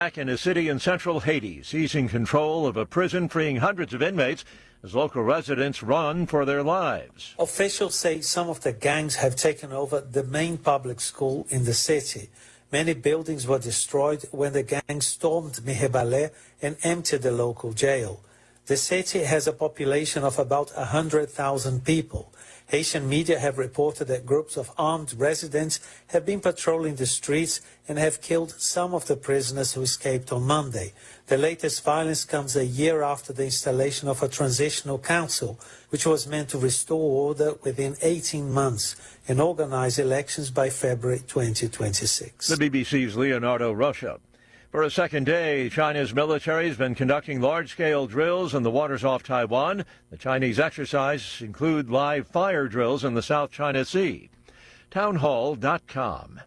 Back in a city in central Haiti, seizing control of a prison, freeing hundreds of inmates as local residents run for their lives. Officials say some of the gangs have taken over the main public school in the city. Many buildings were destroyed when the gang stormed Mihebale and emptied the local jail. The city has a population of about 100,000 people. Haitian media have reported that groups of armed residents have been patrolling the streets and have killed some of the prisoners who escaped on Monday. The latest violence comes a year after the installation of a transitional council, which was meant to restore order within 18 months and organize elections by February 2026. The BBC's Leonardo Rocha. For a second day, China's military has been conducting large-scale drills in the waters off Taiwan. The Chinese exercises include live fire drills in the South China Sea. Townhall.com.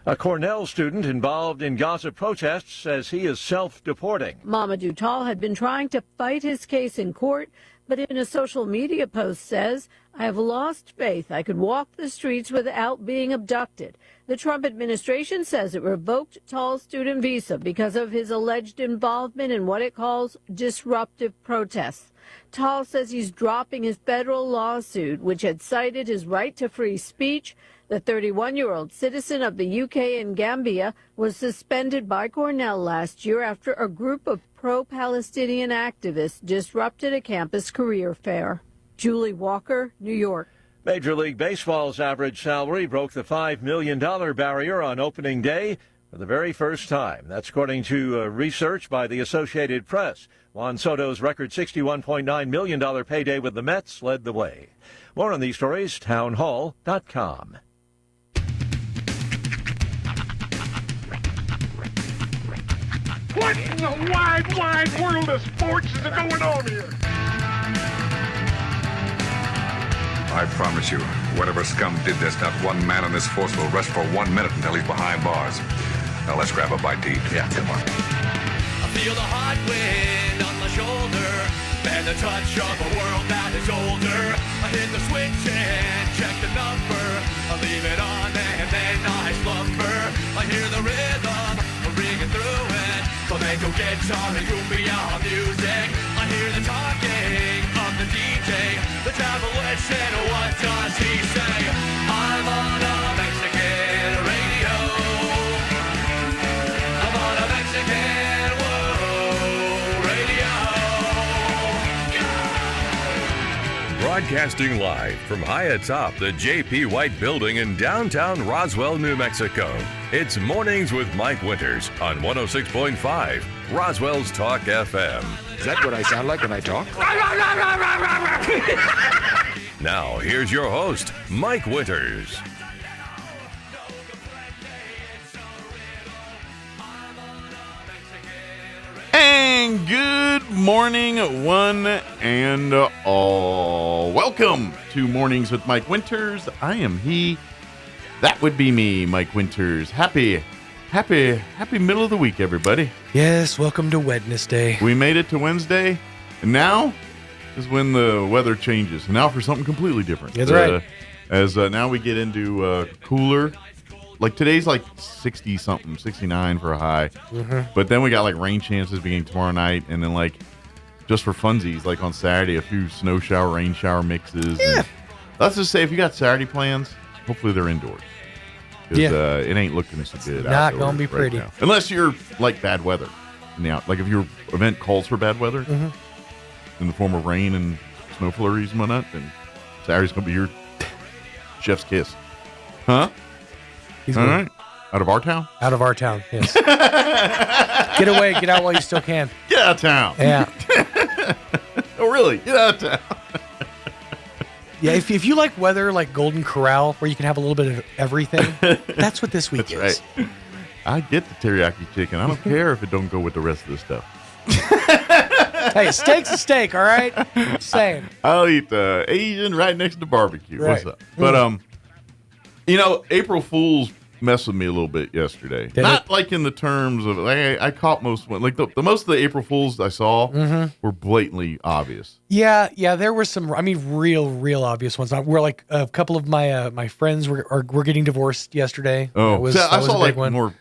A Cornell student involved in Gaza protests says he is self-deporting. Mamadou Tall had been trying to fight his case in court, but in a social media post says, "I have lost faith I could walk the streets without being abducted." The Trump administration says it revoked Tall's student visa because of his alleged involvement in what it calls disruptive protests. Tall says he's dropping his federal lawsuit, which had cited his right to free speech. The 31-year-old citizen of the UK and Gambia was suspended by Cornell last year after a group of pro-Palestinian activists disrupted a campus career fair. Julie Walker, New York. Major League Baseball's average salary broke the $5 million barrier on opening day for the very first time. That's according to research by the Associated Press. Juan Soto's record $61.9 million payday with the Mets led the way. More on these stories, townhall.com. What in the wide, wide world of sports is going on here? I promise you, whatever scum did this, not one man in this force will rest for 1 minute until he's behind bars. Now let's grab a bite to eat. Yeah, come on. I feel the hot wind on my shoulder and the touch of a world that is older. I hit the switch and check the number. I leave it on and then I slumber. I hear the rhythm ringing through it. Flamenco guitar and cumbia music. I hear the talking of the DJ. The travel and what does he say? I'm on a Mexican radio. I'm on a Mexican radio. Broadcasting live from high atop the J.P. White Building in downtown Roswell, New Mexico. It's Mornings with Mike Winters on 106.5 Roswell's Talk FM. Is that what I sound like when I talk? Now, here's your host, Mike Winters. And good morning, one and all. Welcome to Mornings with Mike Winters. I am he. That would be me, Mike Winters. Happy middle of the week, everybody. Yes, welcome to Wednesday. We made it to Wednesday, and now is when the weather changes. Now for something completely different. That's right. As now we get into cooler. Like today's like 60-something, 69 for a high. Mm-hmm. But then we got like rain chances beginning tomorrow night, and then like just for funsies, like on Saturday, a few snow shower, rain shower mixes. Yeah. Let's just say if you got Saturday plans, hopefully they're indoors. Because it ain't looking so good. Not going to be pretty. Right now. Unless you're like bad weather. Like if your event calls for bad weather in the form of rain and snow flurries and whatnot, then Saturday's going to be your chef's kiss. Huh? All right. Out of our town? Out of our town, yes. Get away. Get out while you still can. Get out of town. Yeah. Oh, really? Get out of town. Yeah, if you like weather like Golden Corral, where you can have a little bit of everything, that's what this week is. Right. I get the teriyaki chicken. I don't care if it don't go with the rest of the stuff. Hey, a steak's a steak, all right? Just saying. I'll eat the Asian right next to barbecue. Right. What's up? But, April Fool's messed with me a little bit yesterday. Not like in the terms of, I caught most, like the most of the April Fools I saw were blatantly obvious. Yeah, there were some, real obvious ones. We're like a couple of my friends were getting divorced yesterday. Oh, I saw like one. more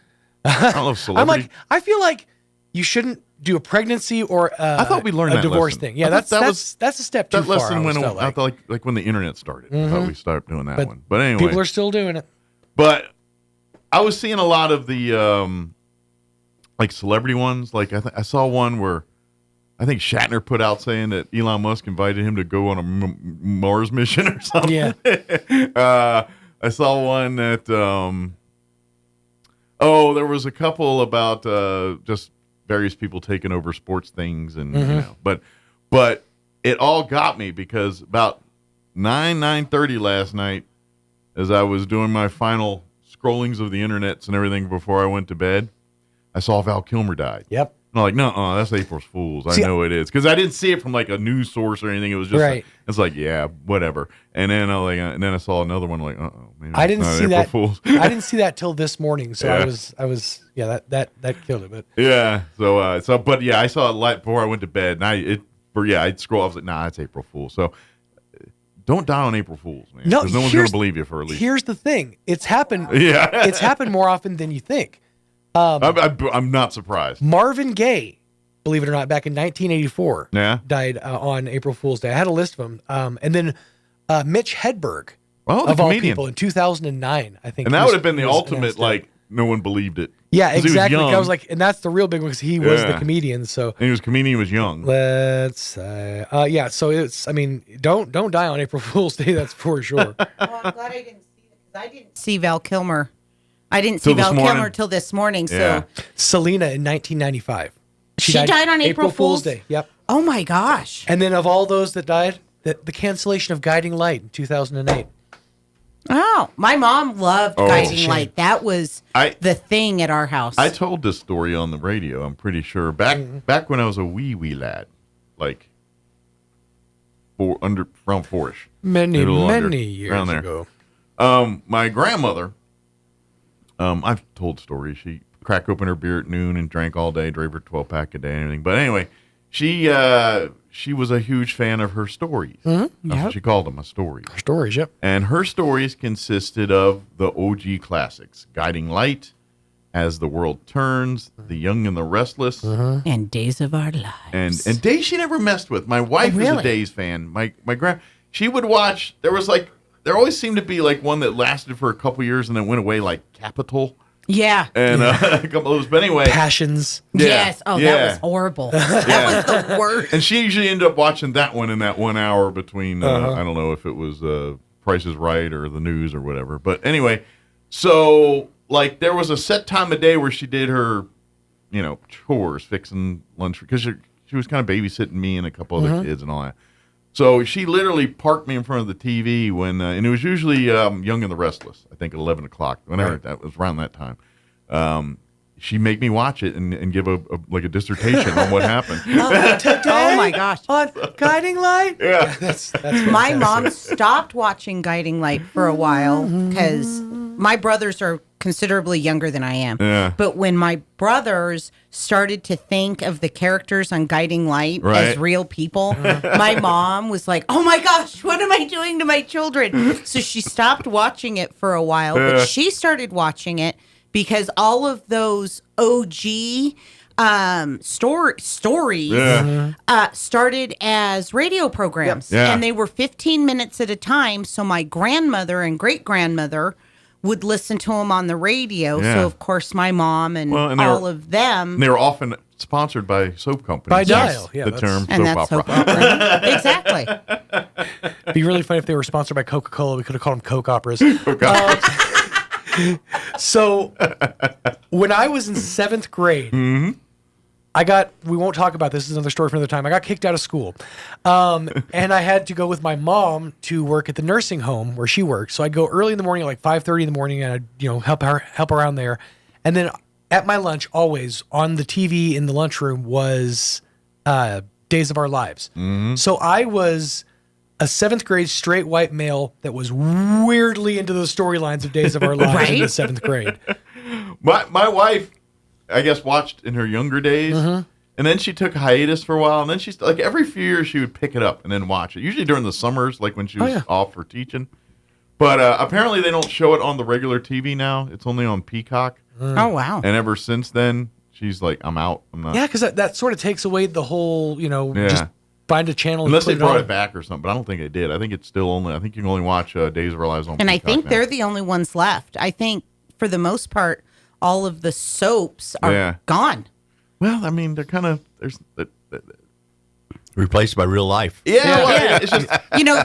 I don't know if celebrity. I'm like, I feel like you shouldn't do a pregnancy or I thought we learned a that divorce lesson. thing. Yeah, I thought that's a step too that far. lesson I went felt I thought like when the internet started. I thought we started doing that But one. But anyway, people are still doing it. But I was seeing a lot of the like celebrity ones. Like I saw one where I think Shatner put out saying that Elon Musk invited him to go on a Mars mission or something. Yeah. I saw one that there was a couple about just various people taking over sports things and you know, but it all got me because about 9:30 last night, as I was doing my final scrollings of the internets and everything before I went to bed, I saw Val Kilmer died. Yep. And I'm like, no, that's April Fool's. I know it is because I didn't see it from like a news source or anything. It was just right. It's like, yeah, whatever. And then I saw another one like, maybe I didn't see April that. Fool's. I didn't see that till this morning. So Yeah. I was that killed it. But Yeah. But yeah, I saw it light before I went to bed, and I'd scroll. I was like, nah, it's April Fool's. So don't die on April Fool's, man. No, because no one's gonna believe you for at least. Here's the thing: it's happened. Yeah. It's happened more often than you think. I'm not surprised. Marvin Gaye, believe it or not, back in 1984, died on April Fool's Day. I had a list of them, and then Mitch Hedberg, the of all comedian. people, in 2009, I think, and that would have been the ultimate. Like no one believed it. Yeah, exactly. He was young. I was like, and that's the real big one because he was the comedian. So and he was comedian. He was young. Let's say, So it's. I mean, don't die on April Fool's Day. That's for sure. Oh, I'm glad I didn't see it because I didn't see Val Kilmer. I didn't see Val Kilmer till this morning. Yeah. So Selena in 1995. She died on April Fool's Day. Yep. Oh my gosh. And then of all those that died, the cancellation of Guiding Light in 2008. Oh, my mom loved Guiding shame. Light. That was the thing at our house. I told this story on the radio. I'm pretty sure back when I was a wee lad, like around fourish, many around years there. ago. My grandmother. I've told stories. She cracked open her beer at noon and drank all day, drove her 12-pack a day and everything. But anyway, she was a huge fan of her stories. That's what she called them, a story. Stories, yep. And her stories consisted of the OG classics, Guiding Light, As the World Turns, The Young and the Restless. And Days of Our Lives. And Days she never messed with. My wife was really? a Days fan. My she would watch, there always seemed to be like one that lasted for a couple years and then went away, like Capital. Yeah. And a couple of those. But anyway. Passions. Yeah, yes. Oh, that was horrible. That was the worst. And she usually ended up watching that one in that 1 hour between, I don't know if it was Price is Right or the news or whatever. But anyway, so like there was a set time of day where she did her, chores, fixing lunch, because she was kind of babysitting me and a couple other kids and all that. So she literally parked me in front of the TV when, and it was usually Young and the Restless, I think at 11 o'clock, whenever that was around that time. She'd make me watch it and give a dissertation on what happened. Oh my gosh. On Guiding Light? Yeah. That's my mom stopped watching Guiding Light for a while because my brothers are considerably younger than I am. Yeah. But when my brothers started to think of the characters on Guiding Light as real people, my mom was like, oh my gosh, what am I doing to my children? So she stopped watching it for a while, but she started watching it because all of those OG stories started as radio programs. Yeah. And they were 15 minutes at a time. So my grandmother and great-grandmother would listen to them on the radio. Yeah. So, of course, my mom and all of them. They were often sponsored by soap companies. By Dial. Yeah, the term and soap that's opera. soap opera. Exactly. It'd be really funny if they were sponsored by Coca-Cola. We could have called them Coke Operas. So when I was in 7th grade, we won't talk about this, is another story for another time. I got kicked out of school. And I had to go with my mom to work at the nursing home where she worked. So I'd go early in the morning, like 5:30 in the morning, and I'd, help around there. And then at my lunch, always on the TV in the lunchroom was Days of Our Lives. So I was a 7th grade straight white male that was weirdly into the storylines of Days of Our Lives in the 7th grade. My wife, I guess, watched in her younger days, and then she took a hiatus for a while, and then she's like every few years she would pick it up and then watch it. Usually during the summers, like when she was off for teaching. But apparently they don't show it on the regular TV now. It's only on Peacock. Oh, wow. And ever since then, she's like, I'm out. I'm not. Yeah, because that sort of takes away the whole, just find a channel. Unless they and brought put it back or something, but I don't think they did. I think it's still only. I think you can only watch Days of Our Lives on. And Peacock I think now. they're the only ones left. I think for the most part, all of the soaps are gone. Well, I mean, they're kind of replaced by real life. Yeah, well, it's just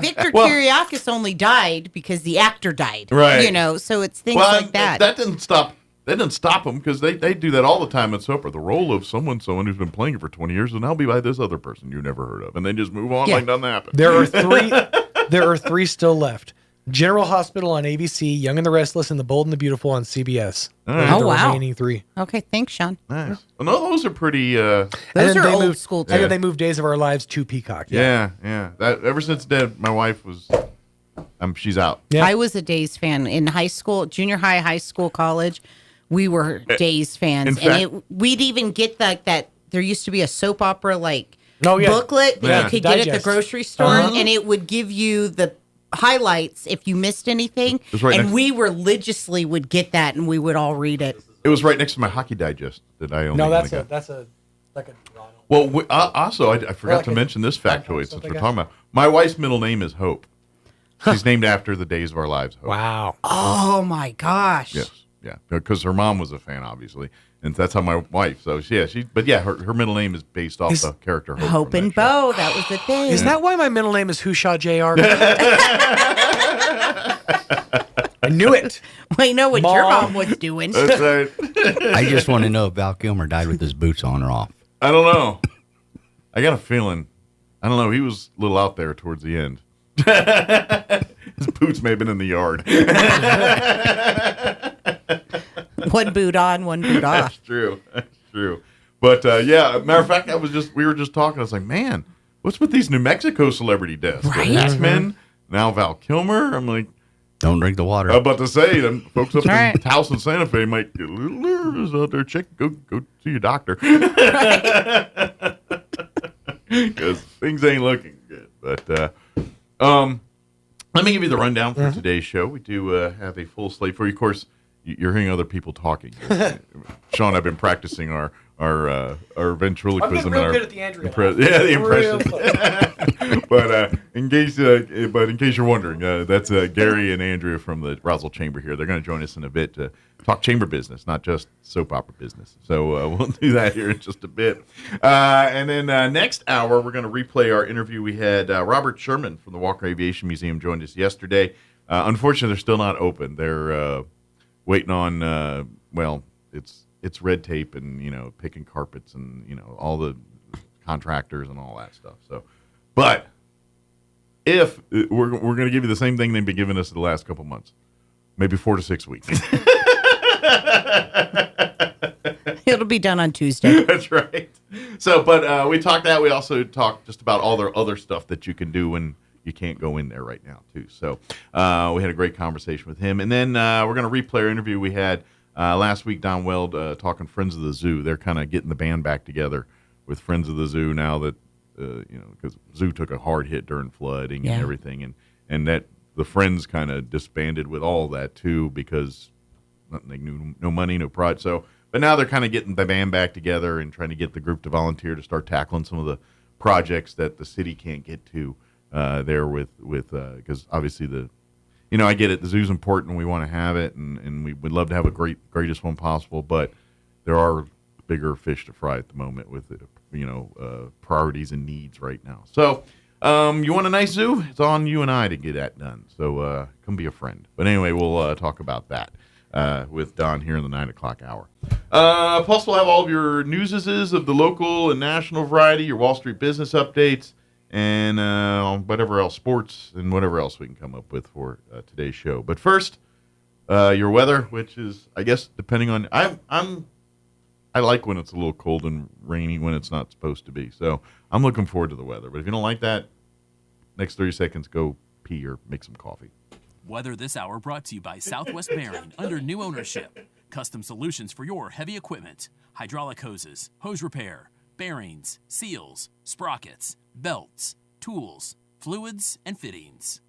Victor Kiriakis only died because the actor died. Right. So it's things like that. That didn't stop. That didn't stop them because they do that all the time in soap. Or the role of someone who's been playing it for 20 years will now be by this other person you never heard of, and they just move on like nothing happened. There are three. There are three still left. General Hospital on ABC, Young and the Restless, and The Bold and the Beautiful on CBS. Right. Those are Oh, the wow. remaining three. Okay, thanks, Sean. Nice. Well, no, those are pretty. Those are old school, too. And then they moved Days of Our Lives to Peacock. Yeah. That ever since Dead, my wife was. She's out. Yeah. I was a Days fan in high school, junior high school, college. We were Days fans, we'd even get that. There used to be a soap opera booklet that you could get at the grocery store, and it would give you the highlights if you missed anything. We religiously would get that, and we would all read it. It was right next to my Hockey Digest that I owned. No, that's a. Well, also, I forgot to mention this factoid since we're talking about. My wife's middle name is Hope. She's named after the Days of Our Lives. Hope. Wow. Oh my gosh. Yes. Yeah, because her mom was a fan, obviously, and that's how my wife. So her middle name is based off the character Hope and Bo. That was the thing. Is that why my middle name is Who Shot JR? I knew it. Well, you know what your mom was doing. That's right. I just want to know if Val Kilmer died with his boots on or off. I don't know. I got a feeling. I don't know. He was a little out there towards the end. His boots may have been in the yard. One boot on, one boot off. That's true. But matter of fact, we were just talking. I was like, man, what's with these New Mexico celebrity deaths? Right? The X-Men, now Val Kilmer. I'm like, don't drink the water. I was about to say, them folks up in Taos and Santa Fe might get a little nervous out there. Go see your doctor. Because things ain't looking good. But let me give you the rundown for today's show. We do have a full slate for you. Of course, you're hearing other people talking. Sean and I've been practicing our ventriloquism. I'm real good at the Andrea. The impression. But in case you're wondering, that's Gary and Andrea from the Roswell Chamber here. They're going to join us in a bit to talk chamber business, not just soap opera business. So we'll do that here in just a bit. And then next hour, we're going to replay our interview. We had Robert Sherman from the Walker Aviation Museum joined us yesterday. Unfortunately, they're still not open. They're waiting on, it's red tape and, picking carpets and, all the contractors and all that stuff. So, but if we're going to give you the same thing they've been giving us the last couple months, maybe 4 to 6 weeks. It'll be done on Tuesday. That's right. So, but we talked that. We also talked just about all the other stuff that you can do when you can't go in there right now, too. So we had a great conversation with him. And then we're going to replay our interview we had last week, Don Weld talking Friends of the Zoo. They're kind of getting the band back together with Friends of the Zoo now that, because Zoo took a hard hit during flooding and everything. And that the Friends kind of disbanded with all that, too, because they knew no money, no pride. So, but now they're kind of getting the band back together and trying to get the group to volunteer to start tackling some of the projects that the city can't get to there with because obviously I get it. The zoo's important. We want to have it, and we would love to have a greatest one possible. But there are bigger fish to fry at the moment with priorities and needs right now. So you want a nice zoo? It's on you and I to get that done. So come be a friend. But anyway, we'll talk about that with Don here in the 9 o'clock hour. Plus, we'll have all of your newses of the local and national variety, your Wall Street business updates, and whatever else, sports, and whatever else we can come up with for today's show. But first, your weather, which is, I guess, depending on, I like when it's a little cold and rainy when it's not supposed to be. So I'm looking forward to the weather. But if you don't like that, next 30 seconds, go pee or make some coffee. Weather this hour brought to you by Southwest Bearing under new ownership. Custom solutions for your heavy equipment, hydraulic hoses, hose repair, bearings, seals, sprockets, belts, tools, fluids, and fittings.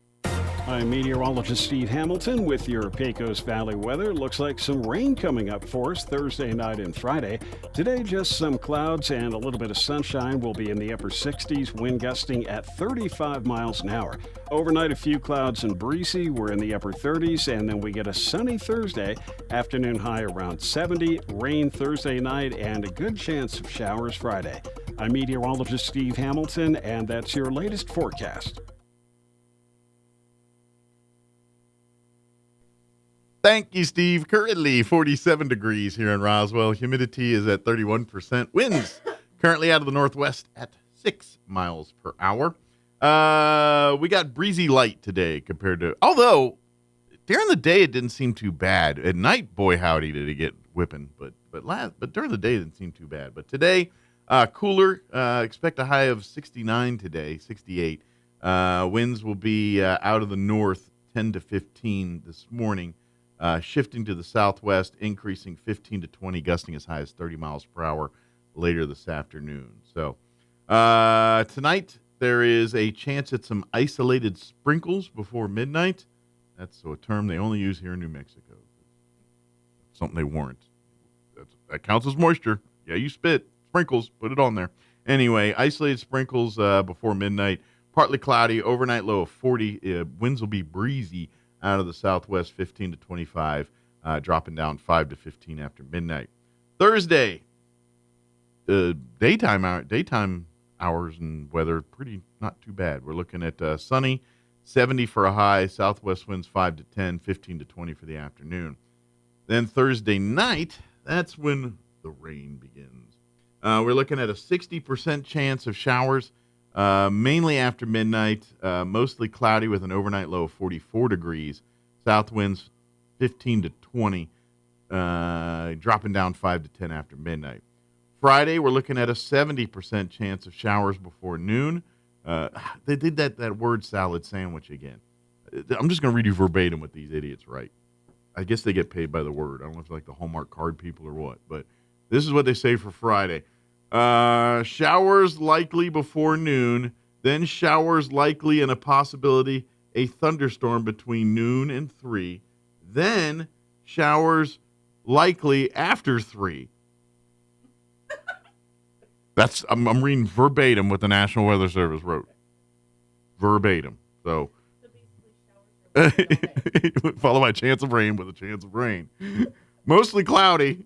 I'm meteorologist Steve Hamilton with your Pecos Valley weather. Looks like some rain coming up for us Thursday night and Friday. Today, just some clouds and a little bit of sunshine. We'll be in the upper 60s, wind gusting at 35 miles an hour. Overnight, a few clouds and breezy. We're in the upper 30s, and then we get a sunny Thursday. Afternoon high around 70. Rain Thursday night and a good chance of showers Friday. I'm meteorologist Steve Hamilton, and that's your latest forecast. Thank you, Steve. Currently 47 degrees here in Roswell. Humidity is at 31%. Winds currently out of the northwest at 6 miles per hour. We got breezy light today compared to, although during the day it didn't seem too bad. At night, boy howdy, did it get whipping. But during the day it didn't seem too bad. But today, cooler. Expect a high of 69 today, 68. Winds will be out of the north 10 to 15 this morning. Shifting to the southwest, increasing 15 to 20, gusting as high as 30 miles per hour later this afternoon. So tonight there is a chance at some isolated sprinkles before midnight. That's a term they only use here in New Mexico. Something they warrant. That counts as moisture. Yeah, you spit. Sprinkles. Put it on there. Anyway, isolated sprinkles before midnight. Partly cloudy. Overnight low of 40. Winds will be breezy out of the southwest, 15 to 25, dropping down 5 to 15 after midnight. Thursday, daytime hours and weather pretty not too bad. We're looking at sunny, 70 for a high, southwest winds 5 to 10, 15 to 20 for the afternoon. Then Thursday night, that's when the rain begins. We're looking at a 60% chance of showers. Mainly after midnight, mostly cloudy with an overnight low of 44 degrees. South winds 15 to 20, dropping down 5 to 10 after midnight. Friday, we're looking at a 70% chance of showers before noon. They did that word salad sandwich again. I'm just going to read you verbatim what these idiots write. I guess they get paid by the word. I don't know if it's like the Hallmark card people or what, but this is what they say for Friday. Showers likely before noon, then showers likely and a possibility a thunderstorm between noon and 3, then showers likely after 3. I'm reading verbatim what the National Weather Service wrote. Verbatim. So follow my chance of rain with a chance of rain. Mostly cloudy.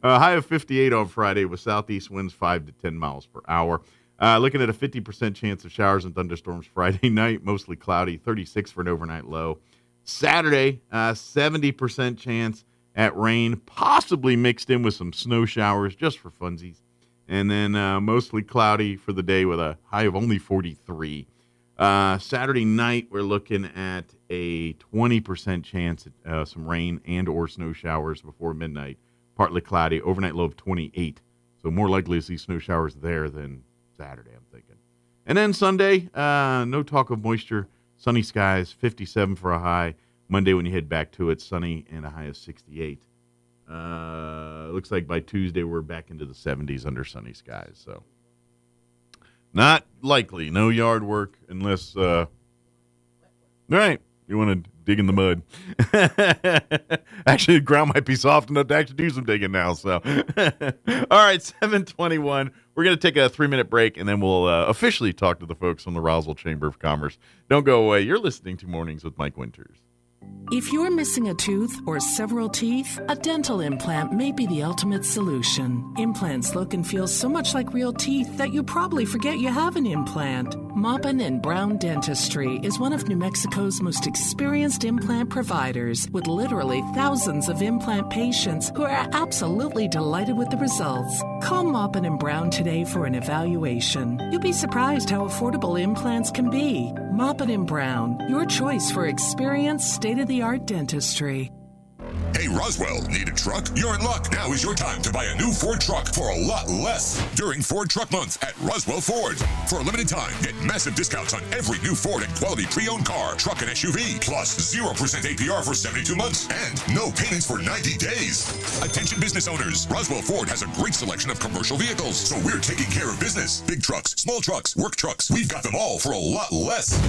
A high of 58 on Friday with southeast winds 5 to 10 miles per hour. Looking at a 50% chance of showers and thunderstorms Friday night, mostly cloudy, 36 for an overnight low. Saturday, 70% chance at rain, possibly mixed in with some snow showers just for funsies. And then mostly cloudy for the day with a high of only 43. Saturday night, we're looking at a 20% chance at some rain and or snow showers before midnight. Partly cloudy, overnight low of 28. So more likely to see snow showers there than Saturday, I'm thinking. And then Sunday, no talk of moisture. Sunny skies, 57 for a high. Monday, when you head back to it, sunny and a high of 68. Looks like by Tuesday, we're back into the 70s under sunny skies. So not likely. No yard work unless, right, you want to dig in the mud. Actually, the ground might be soft enough to actually do some digging now. So, all right, 7:21. We're going to take a 3-minute break, and then we'll officially talk to the folks from the Roswell Chamber of Commerce. Don't go away. You're listening to Mornings with Mike Winters. If you're missing a tooth or several teeth, a dental implant may be the ultimate solution. Implants look and feel so much like real teeth that you probably forget you have an implant. Maupin & Brown Dentistry is one of New Mexico's most experienced implant providers, with literally thousands of implant patients who are absolutely delighted with the results. Call Maupin & Brown today for an evaluation. You'll be surprised how affordable implants can be. Maupin & Brown, your choice for experienced, state-of-the-art dentistry. Hey, Roswell, need a truck? You're in luck. Now is your time to buy a new Ford truck for a lot less during Ford Truck Month at Roswell Ford. For a limited time, get massive discounts on every new Ford and quality pre-owned car, truck, and SUV, plus 0% APR for 72 months and no payments for 90 days. Attention business owners, Roswell Ford has a great selection of commercial vehicles, so we're taking care of business. Big trucks, small trucks, work trucks, we've got them all for a lot less.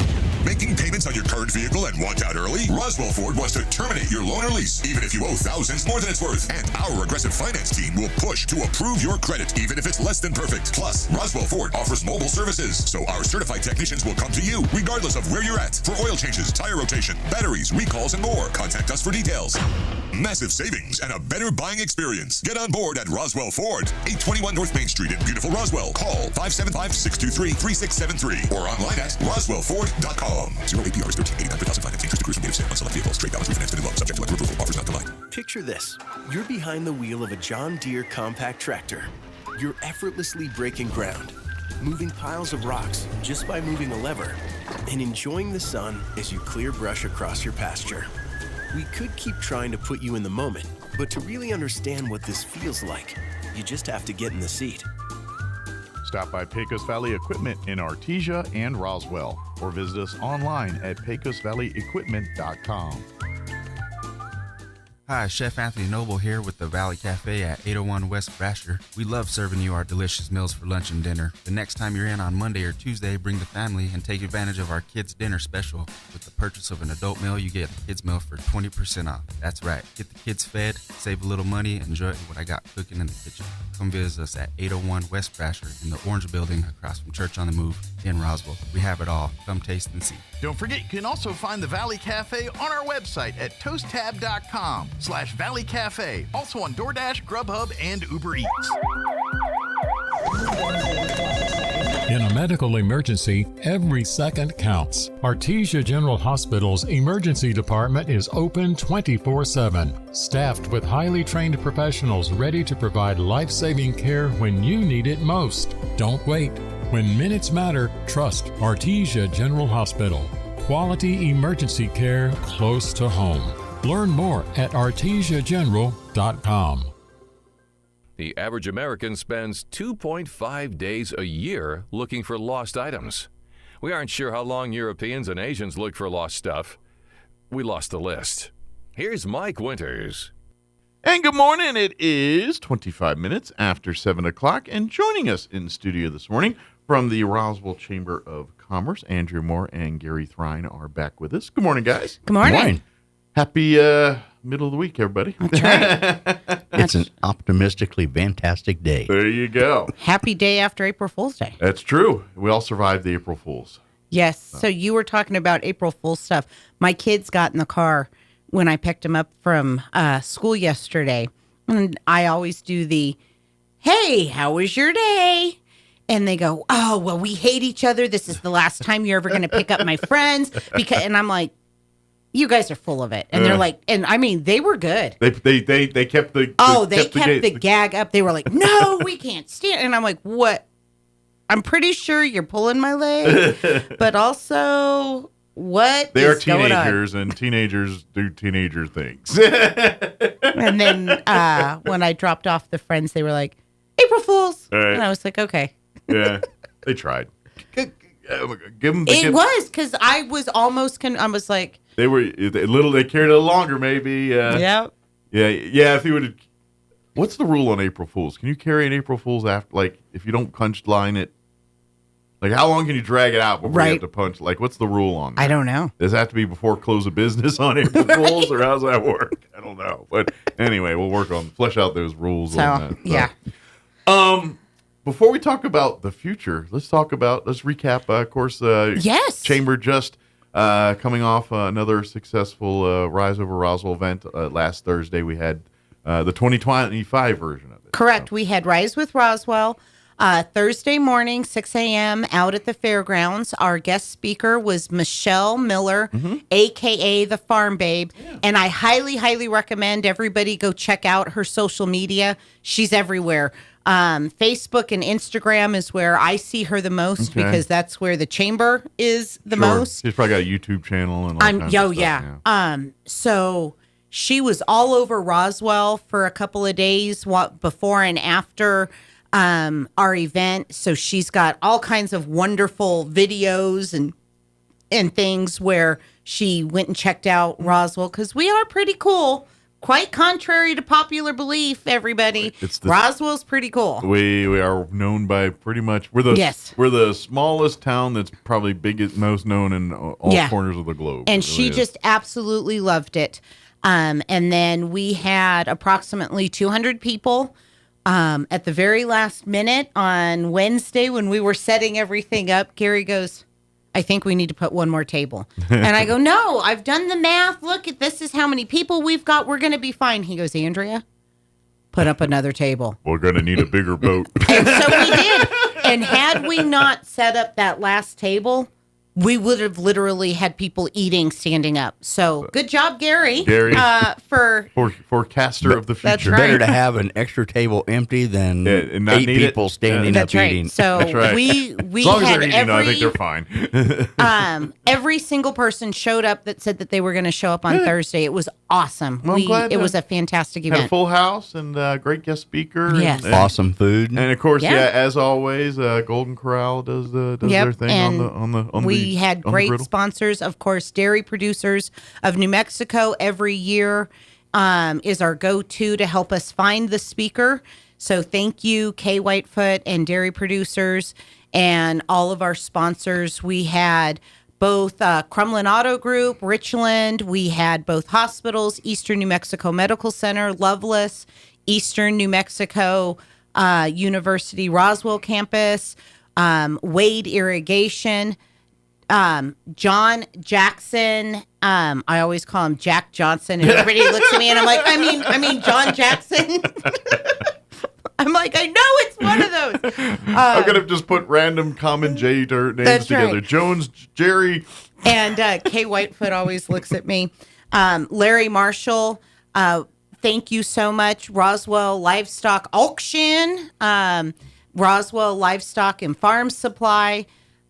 Making payments on your current vehicle and want out early? Roswell Ford wants to terminate your loan or lease, even if you owe thousands more than it's worth. And our aggressive finance team will push to approve your credit, even if it's less than perfect. Plus, Roswell Ford offers mobile services, so our certified technicians will come to you, regardless of where you're at, for oil changes, tire rotation, batteries, recalls, and more. Contact us for details. Massive savings and a better buying experience. Get on board at Roswell Ford, 821 North Main Street in beautiful Roswell. Call 575-623-3673 or online at roswellford.com. 0 APR is 13.89 per thousand financing. Choose to cruise from native sale on select vehicles. Straight balance refinanced and loan. Subject to lender approval. Offers not denied. Picture this. You're behind the wheel of a John Deere compact tractor. You're effortlessly breaking ground, moving piles of rocks just by moving a lever, and enjoying the sun as you clear brush across your pasture. We could keep trying to put you in the moment, but to really understand what this feels like, you just have to get in the seat. Stop by Pecos Valley Equipment in Artesia and Roswell, or visit us online at pecosvalleyequipment.com. Hi, Chef Anthony Noble here with the Valley Cafe at 801 West Brasher. We love serving you our delicious meals for lunch and dinner. The next time you're in on Monday or Tuesday, bring the family and take advantage of our kids' dinner special. With the purchase of an adult meal, you get a kids' meal for 20% off. That's right. Get the kids fed, save a little money, enjoy what I got cooking in the kitchen. Come visit us at 801 West Brasher in the Orange Building across from Church on the Move in Roswell. We have it all. Come taste and see. Don't forget, you can also find the Valley Cafe on our website at toasttab.com/Valley Cafe. Also on DoorDash, Grubhub, and Uber Eats. In a medical emergency, every second counts. Artesia General Hospital's emergency department is open 24/7, staffed with highly trained professionals ready to provide life-saving care when you need it most. Don't wait. When minutes matter, trust Artesia General Hospital. Quality emergency care close to home. Learn more at artesiageneral.com. The average American spends 2.5 days a year looking for lost items. We aren't sure how long Europeans and Asians look for lost stuff. We lost the list. Here's Mike Winters. And good morning. It is 25 minutes after 7 o'clock. And joining us in studio this morning from the Roswell Chamber of Commerce, Andrew Moore and Gary Thrine are back with us. Good morning, guys. Good morning. Good morning. Happy middle of the week, everybody. That's right. It's an optimistically fantastic day. There you go. Happy day after April Fool's Day. That's true. We all survived the April Fools. Yes. So you were talking about April Fool's stuff. My kids got in the car when I picked them up from school yesterday. And I always do the, hey, how was your day? And they go, oh, well, we hate each other. This is the last time you're ever going to pick up my friends. And I'm like, you guys are full of it. And they're like, and I mean, they were good. They kept the kept the gag up. They were like, no, we can't stand. And I'm like, what? I'm pretty sure you're pulling my leg, but also what? They are teenagers, and teenagers do teenager things. And then when I dropped off the friends, they were like, April Fools. Right. And I was like, okay. Yeah, they tried. Give them. It was because I was almost. I was like. They were a little. They carried it a little longer, maybe. Yeah. Yeah. If you would, what's the rule on April Fools? Can you carry an April Fools after, like, if you don't punch line it? Like, how long can you drag it out before you have to punch? Like, what's the rule on that? I don't know. Does it have to be before close of business on April Fools, or how's that work? I don't know. But anyway, we'll flesh out those rules on that. Yeah. Before we talk about the future, let's recap. Of course, yes. Chamber just. Coming off another successful Rise Over Roswell event last Thursday, we had the 2025 version of it. Correct. So. We had Rise with Roswell Thursday morning, 6 a.m. out at the fairgrounds. Our guest speaker was Michelle Miller, a.k.a. the Farm Babe. Yeah. And I highly, highly recommend everybody go check out her social media. She's everywhere. Facebook and Instagram is where I see her the most because that's where the chamber is the most. She's probably got a YouTube channel and all kinds of stuff. So She was all over Roswell for a couple of days before and after our event. So she's got all kinds of wonderful videos and things where she went and checked out Roswell, because we are pretty cool. Quite contrary to popular belief, everybody. Roswell's pretty cool. We are known by pretty much we're the smallest town that's probably most known in all corners of the globe. And she just absolutely loved it. And then we had approximately 200 people at the very last minute on Wednesday when we were setting everything up. Gary goes, I think we need to put one more table. And I go, no, I've done the math. Look, this is how many people we've got. We're going to be fine. He goes, Andrea, put up another table. We're going to need a bigger boat. And so we did. And had we not set up that last table, we would have literally had people eating standing up. So good job, Gary. Forecaster of the future. That's right. Better to have an extra table empty than 8 people standing up eating. So we as long had as they're eating, I think they're fine. Every single person showed up that said that they were going to show up on Thursday. It was awesome. Well, I'm glad it was a fantastic event. Had a full house and great guest speaker. Yes. And awesome food. And of course, as always, Golden Corral does their thing on the we had great sponsors, of course. Dairy Producers of New Mexico every year is our go-to to help us find the speaker. So thank you, Kay Whitefoot and Dairy Producers and all of our sponsors. We had both Crumlin Auto Group, Richland. We had both hospitals, Eastern New Mexico Medical Center, Loveless, Eastern New Mexico University Roswell campus, Wade Irrigation, John Jackson. I always call him Jack Johnson, and everybody looks at me and I'm like, I mean John Jackson. I'm like, I know it's one of those. I'm gonna just put random common J names together. Right. Jones, Jerry, and Kay Whitefoot always looks at me. Larry Marshall. Thank you so much. Roswell Livestock Auction, Roswell Livestock and Farm Supply,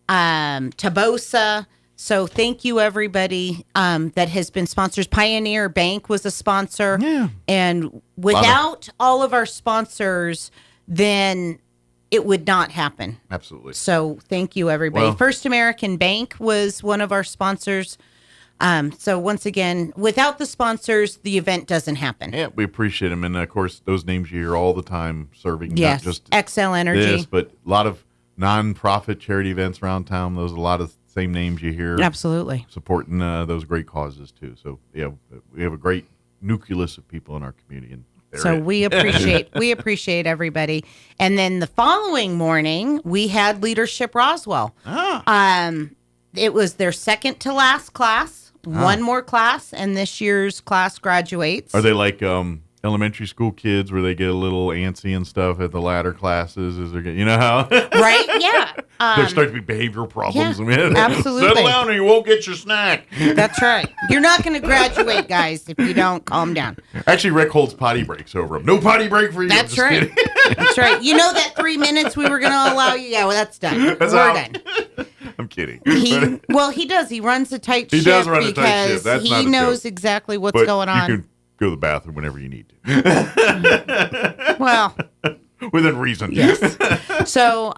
Tabosa. So thank you, everybody that has been sponsors. Pioneer Bank was a sponsor. Yeah. And without all of our sponsors, then it would not happen. Absolutely. So thank you, everybody. Well, First American Bank was one of our sponsors. So once again, without the sponsors, the event doesn't happen. Yeah, we appreciate them. And of course, those names you hear all the time serving yes. not just XL Energy, but a lot of non-profit charity events around town. Those are a lot of same names you hear. Absolutely. Supporting those great causes too. So yeah, we have a great nucleus of people in our community. And so we appreciate everybody. And then the following morning, we had Leadership Roswell. It was their second to last class. One more class, and this year's class graduates. Are they like elementary school kids where they get a little antsy and stuff at the latter classes? Is there, you know how? Right? Yeah. There start to be behavioral problems. Yeah, absolutely. Settle down or you won't get your snack. That's right. You're not going to graduate, guys, if you don't calm down. Actually, Rick holds potty breaks over them. No potty break for you. That's right. That's right. You know that 3 minutes we were going to allow you? Yeah, well, that's done. We're done. I'm kidding. He does. He runs a tight ship. He does run a tight ship. That's he knows exactly what's going on. You can go to the bathroom whenever you need to. Well, within reason. Yes. So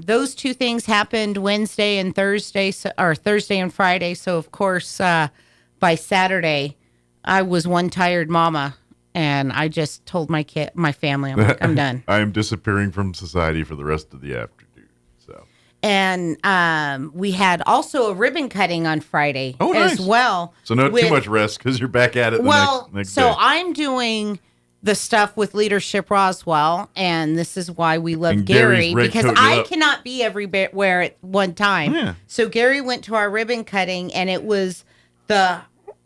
those two things happened Wednesday and Thursday, or Thursday and Friday. So of course, by Saturday, I was one tired mama, and I just told my family, I'm like, I'm done. I am disappearing from society for the rest of the afternoon. And we had also a ribbon cutting on Friday nice. as well. So not too much rest because you're back at it the next day. So I'm doing the stuff with Leadership Roswell, and this is why we love Gary, because I cannot be everywhere at one time. Yeah. So Gary went to our ribbon cutting, and it was the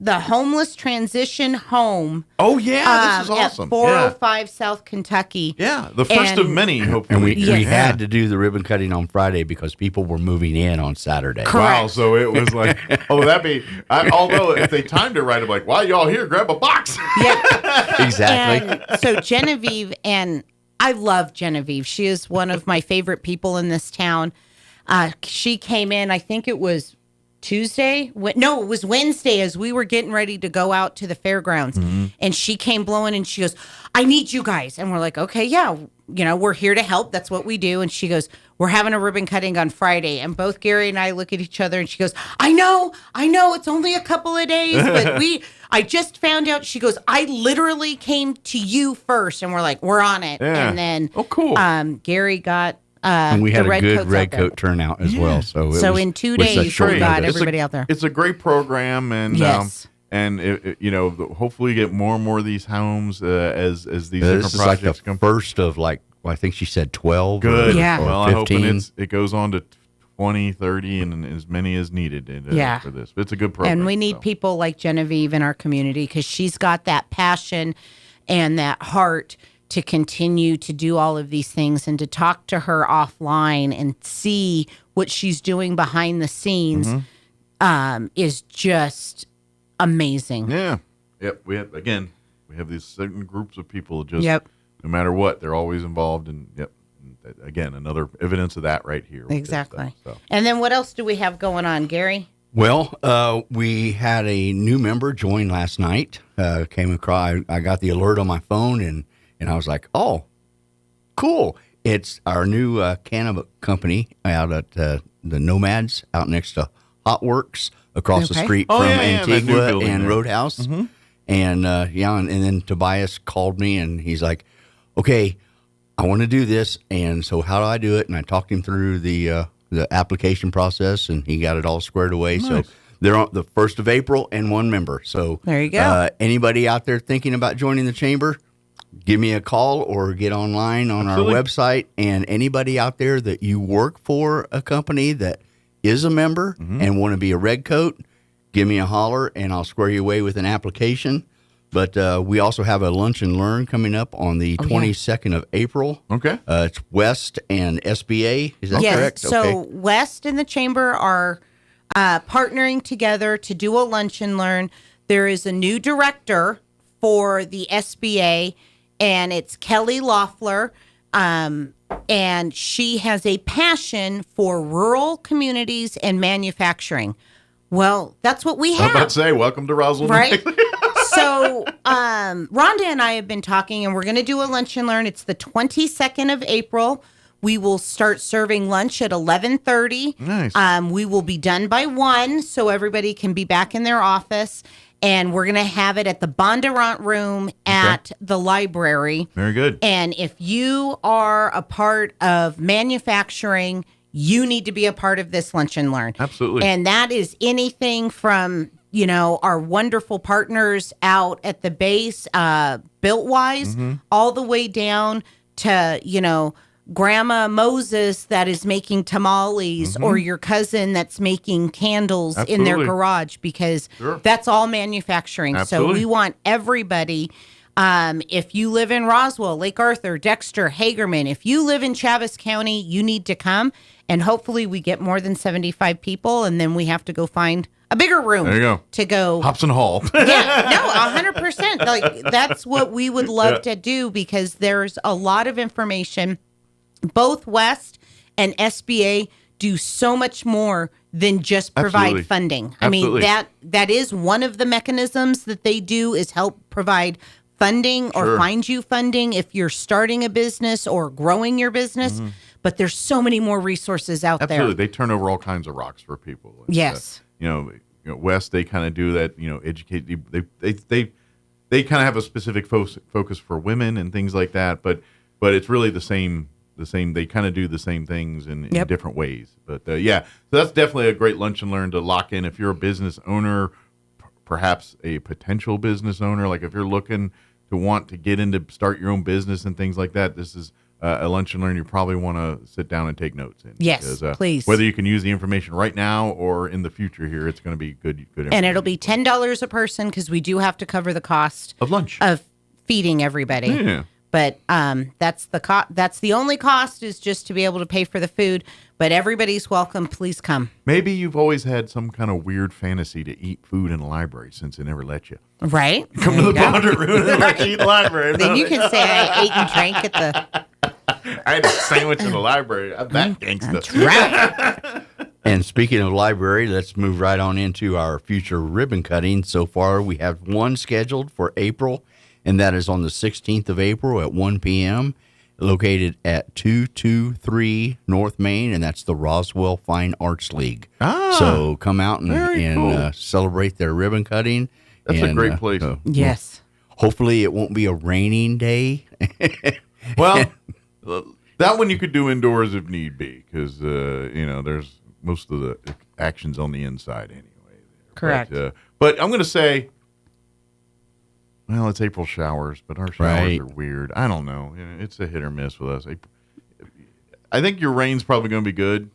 homeless transition home. Oh, yeah, this is awesome. At 405 South Kentucky. Yeah, the first of many, hopefully. And we had to do the ribbon cutting on Friday because people were moving in on Saturday. Correct. Wow, so it was like, although if they timed it right, I'm like, while y'all here, grab a box. Yeah. Exactly. And so Genevieve, and I love Genevieve. She is one of my favorite people in this town. She came in, I think it was Tuesday. No, it was Wednesday as we were getting ready to go out to the fairgrounds. Mm-hmm. And she came blowing and she goes, I need you guys. And we're like, okay, yeah, we're here to help. That's what we do. And she goes, we're having a ribbon cutting on Friday. And both Gary and I look at each other and she goes, I know, it's only a couple of days, but I just found out. She goes, I literally came to you first. And we're like, we're on it. Yeah. And then, cool. Gary got, and we had the a good red coats out coat turnout as well. So in 2 days, we got everybody out there. It's a great program, and yes. Hopefully you get more and more of these homes as these different this projects is like come. First of I think she said 12. Good. Yeah. Well, I'm 15. hoping it goes on to 20, 30, and as many as needed for this. But it's a good program. And we need people like Genevieve in our community because she's got that passion and that heart to continue to do all of these things, and to talk to her offline and see what she's doing behind the scenes is just amazing. Yeah. Yep. We have these certain groups of people just no matter what, they're always involved, and again, another evidence of that right here. Exactly. Stuff, so. And then what else do we have going on, Gary? Well, we had a new member join last night. Came across, I got the alert on my phone, and I was like, oh, cool. It's our new cannabis company out at the Nomads out next to Hot Works across the street from Antigua and Roadhouse. Mm-hmm. And and then Tobias called me and he's like, okay, I want to do this. And so how do I do it? And I talked him through the application process, and he got it all squared away. Nice. So they're on the 1st of April and one member. So there you go. Anybody out there thinking about joining the chamber, give me a call or get online on our website. And anybody out there that you work for a company that is a member and want to be a red coat, give me a holler and I'll square you away with an application. But we also have a lunch and learn coming up on the 22nd of April. Okay. It's West and SBA. Is that correct? So West and the chamber are partnering together to do a lunch and learn. There is a new director for the SBA, and it's Kelly Loeffler, and she has a passion for rural communities and manufacturing. Well, that's what we have. I was about to say, welcome to Roswell. Right? So Rhonda and I have been talking, and we're going to do a lunch and learn. It's the 22nd of April. We will start serving lunch at 11:30. Nice. We will be done by 1, so everybody can be back in their office. And we're going to have it at the Bondurant room at the library. Very good. And if you are a part of manufacturing, you need to be a part of this lunch and learn. Absolutely. And that is anything from, our wonderful partners out at the base, Built-Wise, all the way down to, Grandma Moses that is making tamales or your cousin that's making candles in their garage, because that's all manufacturing. Absolutely. So we want everybody. If you live in Roswell, Lake Arthur, Dexter, Hagerman, if you live in Chaves County, you need to come. And hopefully we get more than 75 people, and then we have to go find a bigger room. There you go. To go. Hobson Hall. Yeah, no, 100%. Like, that's what we would love to do, because there's a lot of information. Both West and SBA do so much more than just provide funding. I mean, that is one of the mechanisms that they do, is help provide funding or find you funding if you're starting a business or growing your business. But there's so many more resources out there. Absolutely. They turn over all kinds of rocks for people. Yes. West, they kind of do that, educate. They kind of have a specific focus for women and things like that. But it's really the same. They kind of do the same things in different ways. But so that's definitely a great lunch and learn to lock in. If you're a business owner, perhaps a potential business owner, like if you're looking to want to get into start your own business and things like that, this is a lunch and learn you probably want to sit down and take notes in. Yes, please. Whether you can use the information right now or in the future here, it's going to be good information. And it'll be $10 a person, because we do have to cover the cost of lunch, of feeding everybody. Yeah. But that's the only cost, is just to be able to pay for the food. But everybody's welcome. Please come. Maybe you've always had some kind of weird fantasy to eat food in the library since they never let you. Right. Come to the Bonder room and let you eat in the library. Then you can say I ate and drank at the... I had a sandwich in the library. That gangsta. That's right. And speaking of library, let's move right on into our future ribbon cutting. So far, we have one scheduled for April, and that is on the 16th of April at 1 p.m., located at 223 North Main, and that's the Roswell Fine Arts League. So come out and celebrate their ribbon cutting. That's a great place. Yes. Hopefully it won't be a raining day. Well, that one you could do indoors if need be, because, there's most of the action's on the inside anyway. Correct. But I'm going to say, well, it's April showers, but our showers are weird. I don't know. It's a hit or miss with us. I think your rain's probably going to be good,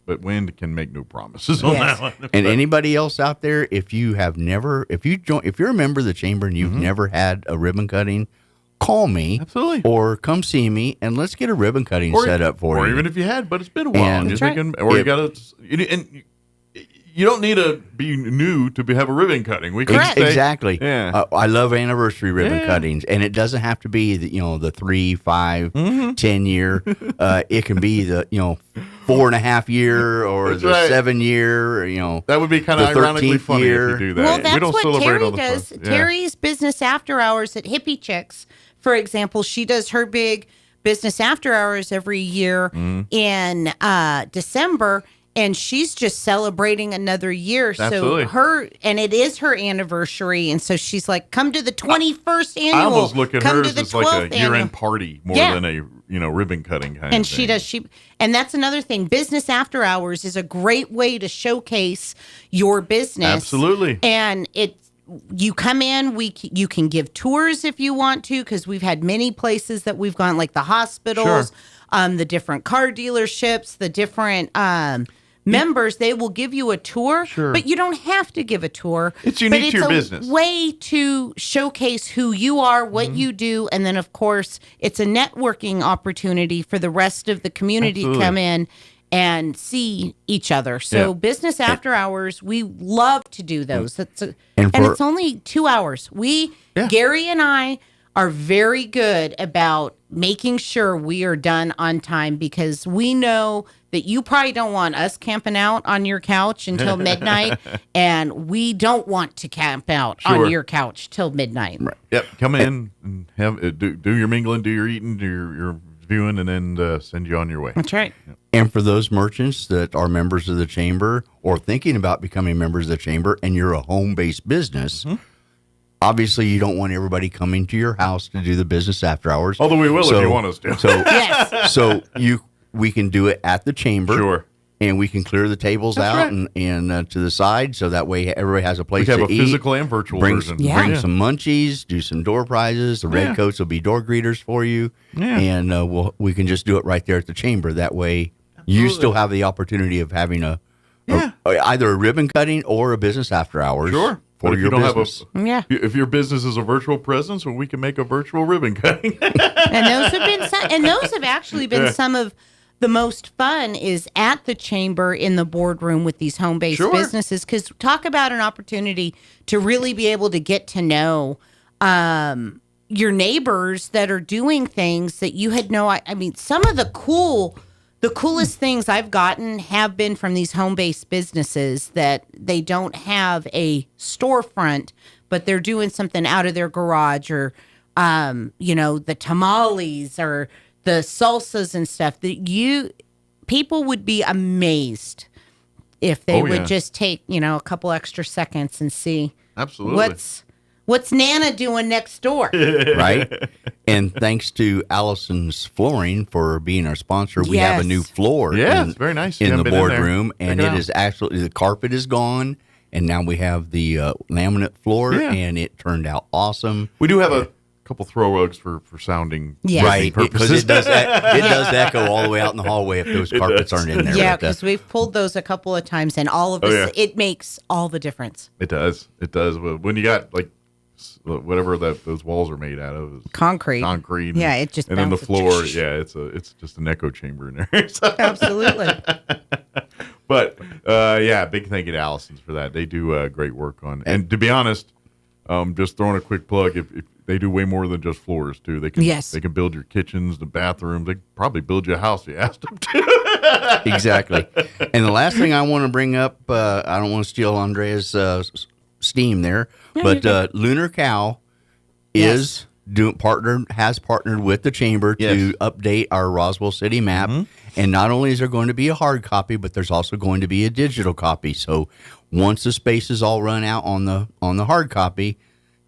but wind can make no promises on that one. And anybody else out there, if you're a member of the chamber and you've never had a ribbon cutting, call me. Absolutely. Or come see me, and let's get a ribbon cutting set up for you. Or even if you had, but it's been a while. You got to... You don't need to be new to have a ribbon cutting. We can say, exactly. Yeah. I love anniversary ribbon cuttings, and it doesn't have to be the 3, 5, 10 year. It can be the 4.5 year or the 7 year. That would be kind of ironically funny if you do that. Well, that's we don't what celebrate Terry all the does. fun. Terry's business after hours at Hippie Chicks, for example, she does her big business after hours every year in December. And she's just celebrating another year. Absolutely. So it is her anniversary. And so she's like, come to the 21st annual. I almost look at come hers to the as like a 12th year-end annual. party more than a ribbon cutting kind And of she thing. does. And that's another thing. Business after hours is a great way to showcase your business. Absolutely. And you come in, you can give tours if you want to, because we've had many places that we've gone, like the hospitals, the different car dealerships, the different members. They will give you a tour, but you don't have to give a tour. It's unique to your business. It's a way to showcase who you are, what you do, and then, of course, it's a networking opportunity for the rest of the community to come in and see each other. So business after hours, we love to do those. And it's only 2 hours. Gary and I are very good about making sure we are done on time, because we know that you probably don't want us camping out on your couch until midnight, and we don't want to camp out on your couch till midnight. Right. Yep. Come in and have do your mingling, do your eating, do your viewing, and then send you on your way. That's right. Yep. And for those merchants that are members of the chamber or thinking about becoming members of the chamber, and you're a home-based business, obviously you don't want everybody coming to your house to do the business after hours. Although we will if you want us to. So we can do it at the chamber. Sure. And we can clear the tables out and to the side, so that way everybody has a place to eat. We have a physical and virtual version. Bring some munchies, do some door prizes. The red coats will be door greeters for you. Yeah. And we can just do it right there at the chamber. That way you still have the opportunity of having either a ribbon cutting or a business after hours. Sure. For your business. If your business is a virtual presence, well, we can make a virtual ribbon cutting. And those have actually been some of the most fun is at the chamber in the boardroom with these home-based businesses, because talk about an opportunity to really be able to get to know your neighbors that are doing things that you had no. I mean, some of the coolest things I've gotten have been from these home-based businesses that they don't have a storefront, but they're doing something out of their garage, or the tamales or the salsas and stuff that people would be amazed if they would just take, a couple extra seconds and see what's Nana doing next door. Right. And thanks to Allison's Flooring for being our sponsor. We have a new floor. Yeah, it's very nice. In the boardroom, and it is actually, the carpet is gone, and now we have the laminate floor, and it turned out awesome. We do have a couple throw rugs for sounding right, because it does echo all the way out in the hallway if those carpets aren't in there. Yeah, because we've pulled those a couple of times, and all of this, it makes all the difference. It does. When you got like whatever those walls are made out of, concrete. Yeah, it just and then the floor. Yeah, it's just an echo chamber in there. Absolutely. But big thank you to Allison's for that. They do great work on. And to be honest, just throwing a quick plug, if they do way more than just floors too. They can build your kitchens, the bathrooms. They probably build you a house if you asked them to. Exactly. And the last thing I want to bring up, I don't want to steal Andrea's steam there, but Lunar Cow has partnered with the chamber to update our Roswell City map. And not only is there going to be a hard copy, but there's also going to be a digital copy. So once the spaces all run out on the hard copy,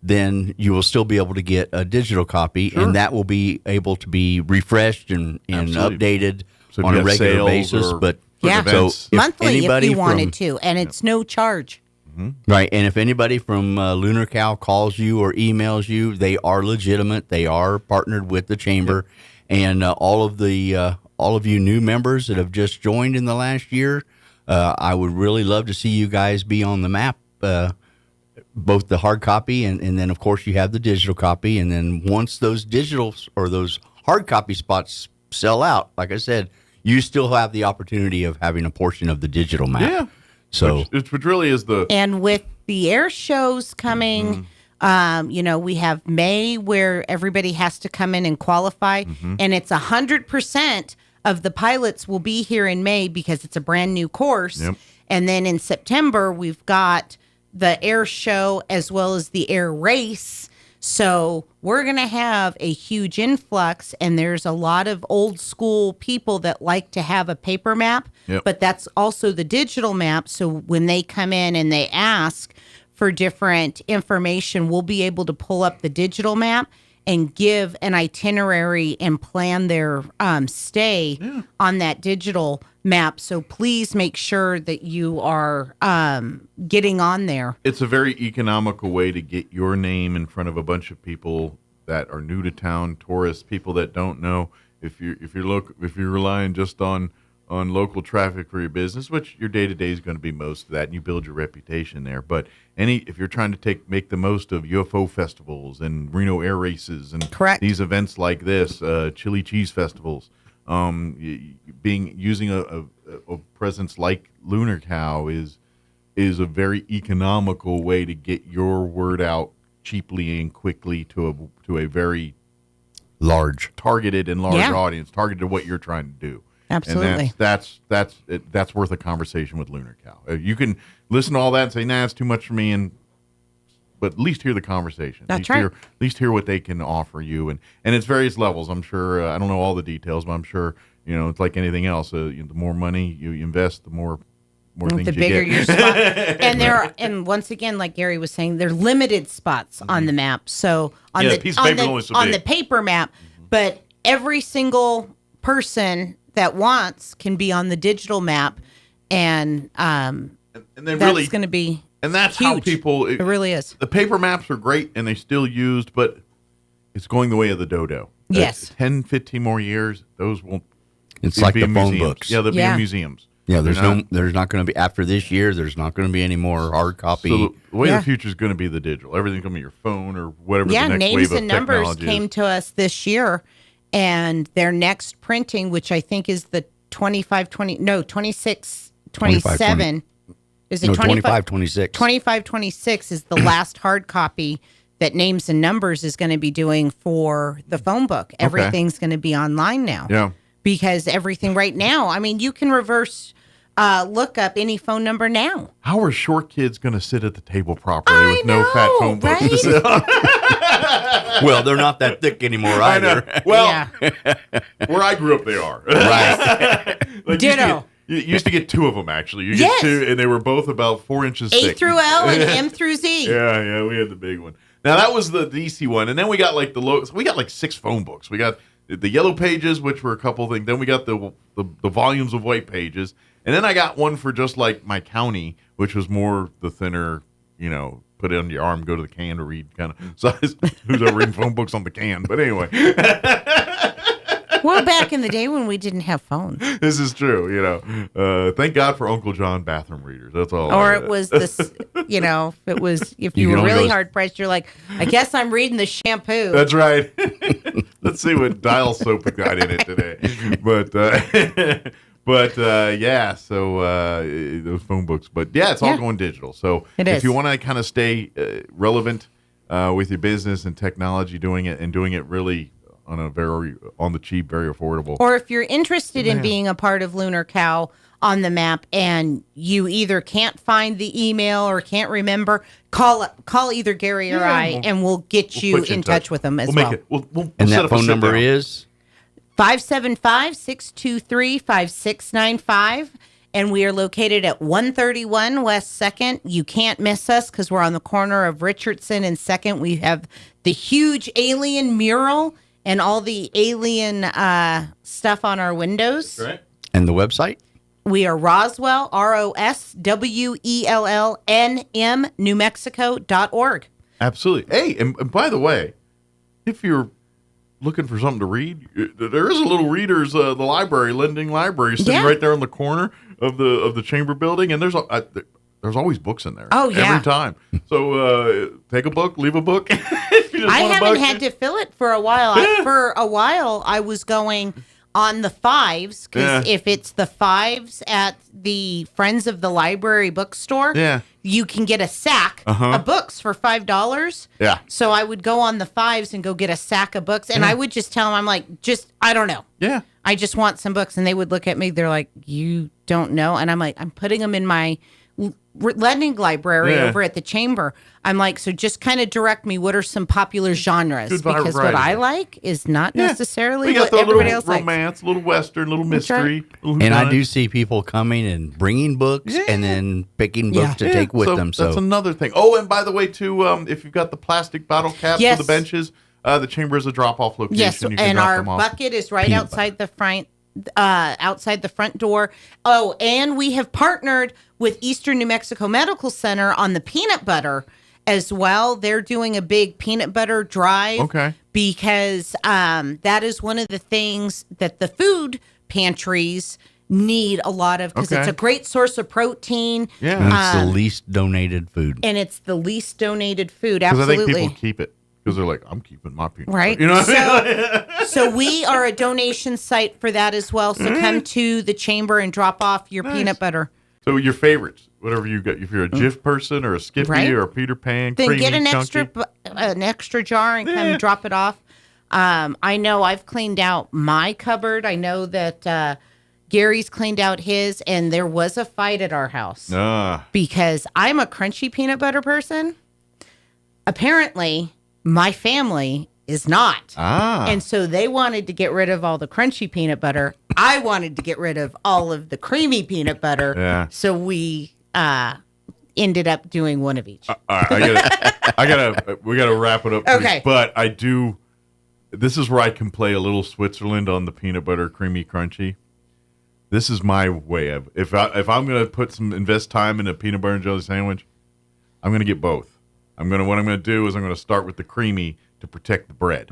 then you will still be able to get a digital copy, and that will be able to be refreshed and updated on a regular basis. But so monthly if you wanted to, and it's no charge. Right, and if anybody from Lunar Cow calls you or emails you, they are legitimate. They are partnered with the chamber, and all of you new members that have just joined in the last year, I would really love to see you guys be on the map. Both the hard copy and then, of course, you have the digital copy. And then once those digital or those hard copy spots sell out, like I said, you still have the opportunity of having a portion of the digital map. Yeah. So which really is the... And with the air shows coming, we have May where everybody has to come in and qualify. And it's 100% of the pilots will be here in May because it's a brand new course. And then in September, we've got the air show as well as the air race. So we're going to have a huge influx, and there's a lot of old school people that like to have a paper map, but that's also the digital map. So when they come in and they ask for different information, we'll be able to pull up the digital map and give an itinerary and plan their stay on that digital map. So please make sure that you are getting on there. It's a very economical way to get your name in front of a bunch of people that are new to town, tourists, people that don't know. If you're relying just on local traffic for your business, which your day-to-day is going to be most of that, and you build your reputation there. But if you're trying to make the most of UFO festivals and Reno air races and these events like this, chili cheese festivals, using a presence like Lunar Cow is a very economical way to get your word out cheaply and quickly to a very targeted audience, targeted to what you're trying to do. Absolutely. And that's worth a conversation with Lunar Cow. You can listen to all that and say, nah, it's too much for me, but at least hear the conversation. That's right. At least hear what they can offer you. And it's various levels. I'm sure, I don't know all the details, but I'm sure, it's like anything else. The more money you invest, the more things the you bigger get. your spot. And once again, like Gary was saying, there are limited spots on the map. So on the paper map, but every single person that wants can be on the digital map, and that's going to be and that's huge. How people it really is. The paper maps are great and they still used, but it's going the way of the dodo. Yes. 10, 15 more years, those won't. It's like the phone museums. books. Yeah, they'll be in museums. Yeah, there's not going to be after this year. There's not going to be any more hard copy. So the way the future is going to be the digital. Everything's going to be your phone or whatever. Yeah, the next names wave of and numbers technology came to us this year, and their next printing, which I think is the 26, 27. Is it 25, 26? 25, 26 is the last hard copy that Names and Numbers is going to be doing for the phone book. Everything's going to be online now. Yeah. Because everything right now, I mean, you can reverse look up any phone number now. How are short kids going to sit at the table properly with no fat phone books to sit on? Well, they're not that thick anymore either. Well, where I grew up, they are. Right. Ditto. You used to get two of them, actually. You get two, and they were both about 4 inches thick. A through L and M through Z. Yeah, we had the big one. Now, that was the DC one, and then we got like we got like 6 phone books. We got the yellow pages, which were a couple things. Then we got the volumes of white pages. And then I got one for just like my county, which was more the thinner, put it under your arm, go to the can to read kind of size. Who's ever reading phone books on the can? But anyway. Well, back in the day when we didn't have phones. This is true, Thank God for Uncle John bathroom readers. That's all. Or it was this, it was, if you were really hard pressed, you're like, I guess I'm reading the shampoo. That's right. Let's see what dial soap got in it today. But those phone books. But yeah, it's all going digital. So if you want to kind of stay relevant with your business and technology, doing it really on the cheap, very affordable. Or if you're interested in being a part of Lunar Cow on the map and you either can't find the email or can't remember, call either Gary or I, and we'll get you in touch with them as well. And that phone number is 575-623-5695. And we are located at 131 West 2nd. You can't miss us because we're on the corner of Richardson and 2nd. We have the huge alien mural and all the alien stuff on our windows. Right. And the website? We are Roswell, ROSWELLNM, NewMexico.org. Absolutely. Hey, and by the way, if you're looking for something to read, there is a little readers, the library, Lending Library, sitting right there on the corner of the chamber building, and there's always books in there. Oh, yeah. Every time. So take a book, leave a book. I haven't had to fill it for a while. For a while, I was going on the fives, because if it's the fives at the Friends of the Library bookstore, you can get a sack of books for $5. Yeah. So I would go on the fives and go get a sack of books, and I would just tell them, I'm like, I don't know. Yeah. I just want some books. And they would look at me, they're like, you don't know? And I'm like, I'm putting them in my lending library over at the chamber. I'm like, so just kind of direct me, what are some popular genres? Because what I like is not necessarily what everybody else likes. Romance, a little Western, a little mystery. And I do see people coming and bringing books and then picking books to take with them. So that's another thing. Oh, and by the way, too, if you've got the plastic bottle caps for the benches, the chamber is a drop-off location. Yes, you can and drop our them off. bucket is right outside the front. Outside the front door. Oh, and we have partnered with Eastern New Mexico Medical Center on the peanut butter as well. They're doing a big peanut butter drive. Okay. Because that is one of the things that the food pantries need a lot of, because it's a great source of protein. Yeah. And it's the least donated food. And it's the least donated food. Because Absolutely. I think people keep it. Because they're like, I'm keeping my peanut butter. Right. You know what I mean? So we are a donation site for that as well. So come to the chamber and drop off your peanut butter. So your favorites, whatever you got. If you're a Jif person or a Skippy or a Peter Pan, then creamy, get an chunky. extra jar and come drop it off. I know I've cleaned out my cupboard. I know that Gary's cleaned out his, and there was a fight at our house because I'm a crunchy peanut butter person. Apparently, my family is not. And so they wanted to get rid of all the crunchy peanut butter. I wanted to get rid of all of the creamy peanut butter. Yeah. So we ended up doing one of each. All right, we gotta wrap it up. Okay. But this is where I can play a little Switzerland on the peanut butter creamy crunchy. This is my way of, if I'm gonna invest time in a peanut butter and jelly sandwich, I'm gonna get both. What I'm gonna do is I'm gonna start with the creamy to protect the bread.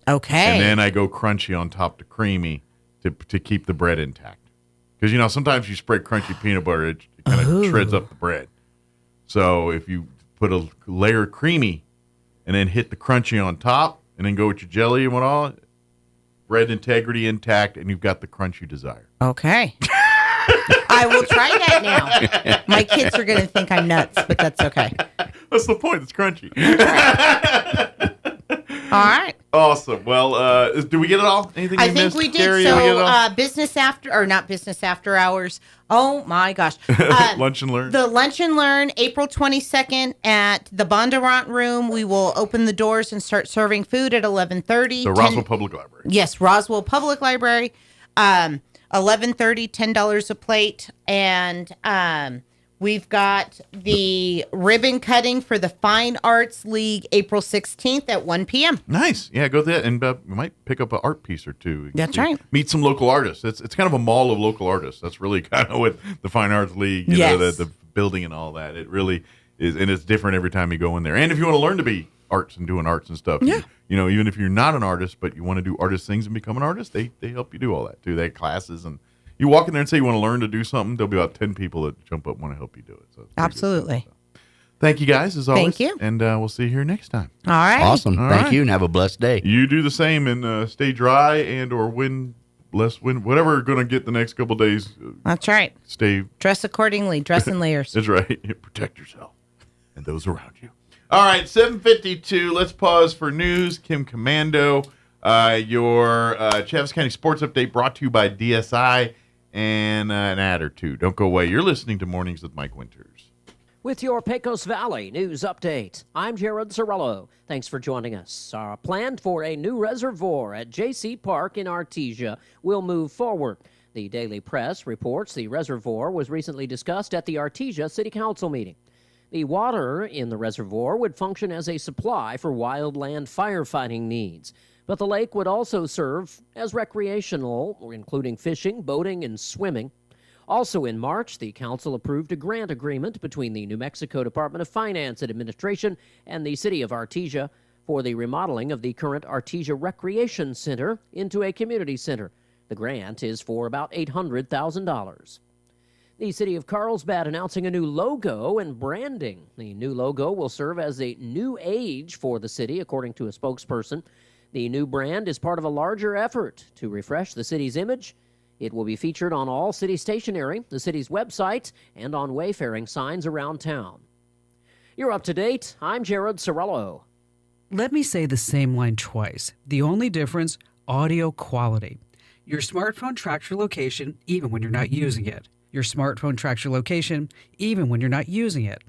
Okay. And then I go crunchy on top to creamy to keep the bread intact. Because sometimes you spread crunchy peanut butter, it kind of shreds up the bread. So if you put a layer of creamy and then hit the crunchy on top and then go with your jelly and all, bread integrity intact, and you've got the crunch you desire. Okay. I will try that now. My kids are going to think I'm nuts, but that's okay. That's the point. It's crunchy. All right. Awesome. Well, do we get it all? Anything I we think missed? we did. Gary, So, we get it all? not business after hours. Oh my gosh. Lunch and Learn. The Lunch and Learn, April 22nd at the Bondurant Room. We will open the doors and start serving food at 11:30. The Roswell Public Library. Yes, Roswell Public Library. 11:30, $10 a plate. And we've got the ribbon cutting for the Fine Arts League April 16th at 1 p.m. Nice. Yeah, go there, and we might pick up an art piece or two. That's right. Meet some local artists. It's kind of a mall of local artists. That's really kind of what the Fine Arts League, you know, the building and all that. It really is, and it's different every time you go in there. And if you want to learn to be arts and doing arts and stuff, even if you're not an artist, but you want to do artist things and become an artist, they help you do all that too. They have classes, and you walk in there and say you want to learn to do something, there'll be about 10 people that jump up and want to help you do it. So absolutely. Thank you guys, as always. Thank you. And we'll see you here next time. All right. Awesome. All Thank right. you, and have a blessed day. You do the same, and stay dry and or less wind, whatever you're going to get the next couple days. That's right. Stay. Dress accordingly. Dress in layers. That's right. Protect yourself and those around you. All right, 7:52. Let's pause for news. Kim Commando. Your Chaves County Sports Update brought to you by DSI and an ad or two. Don't go away. You're listening to Mornings with Mike Winters. With your Pecos Valley News Update, I'm Jared Sorello. Thanks for joining us. Our plan for a new reservoir at J.C. Park in Artesia will move forward. The Daily Press reports the reservoir was recently discussed at the Artesia City Council meeting. The water in the reservoir would function as a supply for wildland firefighting needs, but the lake would also serve as recreational, including fishing, boating, and swimming. Also in March, the council approved a grant agreement between the New Mexico Department of Finance and Administration and the city of Artesia for the remodeling of the current Artesia Recreation Center into a community center. The grant is for about $800,000. The city of Carlsbad announcing a new logo and branding. The new logo will serve as a new age for the city, according to a spokesperson. The new brand is part of a larger effort to refresh the city's image. It will be featured on all city stationery, the city's website, and on wayfaring signs around town. You're up to date. I'm Jared Sorello. Let me say the same line twice. The only difference, audio quality. Your smartphone tracks your location even when you're not using it. Your smartphone tracks your location even when you're not using it.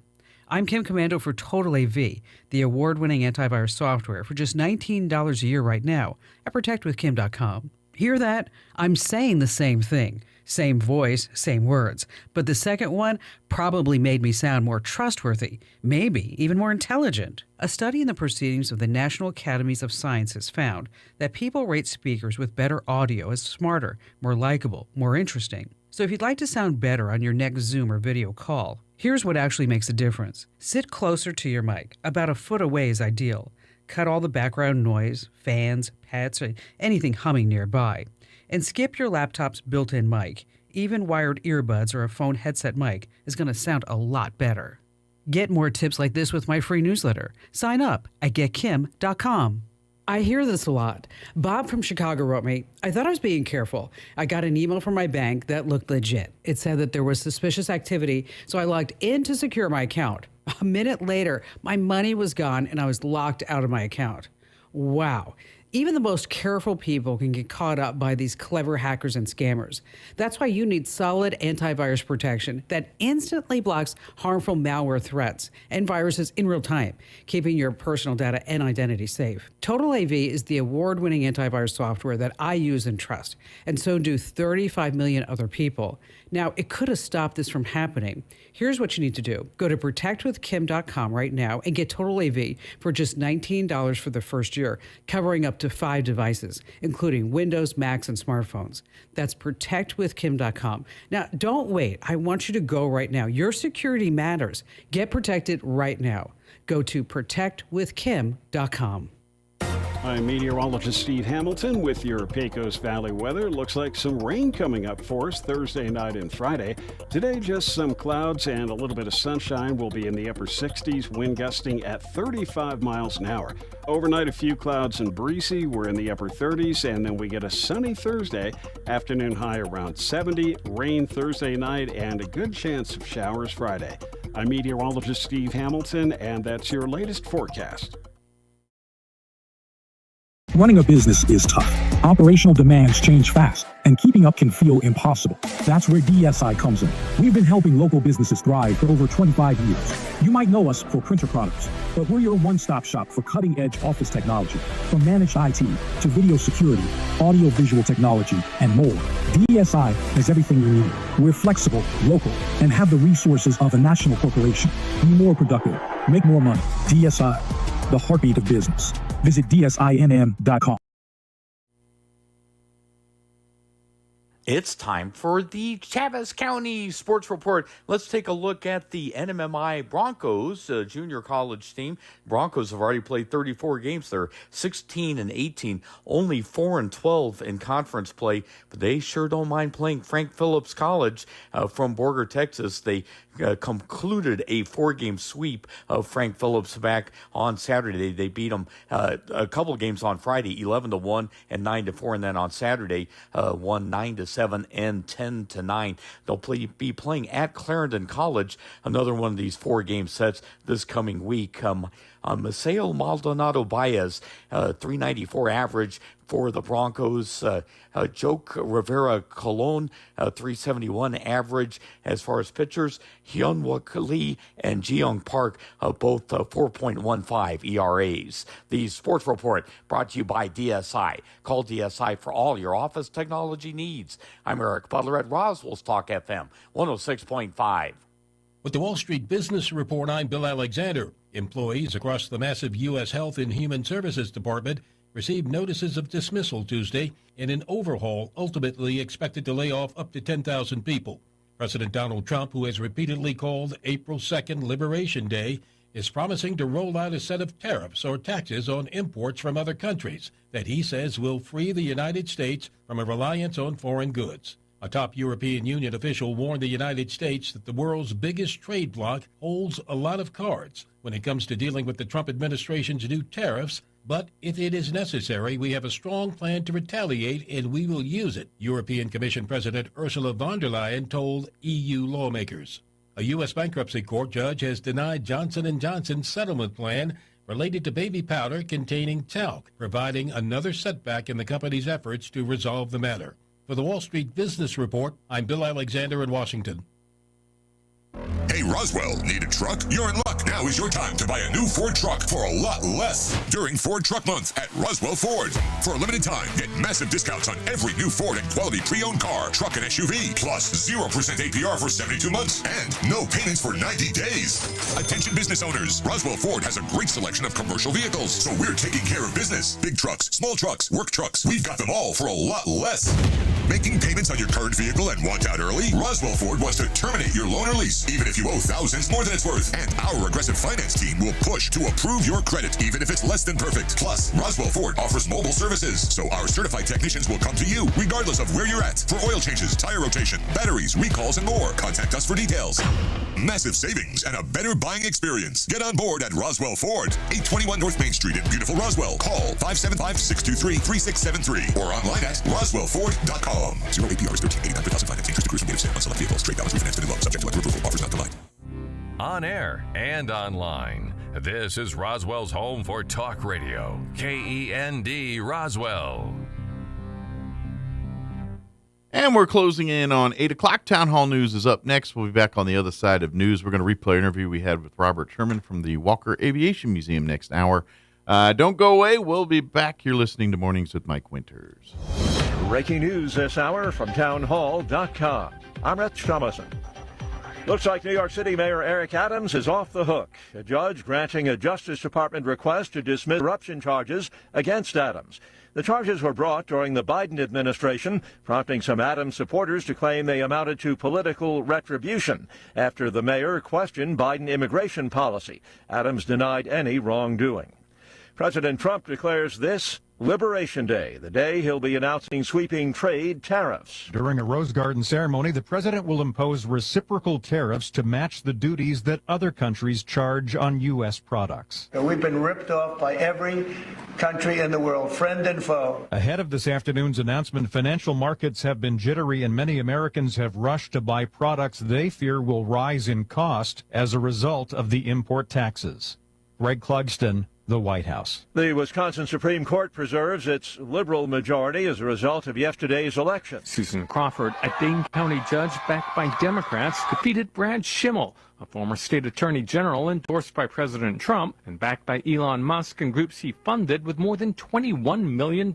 I'm Kim Commando for Total AV, the award-winning antivirus software for just $19 a year right now at protectwithkim.com. Hear that? I'm saying the same thing. Same voice, same words. But the second one probably made me sound more trustworthy, maybe even more intelligent. A study in the Proceedings of the National Academies of Sciences found that people rate speakers with better audio as smarter, more likable, more interesting. So if you'd like to sound better on your next Zoom or video call, here's what actually makes a difference. Sit closer to your mic. About a foot away is ideal. Cut all the background noise, fans, pets, or anything humming nearby. And skip your laptop's built-in mic. Even wired earbuds or a phone headset mic is going to sound a lot better. Get more tips like this with my free newsletter. Sign up at getkim.com. I hear this a lot. Bob from Chicago wrote me, I thought I was being careful. I got an email from my bank that looked legit. It said that there was suspicious activity, so I logged in to secure my account. A minute later, my money was gone and I was locked out of my account. Wow. Even the most careful people can get caught up by these clever hackers and scammers. That's why you need solid antivirus protection that instantly blocks harmful malware threats and viruses in real time, keeping your personal data and identity safe. Total AV is the award-winning antivirus software that I use and trust, and so do 35 million other people. Now, it could have stopped this from happening. Here's what you need to do. Go to protectwithkim.com right now and get Total AV for just $19 for the first year, covering up to 5 devices, including Windows, Macs, and smartphones. That's protectwithkim.com. Now, don't wait. I want you to go right now. Your security matters. Get protected right now. Go to protectwithkim.com. I'm meteorologist Steve Hamilton with your Pecos Valley weather. Looks like some rain coming up for us Thursday night and Friday. Today, just some clouds and a little bit of sunshine. We'll be in the upper 60s, wind gusting at 35 miles an hour. Overnight, a few clouds and breezy. We're in the upper 30s, and then we get a sunny Thursday. Afternoon high around 70, rain Thursday night, and a good chance of showers Friday. I'm meteorologist Steve Hamilton, and that's your latest forecast. Running a business is tough. Operational demands change fast, and keeping up can feel impossible. That's where DSI comes in. We've been helping local businesses thrive for over 25 years. You might know us for printer products, but we're your one-stop shop for cutting-edge office technology. From managed IT to video security, audio-visual technology, and more, DSI has everything you need. We're flexible, local, and have the resources of a national corporation. Be more productive. Make more money. DSI, the heartbeat of business. Visit DSINM.com. It's time for the Chaves County Sports Report. Let's take a look at the NMMI Broncos junior college team. Broncos have already played 34 games. They're 16-18, only 4-12 in conference play, but they sure don't mind playing Frank Phillips College from Borger, Texas. They concluded a 4-game sweep of Frank Phillips back on Saturday. They beat them a couple games on Friday, 11-1 and 9-4, and then on Saturday, won 9-7 and 10-9. They'll be playing at Clarendon College, another one of these 4-game sets this coming week. Maceo Maldonado Baez, 394 average, for the Broncos. Joke Rivera Colon, 371 average as far as pitchers. Hyunwook Lee and Jeong Park, both 4.15 ERAs. The Sports Report brought to you by DSI. Call DSI for all your office technology needs. I'm Eric Butler at Roswell's Talk FM 106.5. With the Wall Street Business Report, I'm Bill Alexander. Employees across the massive U.S. Health and Human Services Department received notices of dismissal Tuesday in an overhaul ultimately expected to lay off up to 10,000 people. President Donald Trump, who has repeatedly called April 2nd Liberation Day, is promising to roll out a set of tariffs or taxes on imports from other countries that he says will free the United States from a reliance on foreign goods. A top European Union official warned the United States that the world's biggest trade bloc holds a lot of cards when it comes to dealing with the Trump administration's new tariffs, but if it is necessary, we have a strong plan to retaliate and we will use it, European Commission President Ursula von der Leyen told EU lawmakers. A U.S. bankruptcy court judge has denied Johnson & Johnson's settlement plan related to baby powder containing talc, providing another setback in the company's efforts to resolve the matter. For the Wall Street Business Report, I'm Bill Alexander in Washington. Hey, Roswell, need a truck? You're in luck. Now is your time to buy a new Ford truck for a lot less during Ford Truck Month at Roswell Ford. For a limited time, get massive discounts on every new Ford and quality pre-owned car, truck, and SUV, plus 0% APR for 72 months and no payments for 90 days. Attention business owners, Roswell Ford has a great selection of commercial vehicles, so we're taking care of business. Big trucks, small trucks, work trucks, we've got them all for a lot less. Making payments on your current vehicle and want out early? Roswell Ford wants to terminate your loan or lease, even if you owe thousands more than it's worth. And our aggressive finance team will push to approve your credit, even if it's less than perfect. Plus, Roswell Ford offers mobile services, so our certified technicians will come to you, regardless of where you're at, for oil changes, tire rotation, batteries, recalls, and more. Contact us for details. Massive savings and a better buying experience. Get on board at Roswell Ford, 821 North Main Street in beautiful Roswell. Call 575-623-3673 or online at roswellford.com. 0 APR is 13.89 per thousand finance. Interest accrues from date of sale on select vehicles. Trade balance refinanced and loan. Subject to approval. Offers not denied. On air and online, this is Roswell's home for talk radio. KEND Roswell. And we're closing in on 8 o'clock. Town Hall News is up next. We'll be back on the other side of news. We're going to replay an interview we had with Robert Sherman from the Walker Aviation Museum next hour. Don't go away. We'll be back. You're listening to Mornings with Mike Winters. Breaking news this hour from townhall.com. I'm Rich Thomason. Looks like New York City Mayor Eric Adams is off the hook. A judge granting a Justice Department request to dismiss corruption charges against Adams. The charges were brought during the Biden administration, prompting some Adams supporters to claim they amounted to political retribution after the mayor questioned Biden immigration policy. Adams denied any wrongdoing. President Trump declares this Liberation Day, the day he'll be announcing sweeping trade tariffs. During a Rose Garden ceremony, the president will impose reciprocal tariffs to match the duties that other countries charge on U.S. products. We've been ripped off by every country in the world, friend and foe. Ahead of this afternoon's announcement, financial markets have been jittery and many Americans have rushed to buy products they fear will rise in cost as a result of the import taxes. Greg Clugston, the White House. The Wisconsin Supreme Court preserves its liberal majority as a result of yesterday's election. Susan Crawford, a Dane County judge backed by Democrats, defeated Brad Schimmel, a former state attorney general endorsed by President Trump and backed by Elon Musk and groups he funded with more than $21 million.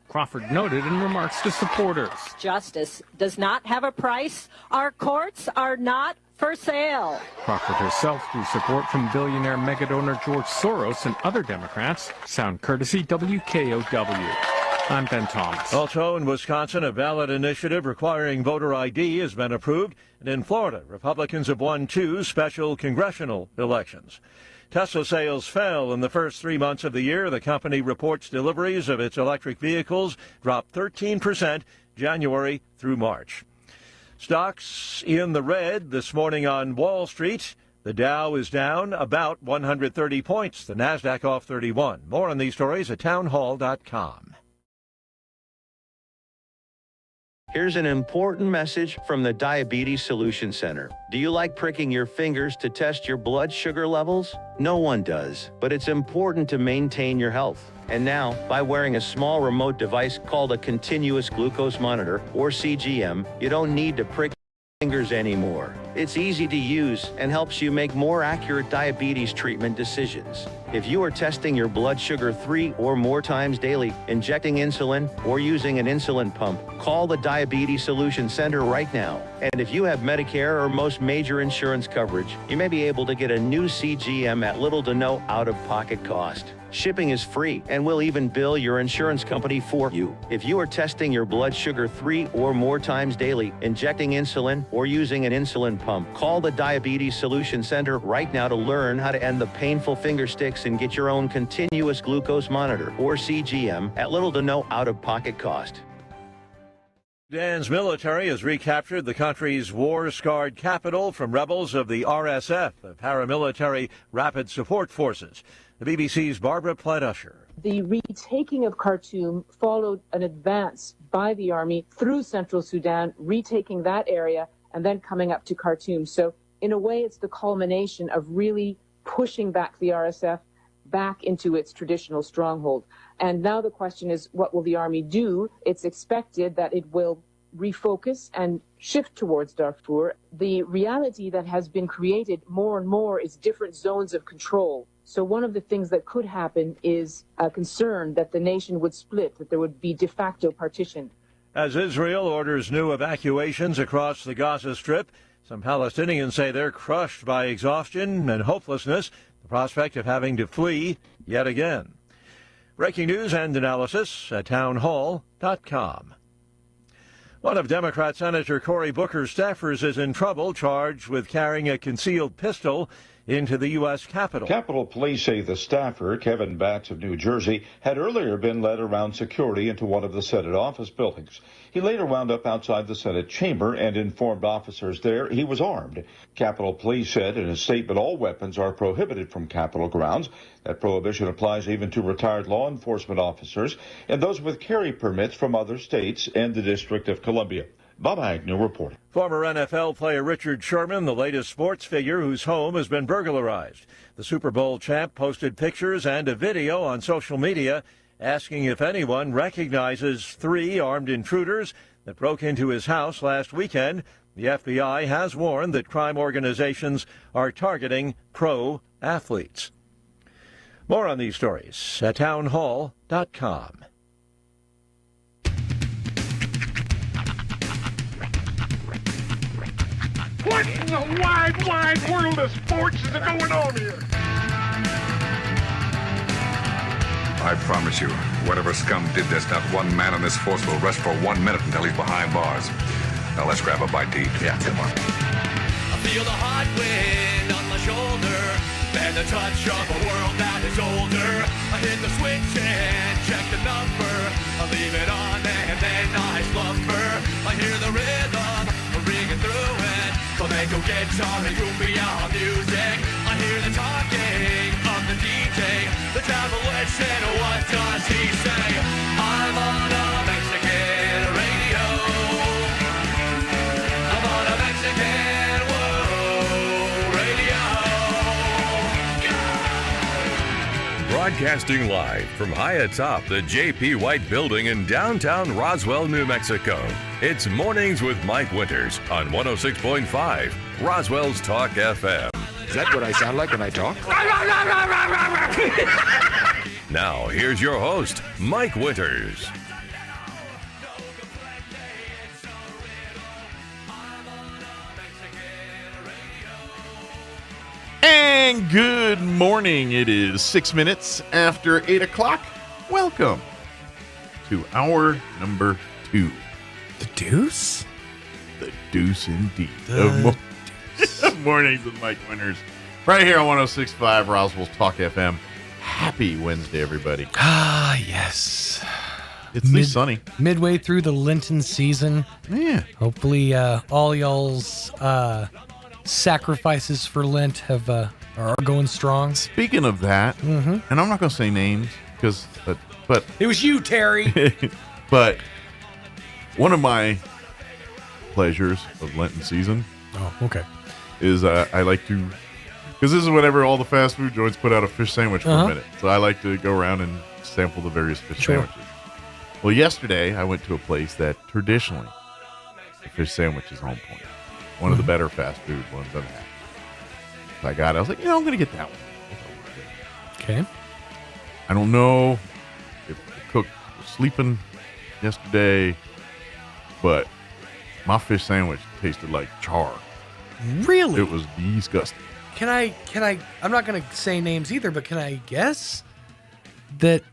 Crawford noted in remarks to supporters. Justice does not have a price. Our courts are not for sale. Crawford herself drew support from billionaire megadonor George Soros and other Democrats. Sound courtesy WKOW. I'm Ben Thomas. Also in Wisconsin, a ballot initiative requiring voter ID has been approved. And in Florida, Republicans have won 2 special congressional elections. Tesla sales fell in the first 3 months of the year. The company reports deliveries of its electric vehicles dropped 13% January through March. Stocks in the red this morning on Wall Street. The Dow is down about 130 points. The Nasdaq off 31. More on these stories at townhall.com. Here's an important message from the Diabetes Solution Center. Do you like pricking your fingers to test your blood sugar levels? No one does, but it's important to maintain your health. And now, by wearing a small remote device called a continuous glucose monitor, or CGM, you don't need to prick fingers anymore. It's easy to use and helps you make more accurate diabetes treatment decisions. If you are testing your blood sugar 3 or more times daily, injecting insulin, or using an insulin pump, call the Diabetes Solution Center right now. And if you have Medicare or most major insurance coverage, you may be able to get a new CGM at little to no out-of-pocket cost. Shipping is free, and we'll even bill your insurance company for you. If you are testing your blood sugar 3 or more times daily, injecting insulin, or using an insulin pump, call the Diabetes Solution Center right now to learn how to end the painful finger sticks and get your own continuous glucose monitor, or CGM, at little to no out-of-pocket cost. Sudan's military has recaptured the country's war-scarred capital from rebels of the RSF, the paramilitary Rapid Support Forces. The BBC's Barbara Pledusher. The retaking of Khartoum followed an advance by the army through central Sudan, retaking that area and then coming up to Khartoum. So in a way, it's the culmination of really pushing back the RSF back into its traditional stronghold. And now the question is, what will the army do? It's expected that it will refocus and shift towards Darfur. The reality that has been created more and more is different zones of control. So one of the things that could happen is a concern that the nation would split, that there would be de facto partition. As Israel orders new evacuations across the Gaza Strip, some Palestinians say they're crushed by exhaustion and hopelessness, the prospect of having to flee yet again. Breaking news and analysis at townhall.com. One of Democrat Senator Cory Booker's staffers is in trouble, charged with carrying a concealed pistol into the U.S. Capitol. Capitol Police say the staffer, Kevin Batts of New Jersey, had earlier been led around security into one of the Senate office buildings. He later wound up outside the Senate chamber and informed officers there he was armed. Capitol Police said in a statement all weapons are prohibited from Capitol grounds. That prohibition applies even to retired law enforcement officers and those with carry permits from other states and the District of Columbia. Bob Agnew reporting. Former NFL player Richard Sherman, the latest sports figure whose home has been burglarized. The Super Bowl champ posted pictures and a video on social media asking if anyone recognizes 3 armed intruders that broke into his house last weekend. The FBI has warned that crime organizations are targeting pro athletes. More on these stories at townhall.com. What in the wide, wide world of sports is going on here? I promise you, whatever scum did this, not one man in this force will rest for 1 minute until he's behind bars. Now let's grab a bite to eat. Yeah, come on. I feel the hot wind on my shoulder and the touch of a world that is older. I hit the switch and check the number. I leave it on and then I slumber. I hear the rhythm ringing through it. Flamenco guitar and cumbia music. I hear the talking of the DJ. The demolition, what does he say? I'm on a Mexican radio. I'm on a Mexican radio. Broadcasting live from high atop the J.P. White Building in downtown Roswell, New Mexico. It's Mornings with Mike Winters on 106.5 Roswell's Talk FM. Is that what I sound like when I talk? Now, here's your host, Mike Winters. And good morning. It is 6 minutes after 8 o'clock. Welcome to hour number 2. The deuce? The deuce indeed. Mornings with Mike Winters. Right here on 106.5 Roswell Talk FM. Happy Wednesday, everybody. Ah, yes. It's sunny. Midway through the Lenten season. Yeah. Hopefully all y'all's sacrifices for Lent are going strong. Speaking of that, and I'm not going to say names because, but it was you, Terry. But one of my pleasures of Lenten season. Oh, okay. Is I like to, because this is whenever all the fast food joints put out a fish sandwich for a minute. So I like to go around and sample the various fish sandwiches. Well, yesterday I went to a place that traditionally the fish sandwich is on point. One of the better fast food ones I've had. So I got it. I was like, I'm going to get that one. Okay. I don't know if the cook was sleeping yesterday, but my fish sandwich tasted like char. Really? It was disgusting. Can I, I'm not going to say names either, but can I guess that?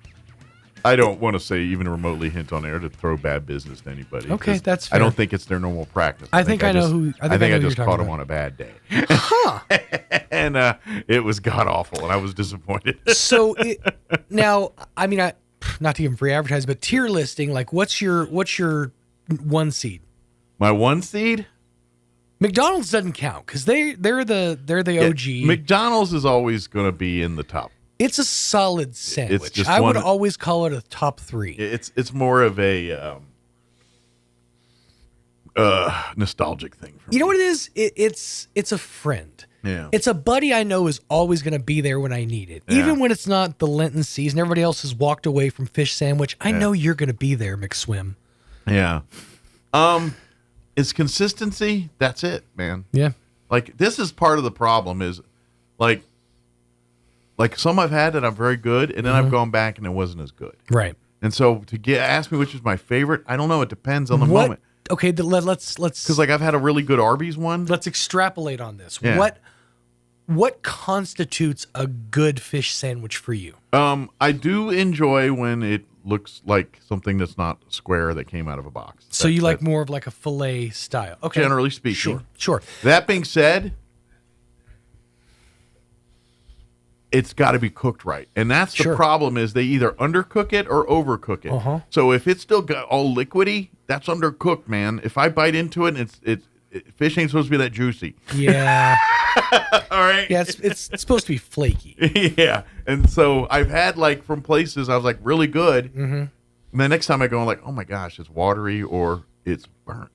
I don't want to say even remotely hint on air to throw bad business to anybody. Okay, that's fair. I don't think it's their normal practice. I think I know who. I think I just caught him on a bad day. Huh. And it was god awful, and I was disappointed. So now, I mean, not to give them free advertising, but tier listing. Like, what's your one seed? My one seed? McDonald's doesn't count because they're the OG. McDonald's is always going to be in the top. It's a solid sandwich. Just I would always call it a top 3. It's more of a nostalgic thing for me. You know what it is? It's a friend. Yeah. It's a buddy I know is always going to be there when I need it. Yeah. Even when it's not the Lenten season, everybody else has walked away from fish sandwich. I know you're going to be there, McSwim. Yeah. It's consistency. That's it, man. Yeah. Like, this is part of the problem is, like some I've had that I'm very good, and then I've gone back and it wasn't as good. Right. And so ask me which is my favorite, I don't know. It depends on the moment. Okay, let's because like I've had a really good Arby's one. Let's extrapolate on this. Yeah. What constitutes a good fish sandwich for you? I do enjoy when it looks like something that's not square that came out of a box. So you like more of like a fillet style. Okay. Generally speaking. Sure. That being said, it's got to be cooked right. And that's the problem is they either undercook it or overcook it. Uh-huh. So if it's still got all liquidy, that's undercooked, man. If I bite into it, fish ain't supposed to be that juicy. Yeah. All right. Yeah, it's supposed to be flaky. Yeah. And so I've had like from places I was like really good. Mm-hmm. And the next time I go, I'm like, oh my gosh, it's watery or it's burnt.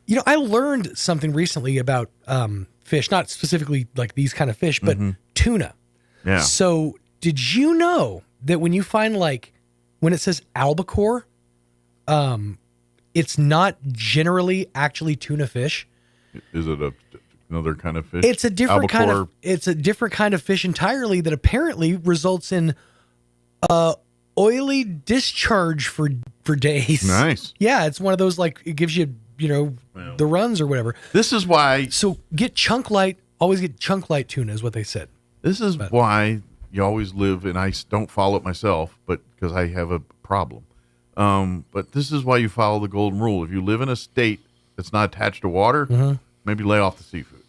You know, I learned something recently about fish, not specifically like these kind of fish, but tuna. Yeah. So did you know that when you find when it says albacore, it's not generally actually tuna fish? Is it another kind of fish? It's a different albacore? It's a different kind of fish entirely that apparently results in oily discharge for days. Nice. Yeah, it's one of those it gives you the runs or whatever. This is why. So get chunk light. Always get chunk light tuna is what they said. This is why you always live, and I don't follow it myself, but because I have a problem. But this is why you follow the golden rule. If you live in a state that's not attached to water, maybe lay off the seafood.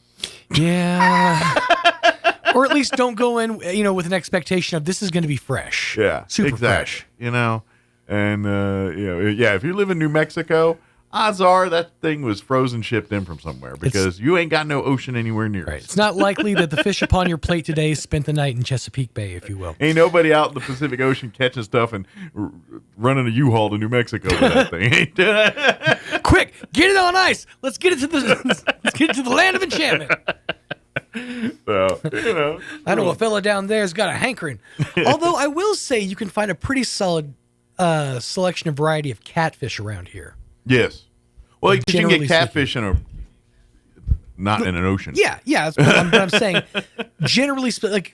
Yeah. Or at least don't go in, with an expectation of this is going to be fresh. Yeah, super fresh. fresh. And if you live in New Mexico, odds are that thing was frozen shipped in from somewhere because you ain't got no ocean anywhere near right. us. It's not likely that the fish upon your plate today spent the night in Chesapeake Bay, if you will. Ain't nobody out in the Pacific Ocean catching stuff and running a U-Haul to New Mexico with that thing. Quick, get it on ice. Let's get it to the land of enchantment. So, I know a fella down there's got a hankering. Although I will say you can find a pretty solid selection of variety of catfish around here. Yes. Well, you can get catfish not in an ocean. Yeah. That's what I'm saying. Generally,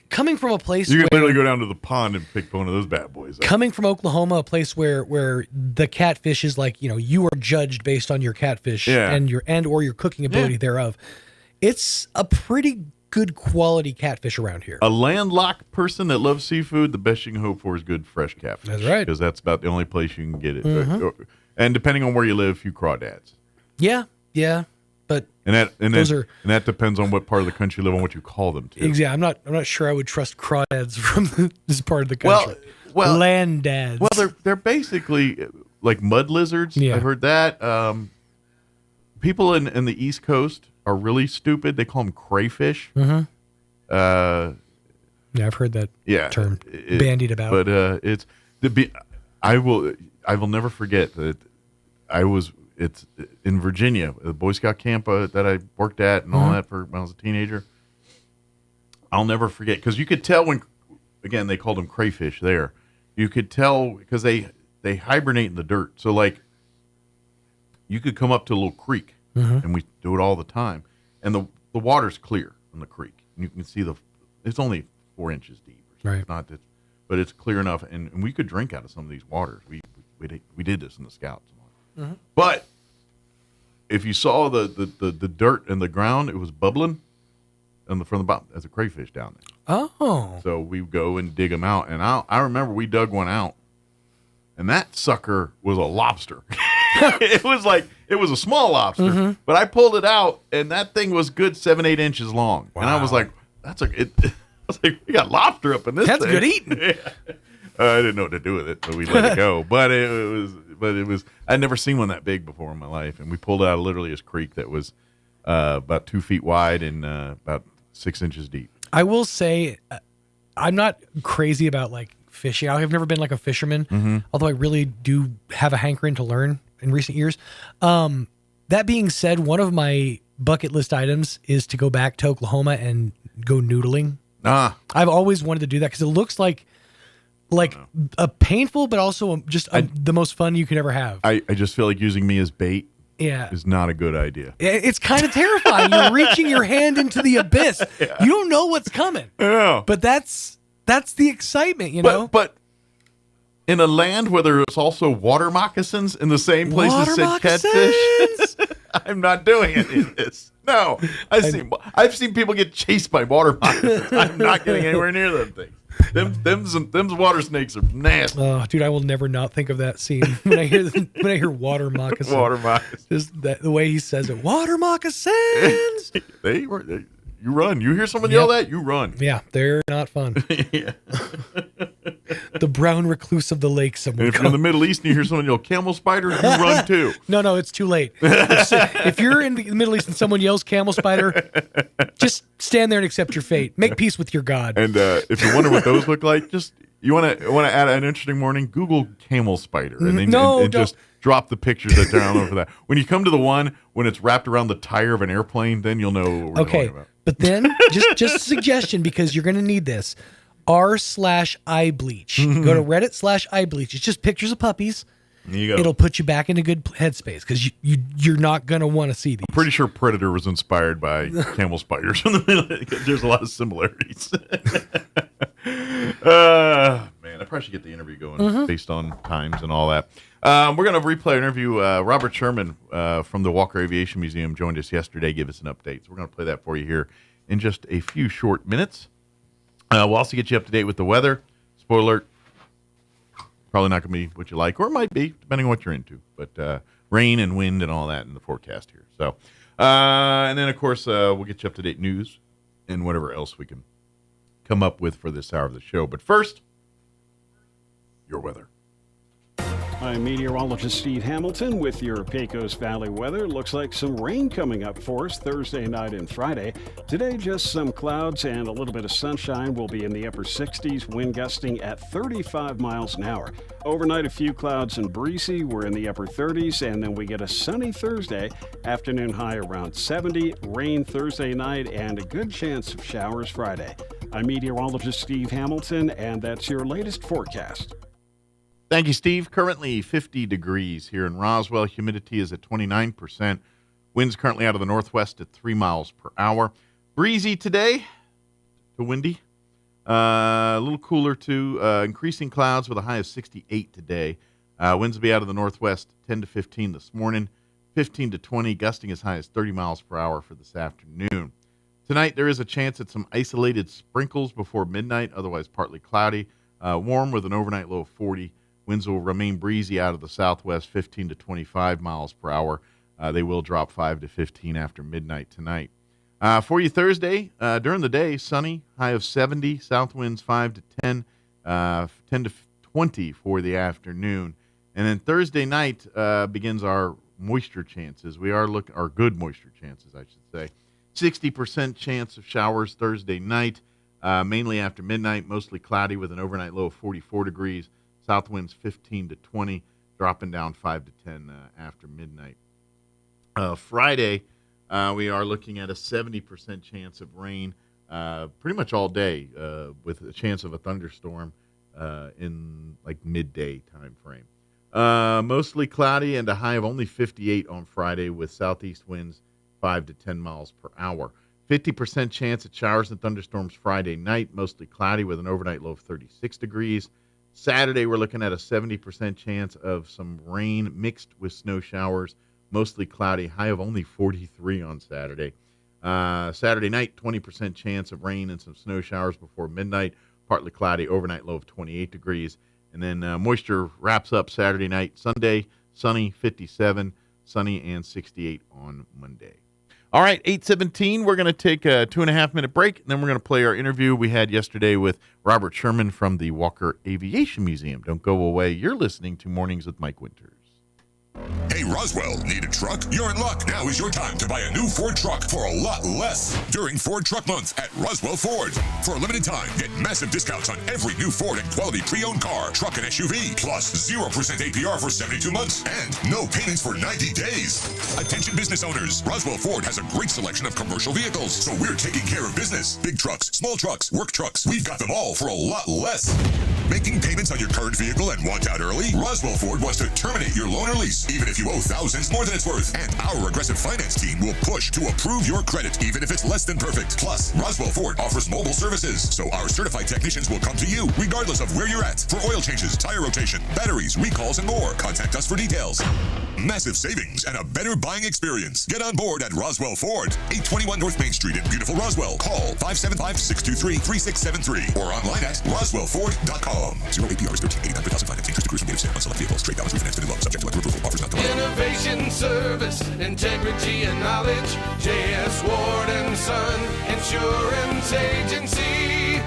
coming from a place you can literally go down to the pond and pick one of those bad boys up. Coming from Oklahoma, a place where the catfish is you are judged based on your catfish and your cooking ability thereof. It's a pretty good quality catfish around here. A landlocked person that loves seafood, the best you can hope for is good fresh catfish. That's right. Because that's about the only place you can get it. And depending on where you live, a few crawdads. Yeah. But that depends on what part of the country you live on, what you call them too. Exactly. I'm not sure I would trust crawdads from this part of the country. Well, land dads. Well, they're basically like mud lizards. Yeah. I've heard that. People in the East Coast are really stupid. They call them crayfish. Yeah, I've heard that term bandied about. But I will never forget that I was it's in Virginia, the Boy Scout camp that I worked at and all that for when I was a teenager. I'll never forget, because you could tell when, again, they called them crayfish there. You could tell because they hibernate in the dirt. So, like, you could come up to a little creek, and we do it all the time, and the water's clear in the creek. And you can see it's only 4 inches deep. Right. It's not that, but it's clear enough, and we could drink out of some of these waters. We did this in the Scouts. But if you saw the dirt in the ground, it was bubbling from the bottom. There's a crayfish down there. Oh. So we go and dig them out. And I remember we dug one out, and that sucker was a lobster. It was a small lobster, but I pulled it out, and that thing was good 7-8 inches long. Wow. And I was like, I was like, we got lobster up in this thing. That's good eating. Yeah. I didn't know what to do with it, so we let it go. But it was I'd never seen one that big before in my life, and we pulled it out of literally this creek that was about 2 feet wide and about 6 inches deep. I will say, I'm not crazy about like fishing. I've never been like a fisherman, although I really do have a hankering to learn in recent years. That being said, one of my bucket list items is to go back to Oklahoma and go noodling. I've always wanted to do that because it looks like a painful, but also just the most fun you could ever have. I just feel like using me as bait Yeah. is not a good idea. It's kind of terrifying. You're reaching your hand into the abyss. Yeah. You don't know what's coming. Yeah. But that's the excitement, you know? But in a land where there's also water moccasins in the same place as said catfish, I'm not doing any of this. No. I've seen people get chased by water moccasins. I'm not getting anywhere near them things. Them's water snakes are nasty. Oh, dude, I will never not think of that scene when I hear water moccasin. Water moccasins. Just the way he says it. Water moccasins. You run. You hear someone yell that, you run. Yeah, they're not fun. Yeah. The brown recluse of the lake. Someone. And if you're in the Middle East and you hear someone yell camel spider, you run too. No, it's too late. If you're in the Middle East and someone yells camel spider, just stand there and accept your fate. Make peace with your God. And if you wonder what those look like, just you want to add an interesting morning, Google camel spider, and then just drop the pictures that are all over that. When you come to the one when it's wrapped around the tire of an airplane, then you'll know what we're talking about. But then, just a suggestion, because you're going to need this, r/iBleach. Go to Reddit/iBleach. It's just pictures of puppies. There you go. It'll put you back in a good headspace, because you're not going to want to see these. I'm pretty sure Predator was inspired by camel spiders. There's a lot of similarities. Man, I probably should get the interview going based on times and all that. We're going to replay an interview. Robert Sherman from the Walker Aviation Museum joined us yesterday, gave us an update. So we're going to play that for you here in just a few short minutes. We'll also get you up to date with the weather. Spoiler alert, probably not going to be what you like, or it might be, depending on what you're into. But rain and wind and all that in the forecast here. So, and then, of course, we'll get you up to date news and whatever else we can come up with for this hour of the show. But first, your weather. I'm meteorologist Steve Hamilton with your Pecos Valley weather. Looks like some rain coming up for us Thursday night and Friday. Today, just some clouds and a little bit of sunshine. We'll be in the upper 60s, wind gusting at 35 miles an hour. Overnight, a few clouds and breezy. We're in the upper 30s, and then we get a sunny Thursday. Afternoon high around 70. Rain Thursday night, and a good chance of showers Friday. I'm meteorologist Steve Hamilton, and that's your latest forecast. Thank you, Steve. Currently 50 degrees here in Roswell. Humidity is at 29%. Winds currently out of the northwest at 3 miles per hour. Breezy today to windy. A little cooler, too. Increasing clouds with a high of 68 today. Winds will be out of the northwest 10 to 15 this morning. 15 to 20, gusting as high as 30 miles per hour for this afternoon. Tonight, there is a chance at some isolated sprinkles before midnight, otherwise partly cloudy. Warm with an overnight low of 40. Winds will remain breezy out of the southwest, 15 to 25 miles per hour. They will drop 5 to 15 after midnight tonight. For you Thursday, during the day, sunny, high of 70, south winds 5 to 10, 10 to 20 for the afternoon. And then Thursday night begins our moisture chances. We are looking, our good moisture chances, I should say. 60% chance of showers Thursday night, mainly after midnight, mostly cloudy with an overnight low of 44 degrees. South winds 15 to 20, dropping down 5 to 10 after midnight. Friday, we are looking at a 70% chance of rain pretty much all day with a chance of a thunderstorm in like midday time frame. Mostly cloudy and a high of only 58 on Friday with southeast winds 5 to 10 miles per hour. 50% chance of showers and thunderstorms Friday night, mostly cloudy with an overnight low of 36 degrees. Saturday, we're looking at a 70% chance of some rain mixed with snow showers, mostly cloudy, high of only 43 on Saturday. Saturday night, 20% chance of rain and some snow showers before midnight, partly cloudy, overnight low of 28 degrees. And then moisture wraps up Saturday night. Sunday, sunny, 57, sunny, and 68 on Monday. All right, 8:17, we're going to take a 2.5-minute break, and then we're going to play our interview we had yesterday with Robert Sherman from the Walker Aviation Museum. Don't go away. You're listening to Mornings with Mike Winters. Hey, Roswell, need a truck? You're in luck. Now is your time to buy a new Ford truck for a lot less during Ford Truck Month at Roswell Ford. For a limited time, get massive discounts on every new Ford and quality pre-owned car, truck, and SUV, plus 0% APR for 72 months and no payments for 90 days. Attention business owners, Roswell Ford has a great selection of commercial vehicles, so we're taking care of business. Big trucks, small trucks, work trucks, we've got them all for a lot less. Making payments on your current vehicle and want out early? Roswell Ford wants to terminate your loan or lease, even if you owe thousands more than it's worth. And our aggressive finance team will push to approve your credit, even if it's less than perfect. Plus, Roswell Ford offers mobile services, so our certified technicians will come to you, regardless of where you're at, for oil changes, tire rotation, batteries, recalls, and more. Contact us for details. Massive savings and a better buying experience. Get on board at Roswell Ford, 821 North Main Street in beautiful Roswell. Call 575-623-3673 or online at roswellford.com. 0 APRs, 1389 per thousand finance. Interest accrues from date of sale on select vehicles. Trade balance refinanced and loan. Subject to lender approval. Offers not available. Innovation, service, integrity, and knowledge. J.S. Ward and Son Insurance Agency.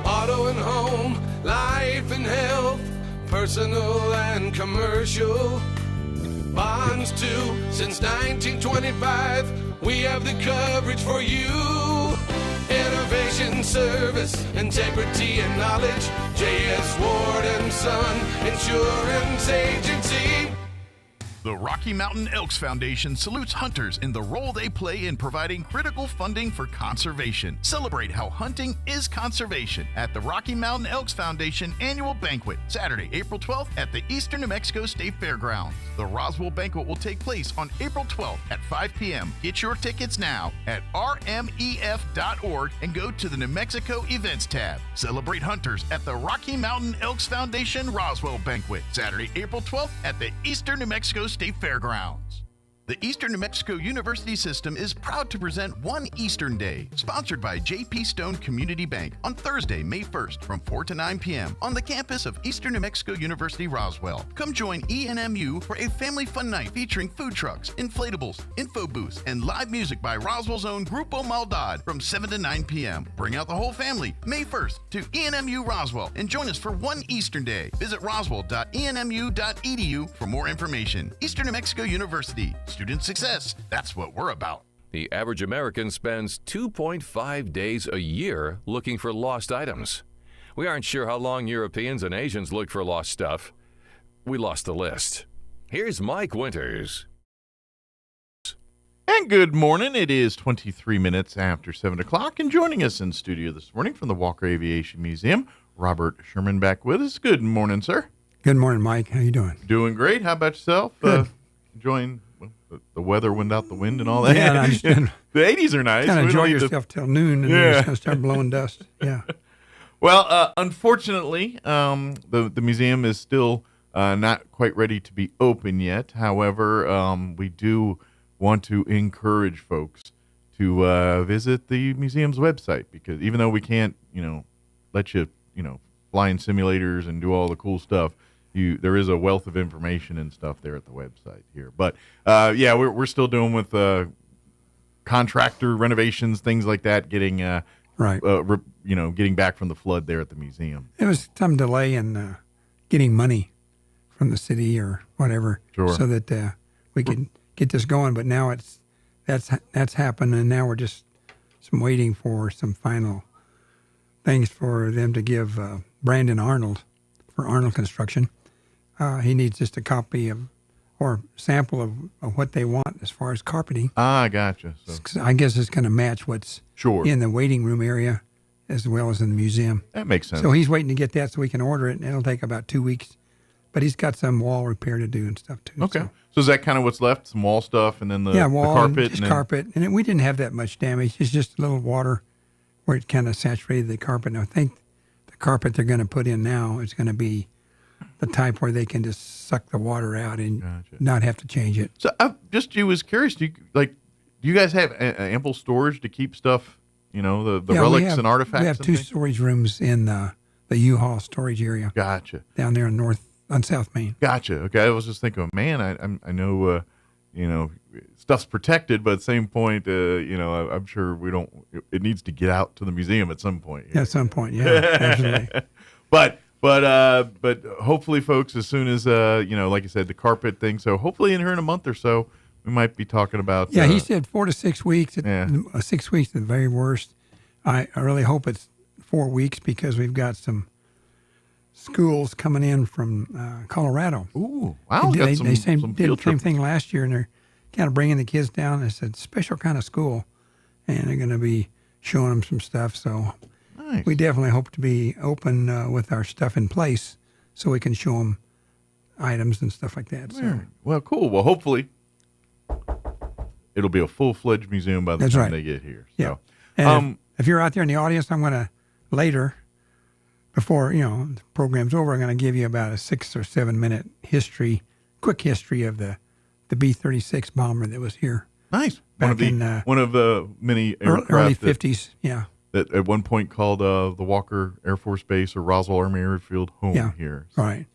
Auto and home, life and health, personal and commercial. Bonds too, since 1925. We have the coverage for you. Innovation, service, integrity, and knowledge. J.S. Ward and Son Insurance Agency. The Rocky Mountain Elks Foundation salutes hunters in the role they play in providing critical funding for conservation. Celebrate how hunting is conservation at the Rocky Mountain Elks Foundation Annual Banquet, Saturday, April 12th at the Eastern New Mexico State Fairgrounds. The Roswell Banquet will take place on April 12th at 5 p.m. Get your tickets now at rmef.org and go to the New Mexico Events tab. Celebrate hunters at the Rocky Mountain Elks Foundation Roswell Banquet, Saturday, April 12th at the Eastern New Mexico State Fairgrounds. The Eastern New Mexico University System is proud to present One Eastern Day, sponsored by J.P. Stone Community Bank on Thursday, May 1st from 4 to 9 p.m. on the campus of Eastern New Mexico University, Roswell. Come join ENMU for a family fun night featuring food trucks, inflatables, info booths, and live music by Roswell's own Grupo Maldad from 7 to 9 p.m. Bring out the whole family May 1st to ENMU Roswell and join us for One Eastern Day. Visit roswell.enmu.edu for more information. Eastern New Mexico University. Student success, that's what we're about. The average American spends 2.5 days a year looking for lost items. We aren't sure how long Europeans and Asians look for lost stuff. We lost the list. Here's Mike Winters. And good morning. It is 23 minutes after 7 o'clock, and joining us in studio this morning from the Walker Aviation Museum, Robert Sherman back with us. Good morning, sir. Good morning, Mike. How you doing? Doing great. How about yourself? Good. Enjoying the weather, wind out the wind, and all that. Yeah, nice. The 80s are nice. Kind of enjoy yourself till noon, and then it's going to start blowing dust. Yeah. Well, unfortunately, the museum is still not quite ready to be open yet. However, we do want to encourage folks to visit the museum's website, because even though we can't, let you, fly in simulators and do all the cool stuff, there is a wealth of information and stuff there at the website here. But we're still doing with contractor renovations, things like that, getting getting back from the flood there at the museum. There was some delay in getting money from the city or whatever, so that we could get this going. But now that's happened, and now we're just waiting for some final things for them to give Brandon Arnold for Arnold Construction. He needs just a copy of or sample of what they want as far as carpeting. Ah, gotcha. So I guess it's going to match what's in the waiting room area as well as in the museum. That makes sense. So he's waiting to get that so we can order it, and it'll take about 2 weeks. But he's got some wall repair to do and stuff too. Okay. So is that kind of what's left? Some wall stuff, and then the wall carpet? And just carpet. And we didn't have that much damage. It's just a little water where it kind of saturated the carpet. And I think the carpet they're going to put in now is going to be the type where they can just suck the water out and not have to change it. So I was curious. Do you guys have ample storage to keep stuff? You know, the relics and artifacts. We have two storage rooms in the U-Haul storage area. Gotcha. Down there on South Main. Gotcha. Okay, I was just thinking, man, I know, stuff's protected, but at the same point, I'm sure it needs to get out to the museum at some point. Yeah, at some point, yeah, absolutely. But hopefully, folks, as soon as like you said, the carpet thing. So hopefully, in here in a month or so, we might be talking about. Yeah, he said 4 to 6 weeks. 6 weeks at the very worst. I really hope it's 4 weeks because we've got some schools coming in from Colorado. Ooh, wow! They did the same thing last year, and they're kind of bringing the kids down. It's a special kind of school, and they're going to be showing them some stuff. So nice. We definitely hope to be open with our stuff in place so we can show them items and stuff like that. So. Well, cool. Well, hopefully it'll be a full-fledged museum by the time they get here. So. Yeah. And if you're out there in the audience, I'm going to later, before the program's over, I'm going to give you about a 6 or 7 minute quick history of the B-36 bomber that was here. Nice. Back one of the many aircraft early 50s. Yeah. That at one point called the Walker Air Force Base or Roswell Army Airfield home here. So, right.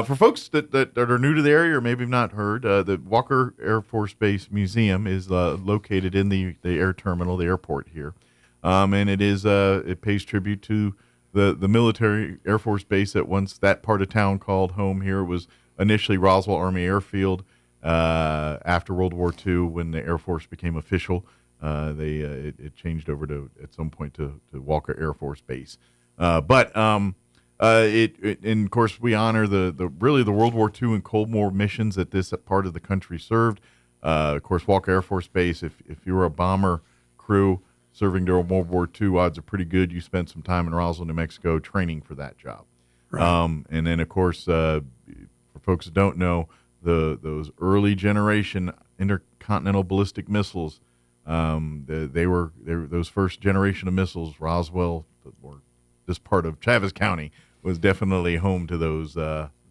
For folks that are new to the area or maybe have not heard, the Walker Air Force Base Museum is located in the air terminal, the airport here, and it pays tribute to the military Air Force base that once that part of town called home here. It was initially Roswell Army Airfield. After World War II, when the Air Force became official, it changed over to at some point to Walker Air Force Base. And of course we honor the World War II and Cold War missions that this part of the country served. Of course, Walker Air Force Base. If you were a bomber crew serving during World War II, odds are pretty good you spent some time in Roswell, New Mexico, training for that job. Right. And then of course, for folks that don't know, those early generation intercontinental ballistic missiles, they were those first generation of missiles. Roswell, or this part of Chaves County, was definitely home to those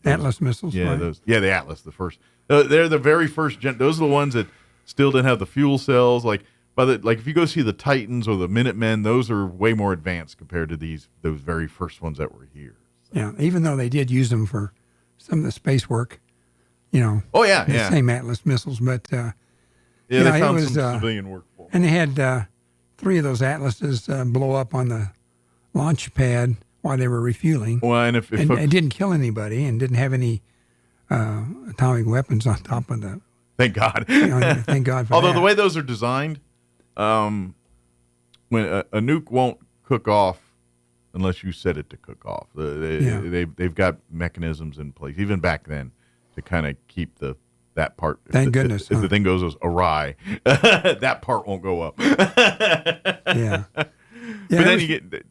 Atlas missiles. Yeah, right? The Atlas, the first. They're the very first those are the ones that still didn't have the fuel cells. Like if you go see the Titans or the Minutemen, those are way more advanced compared to those very first ones that were here. So. Yeah, even though they did use them for some of the space work. Oh yeah, same Atlas missiles, but they found some civilian work for them. And they had 3 of those Atlases blow up on the launch pad while they were refueling. Well, and if it didn't kill anybody and didn't have any atomic weapons on top of the. Thank God. Thank God for Although that. the way those are designed, when a nuke won't cook off unless you set it to cook off. They've got mechanisms in place even back then to kind of keep that part. Thank goodness. If the thing goes awry, that part won't go up. Yeah. But then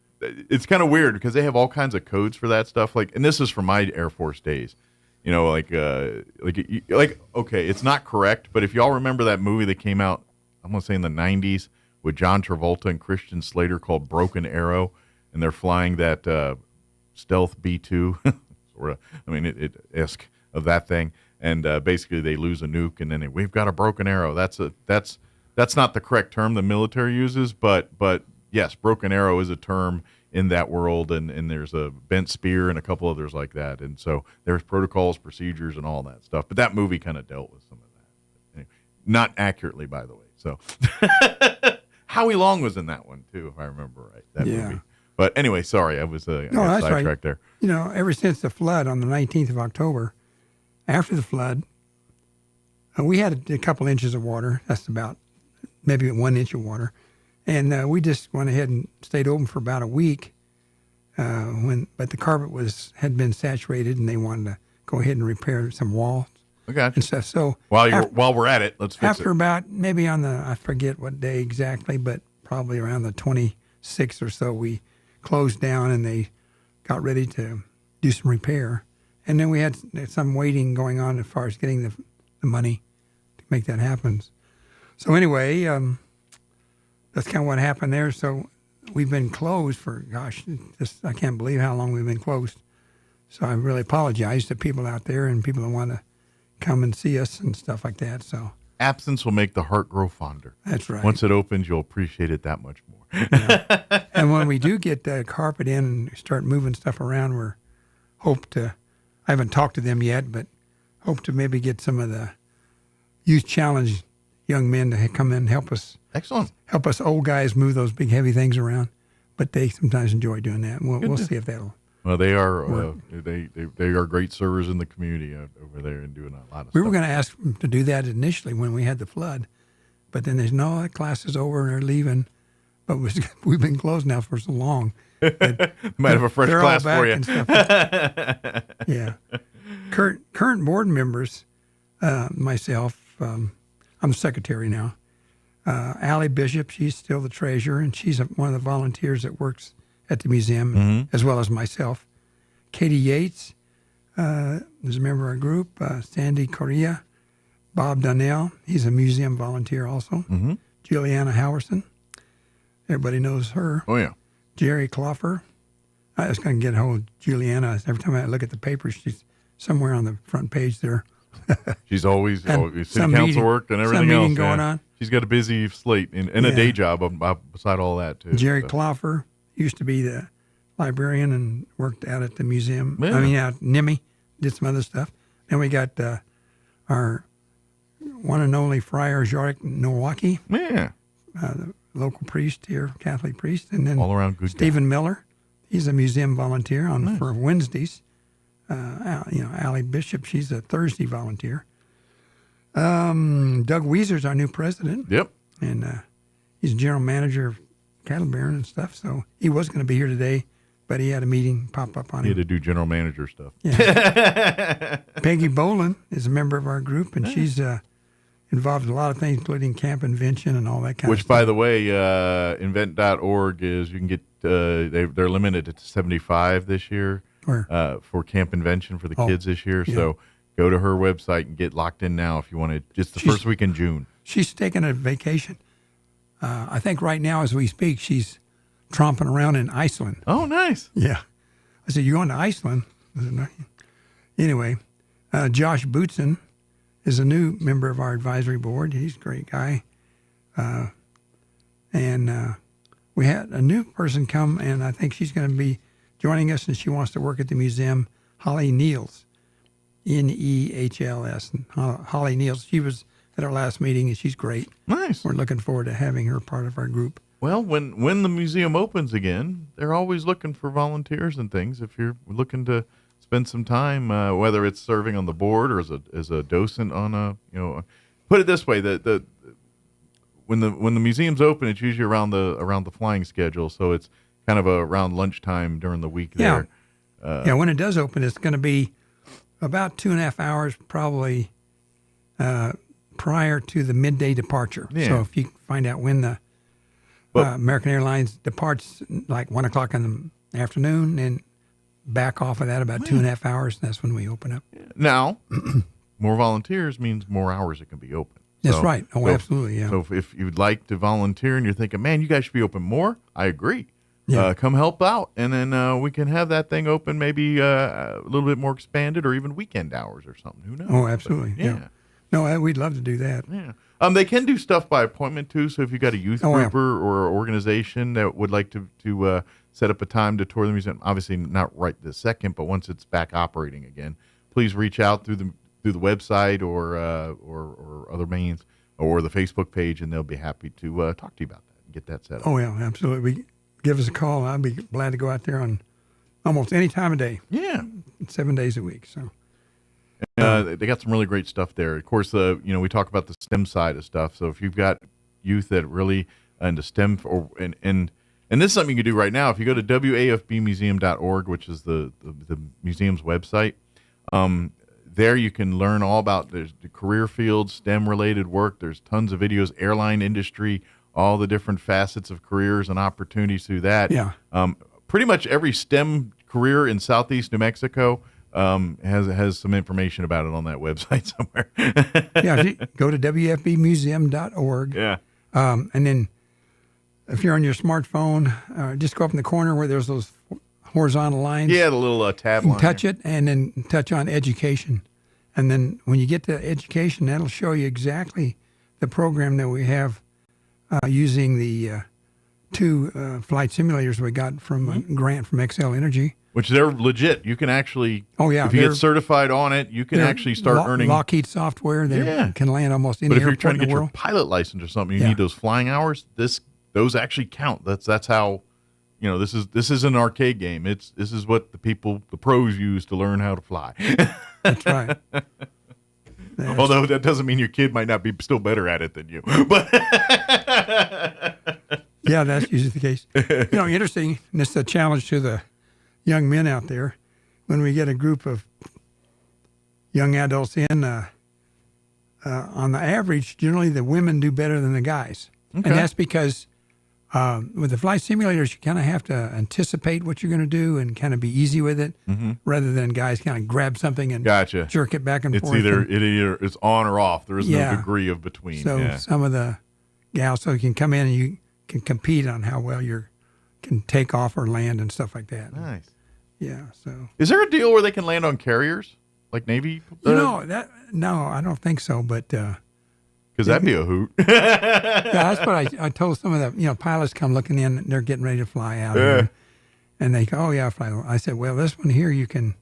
it's kind of weird because they have all kinds of codes for that stuff. And this is from my Air Force days. Okay, it's not correct, but if y'all remember that movie that came out, I'm going to say in the 90s with John Travolta and Christian Slater called Broken Arrow, and they're flying that stealth B-2, sort of, esque of that thing, and basically they lose a nuke, and then we've got a broken arrow. That's not the correct term the military uses, but yes, broken arrow is a term in that world, and there's a bent spear and a couple others like that, and so there's protocols, procedures, and all that stuff. But that movie kind of dealt with some of that, anyway, not accurately, by the way. So Howie Long was in that one too, if I remember right. That movie. But anyway, sorry, I was sidetracked there. Ever since the flood on the 19th of October, after the flood, we had a couple inches of water. That's about maybe 1 inch of water. And we just went ahead and stayed open for about a week. But the carpet had been saturated, and they wanted to go ahead and repair some walls. and stuff. So while we're at it, let's fix after about maybe on the, I forget what day exactly, but probably around the 26th or so, we closed down and they got ready to do some repair. And then we had some waiting going on as far as getting the money to make that happen. So anyway, that's kind of what happened there. So we've been closed for, gosh, I can't believe how long we've been closed. So I really apologize to people out there and people that want to come and see us and stuff like that. So absence will make the heart grow fonder. That's right. Once it opens, you'll appreciate it that much more. Yeah. And when we do get the carpet in and start moving stuff around, I haven't talked to them yet, but hope to maybe get some of the youth challenge young men to come in and help us. Excellent. Help us old guys move those big heavy things around. But they sometimes enjoy doing that. We'll see if that'll. Well, they are they are great servers in the community over there and doing a lot of stuff. We were going to ask them to do that initially when we had the flood, but then there's no, that class is over and they're leaving. But we've been closed now for so long. Might have a fresh class for you. Yeah. Current board members, myself, I'm the secretary now. Allie Bishop, she's still the treasurer, and she's one of the volunteers that works at the museum, as well as myself. Katie Yates is a member of our group. Sandy Correa, Bob Donnell, he's a museum volunteer also. Juliana Howerson, everybody knows her. Oh, yeah. Jerry Cloffer. I was going to get a hold of Juliana. Every time I look at the paper, she's somewhere on the front page there. She's always city council work and everything else. Going on. She's got a busy slate and a day job beside all that, too. Jerry Cloffer used to be the librarian and worked out at the museum. Yeah. I mean, out at NIMI, did some other stuff. Then we got our one and only Friar Jarek Nowaki. Yeah. The local priest here, Catholic priest. And then all around good Stephen guy. Miller. He's a museum volunteer for Wednesdays. Allie Bishop, she's a Thursday volunteer. Doug Weezer's our new president. Yep. And he's general manager of Cattle Baron and stuff. So he was going to be here today, but he had a meeting pop up on him. He had to do general manager stuff. Yeah. Peggy Boland is a member of our group, and she's involved in a lot of things, including camp invention and all that kind of stuff. Which, by the way, invent.org is, you can get, they're limited to 75 this year for camp invention for the kids this year. Yeah. So go to her website and get locked in now if you want to, just the first week in June. She's taking a vacation. I think right now as we speak, she's tromping around in Iceland. Oh, nice. Yeah. I said, "You're going to Iceland?" Anyway, Josh Bootson is a new member of our advisory board. He's a great guy. And we had a new person come, and I think she's going to be joining us, and she wants to work at the museum, Holly Niels, Nehls. Holly Niels, she was at our last meeting, and she's great. Nice. We're looking forward to having her part of our group. Well, when the museum opens again, they're always looking for volunteers and things. If you're looking to spend some time, whether it's serving on the board or as a docent on put it this way, when the museum's open, it's usually around the flying schedule, so it's kind of around lunchtime during the week there. When it does open, it's going to be about 2.5 hours probably prior to the midday departure. Yeah. So if you find out when the American Airlines departs, like 1 o'clock in the afternoon, and back off of that about 2.5 hours, and that's when we open up. Now, more volunteers means more hours it can be open. That's right. Oh, absolutely, yeah. So if you'd like to volunteer and you're thinking, man, you guys should be open more, I agree. Yeah. Come help out, and then we can have that thing open maybe a little bit more expanded or even weekend hours or something. Who knows? Oh, absolutely. But, yeah. No, we'd love to do that. Yeah. They can do stuff by appointment, too, so if you've got a youth group or organization that would like to set up a time to tour the museum, obviously not right this second, but once it's back operating again, please reach out through the website or other means or the Facebook page, and they'll be happy to talk to you about that and get that set up. Oh, yeah, absolutely. Give us a call. I'd be glad to go out there on almost any time of day. Yeah. 7 days a week. So they got some really great stuff there. Of course, we talk about the STEM side of stuff. So if you've got youth that really into STEM, and this is something you can do right now. If you go to wafbmuseum.org, which is the museum's website, there you can learn all about the career fields, STEM-related work. There's tons of videos, airline industry, all the different facets of careers and opportunities through that. Yeah. Pretty much every STEM career in southeast New Mexico has some information about it on that website somewhere. Yeah, if you go to wfbmuseum.org. Yeah. And then if you're on your smartphone, just go up in the corner where there's those horizontal lines. Yeah, the little tab you line. touch it and then touch on education. And then when you get to education, that'll show you exactly the program that we have using the 2 flight simulators we got from a grant from XL Energy. Which they're legit. You can actually, if you get certified on it, you can actually start earning. Lockheed software. They can land almost any But if you're airport trying to in get the your world. pilot license or something, you need those flying hours. Those actually count. That's how, this is an arcade game. This is what the pros use to learn how to fly. That's right. Although that doesn't mean your kid might not be still better at it than you. But yeah, that's usually the case. Interesting. And it's a challenge to the young men out there. When we get a group of young adults in, on the average, generally the women do better than the guys. Okay. And that's because with the flight simulators, you kind of have to anticipate what you're going to do and kind of be easy with it, rather than guys kind of grab something and jerk it back and forth. It's on or off. There is no degree of between. So some of the gals, so you can come in and you can compete on how well you can take off or land and stuff like that. Nice. Yeah. So is there a deal where they can land on carriers like Navy? No, I don't think so. But because that'd be a hoot. Yeah, that's what I told some of the pilots come looking in. And they're getting ready to fly out, and they go, "Oh yeah, fly." I said, "Well, this one here, you can,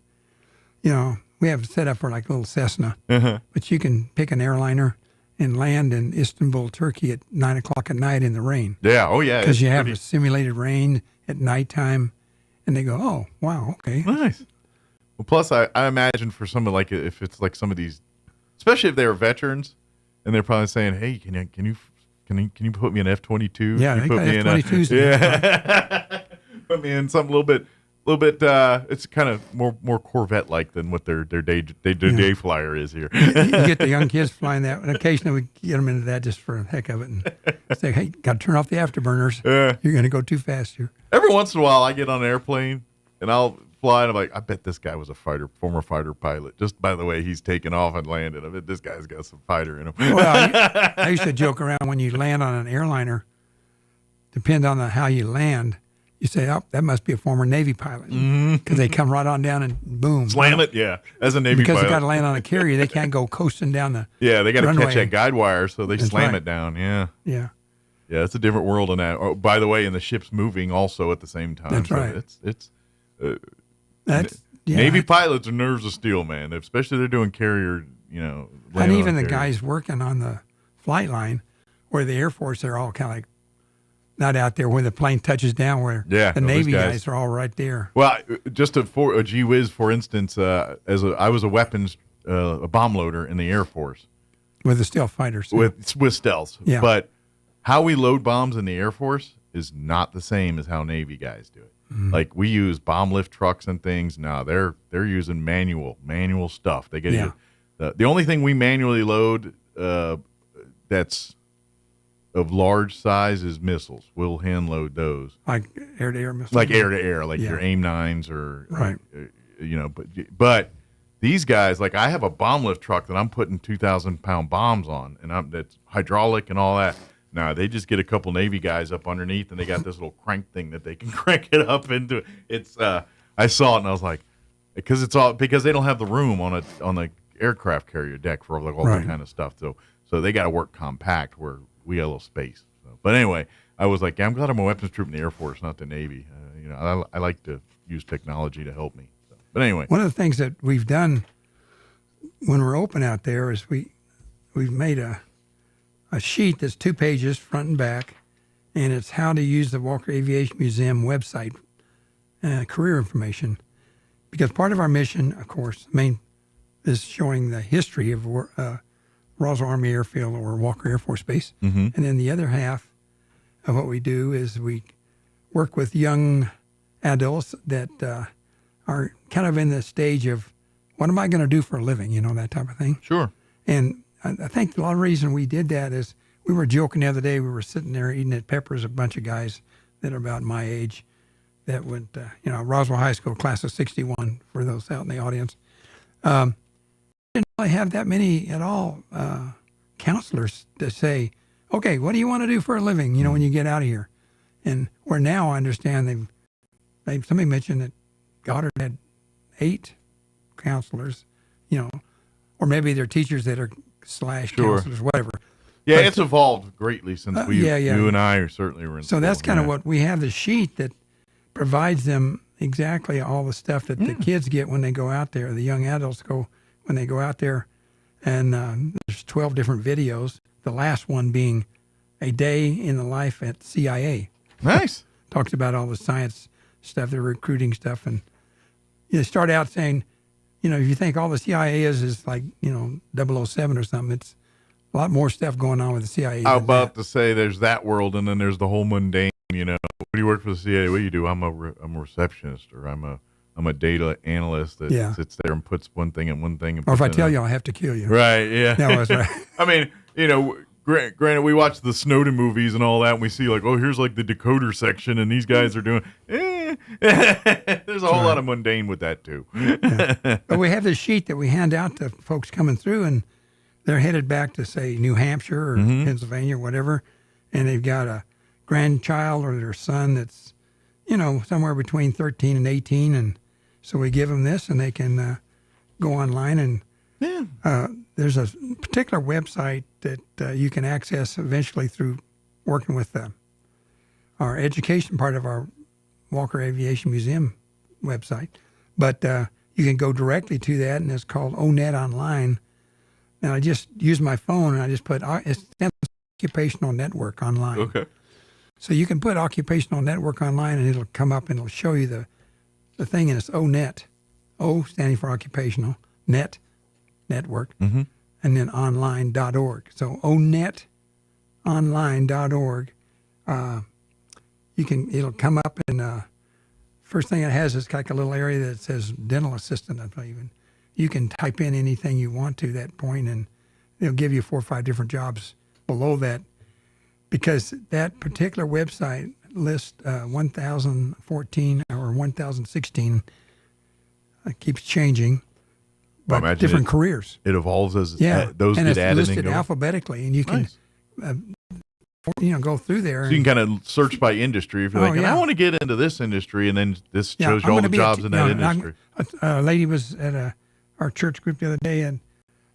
we have it set up for like a little Cessna, but you can pick an airliner and land in Istanbul, Turkey at 9:00 at night in the rain. Yeah, oh yeah, because you have a simulated rain at nighttime." And they go, "Oh, wow, okay, nice." Well, plus I imagine for someone like if it's like some of these, especially if they're veterans, and they're probably saying, "Hey, can you put me in F-22? Yeah, they got F-22s. Yeah, put me in something a little bit. It's kind of more Corvette like than what their day flyer is here. You get the young kids flying that, and occasionally we get them into that just for the heck of it, and say, "Hey, got to turn off the afterburners. You're going to go too fast here." Every once in a while, I get on an airplane and I'll fly, and I'm like, I bet this guy was a former fighter pilot. Just by the way he's taken off and landed, I bet this guy's got some fighter in him. Well, I used to joke around when you land on an airliner. Depend on how you land. You say, "Oh, that must be a former Navy pilot," because they come right on down and boom, slam it. Yeah, as a Navy because pilot, they got to land on a carrier. They can't go coasting down the they got to runway. catch that guide wire, so they slam right. it down. Yeah. Yeah, it's a different world in that. Oh, by the way, and the ship's moving also at the same time. That's so right. Navy pilots are nerves of steel, man. Especially they're doing carrier, and even the guys working on the flight line, where the Air Force, they're all kind of like not out there when the plane touches down. Where the Navy guys are all right there. Well, just a gee whiz, for instance, I was a weapons a bomb loader in the Air Force with the stealth fighters. With stealths, yeah. But how we load bombs in the Air Force is not the same as how Navy guys do it. Like we use bomb lift trucks and things. No, they're using manual stuff. They get the only thing we manually load that's of large size is missiles. We'll hand load those, like air-to-air missiles, like air-to-air, like your AIM-9s or right. But these guys, like I have a bomb lift truck that I'm putting 2,000-pound bombs on, and that's hydraulic and all that. No, they just get a couple Navy guys up underneath, and they got this little crank thing that they can crank it up into. It's I saw it and I was like, because they don't have the room on the aircraft carrier deck for like all that kind of stuff. So they got to work compact where we got a little space. So, but anyway, I was like, I'm glad I'm a weapons troop in the Air Force, not the Navy. I like to use technology to help me. So, but anyway, one of the things that we've done when we're open out there is we've made a sheet that's 2 pages, front and back, and it's how to use the Walker Aviation Museum website, career information. Because part of our mission, of course, is showing the history of Roswell Army Airfield or Walker Air Force Base. Mm-hmm. And then the other half of what we do is we work with young adults that are kind of in the stage of what am I going to do for a living? You know, that type of thing. Sure. And I think a lot of the reason we did that is we were joking the other day. We were sitting there eating at Peppers, a bunch of guys that are about my age that went, Roswell High School, class of 61, for those out in the audience. Didn't really have that many at all counselors to say, okay, what do you want to do for a living, when you get out of here? And where now I understand somebody mentioned that Goddard had 8 counselors, or maybe they're teachers that are / counselors, whatever. Yeah, but it's evolved greatly since you and I certainly were in So school. that's kind of what we have, the sheet that provides them exactly all the stuff that the kids get when they go out there, the young adults go when they go out there. And there's 12 different videos, the last one being a day in the life at CIA. Nice. Talks about all the science stuff, the recruiting stuff. And you start out saying, if you think all the CIA is like, 007 or something, it's a lot more stuff going on with the CIA. I'm about to say there's that world, and then there's the whole mundane, What do you work for the CIA? What do you do? I'm a receptionist, or I'm a data analyst that sits there and puts one thing in one thing. And or if I tell you, I'll have to kill you. Right, yeah. No, that's right. I mean, granted, we watch the Snowden movies and all that, and we see like, oh, here's like the decoder section, and these guys are doing, there's a whole lot of mundane with that too. Yeah. But we have this sheet that we hand out to folks coming through, and they're headed back to, say, New Hampshire or Pennsylvania or whatever, and they've got a grandchild or their son that's, somewhere between 13 and 18, and so we give them this, and they can go online, and there's a particular website that you can access eventually through working with our education part of our Walker Aviation Museum website. But you can go directly to that, and it's called ONET Online. And I just use my phone, and I just put it's Occupational Network Online. Okay. So you can put Occupational Network Online, and it'll come up, and it'll show you the thing, and it's ONET. O standing for occupational, net, network, and then online.org. So onetonline.org. It'll come up, and first thing it has is like a little area that says dental assistant, I believe. You can type in anything you want to that point, and it'll give you 4 or 5 different jobs below that, because that particular website lists 1014 or 1016. It keeps ching, but different careers. It evolves as those and get it's added. Listed alphabetically, and you can go through there. So you can kind of search by industry if you're I want to get into this industry, and then this shows you all the jobs in that industry. A lady was at our church group the other day, and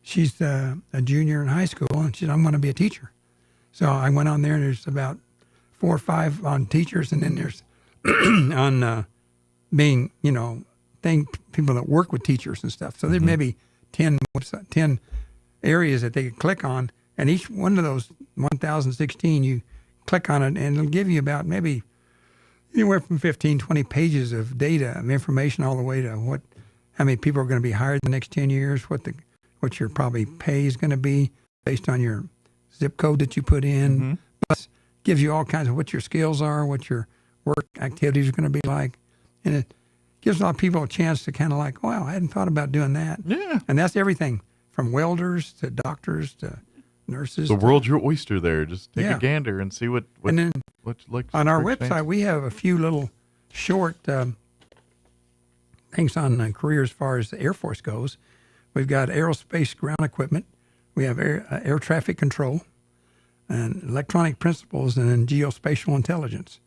she's a junior in high school, and she said, I'm going to be a teacher. So I went on there, and there's about 4 or 5 on teachers, and then there's on being, people that work with teachers and stuff. So there may be 10 areas that they could click on, and each one of those 1016, you click on it, and it'll give you about maybe anywhere from 15, 20 pages of data, of information, all the way to how many people are going to be hired the next 10 years, what your probably pay is going to be based on your zip code that you put in. Plus, gives you all kinds of what your skills are, what your work activities are going to be like, and it gives a lot of people a chance to kind of like, wow, I hadn't thought about doing that. Yeah. And that's everything from welders to doctors to nurses. The world's your oyster there. Just take a gander and see what and then like. On our website, we have a few little short things on careers as far as the Air Force goes. We've got aerospace ground equipment. We have air traffic control and electronic principles, and then geospatial intelligence.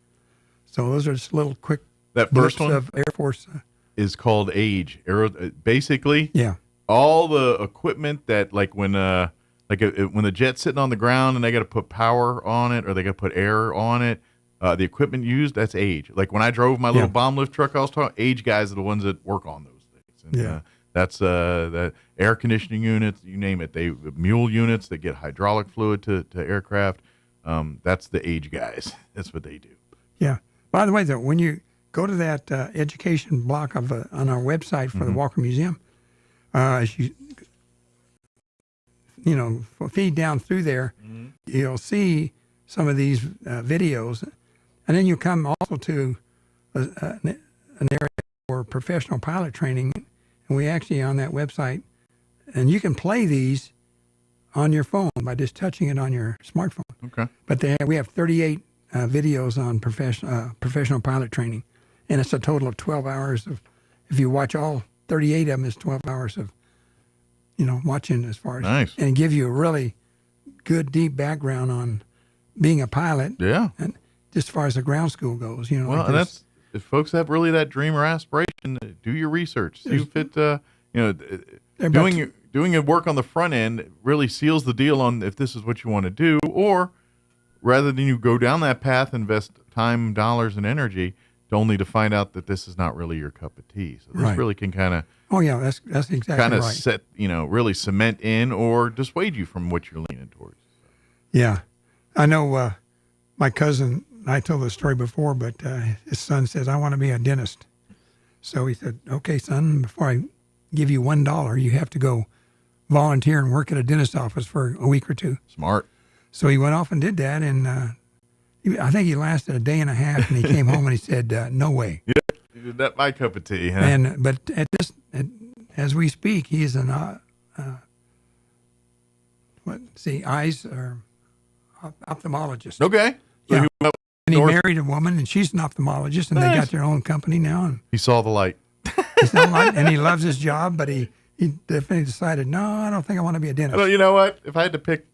So those are just little quick that first one of Air Force is called age. Basically, all the equipment that when the jet's sitting on the ground and they got to put power on it or they got to put air on it, the equipment used, that's age. Like when I drove my little bomb lift truck, I was talking, age guys are the ones that work on those things. And, that's the air conditioning units, you name it. They mule units that get hydraulic fluid to aircraft. That's the age guys. That's what they do. Yeah. By the way, though, when you go to that education block on our website for the Walker Museum, as you feed down through there, you'll see some of these videos, and then you come also to an area for professional pilot training. And we actually on that website, and you can play these on your phone by just touching it on your smartphone. Okay. But we have 38 videos on professional pilot training, and it's a total of 12 hours of. If you watch all 38 of them, it's 12 hours of, watching as far as nice, and give you a really good deep background on being a pilot. Yeah. And just as far as the ground school goes, Well, like and that's if folks have really that dream or aspiration, do your research. See if it, doing your work on the front end really seals the deal on if this is what you want to do, or rather than you go down that path, invest time, dollars, and energy, only to find out that this is not really your cup of tea. So this really can kind of that's exactly kind of right. set really cement in or dissuade you from what you're leaning towards. Yeah, I know. My cousin, I told the story before, but his son says, "I want to be a dentist." So he said, "Okay, son, before I give you $1, you have to go volunteer and work at a dentist office for a week or two." Smart. So he went off and did that, and I think he lasted a day and a half, and he came home and he said, "No way." Yeah, that's my cup of tea. Huh? But as we speak, he's an eyes or ophthalmologist. Okay. So yeah. And he married a woman, and she's an ophthalmologist, and they got their own company now. And he saw the light. He saw the light, and he loves his job, but he definitely decided, no, I don't think I want to be a dentist. Well, you know what? If I had to pick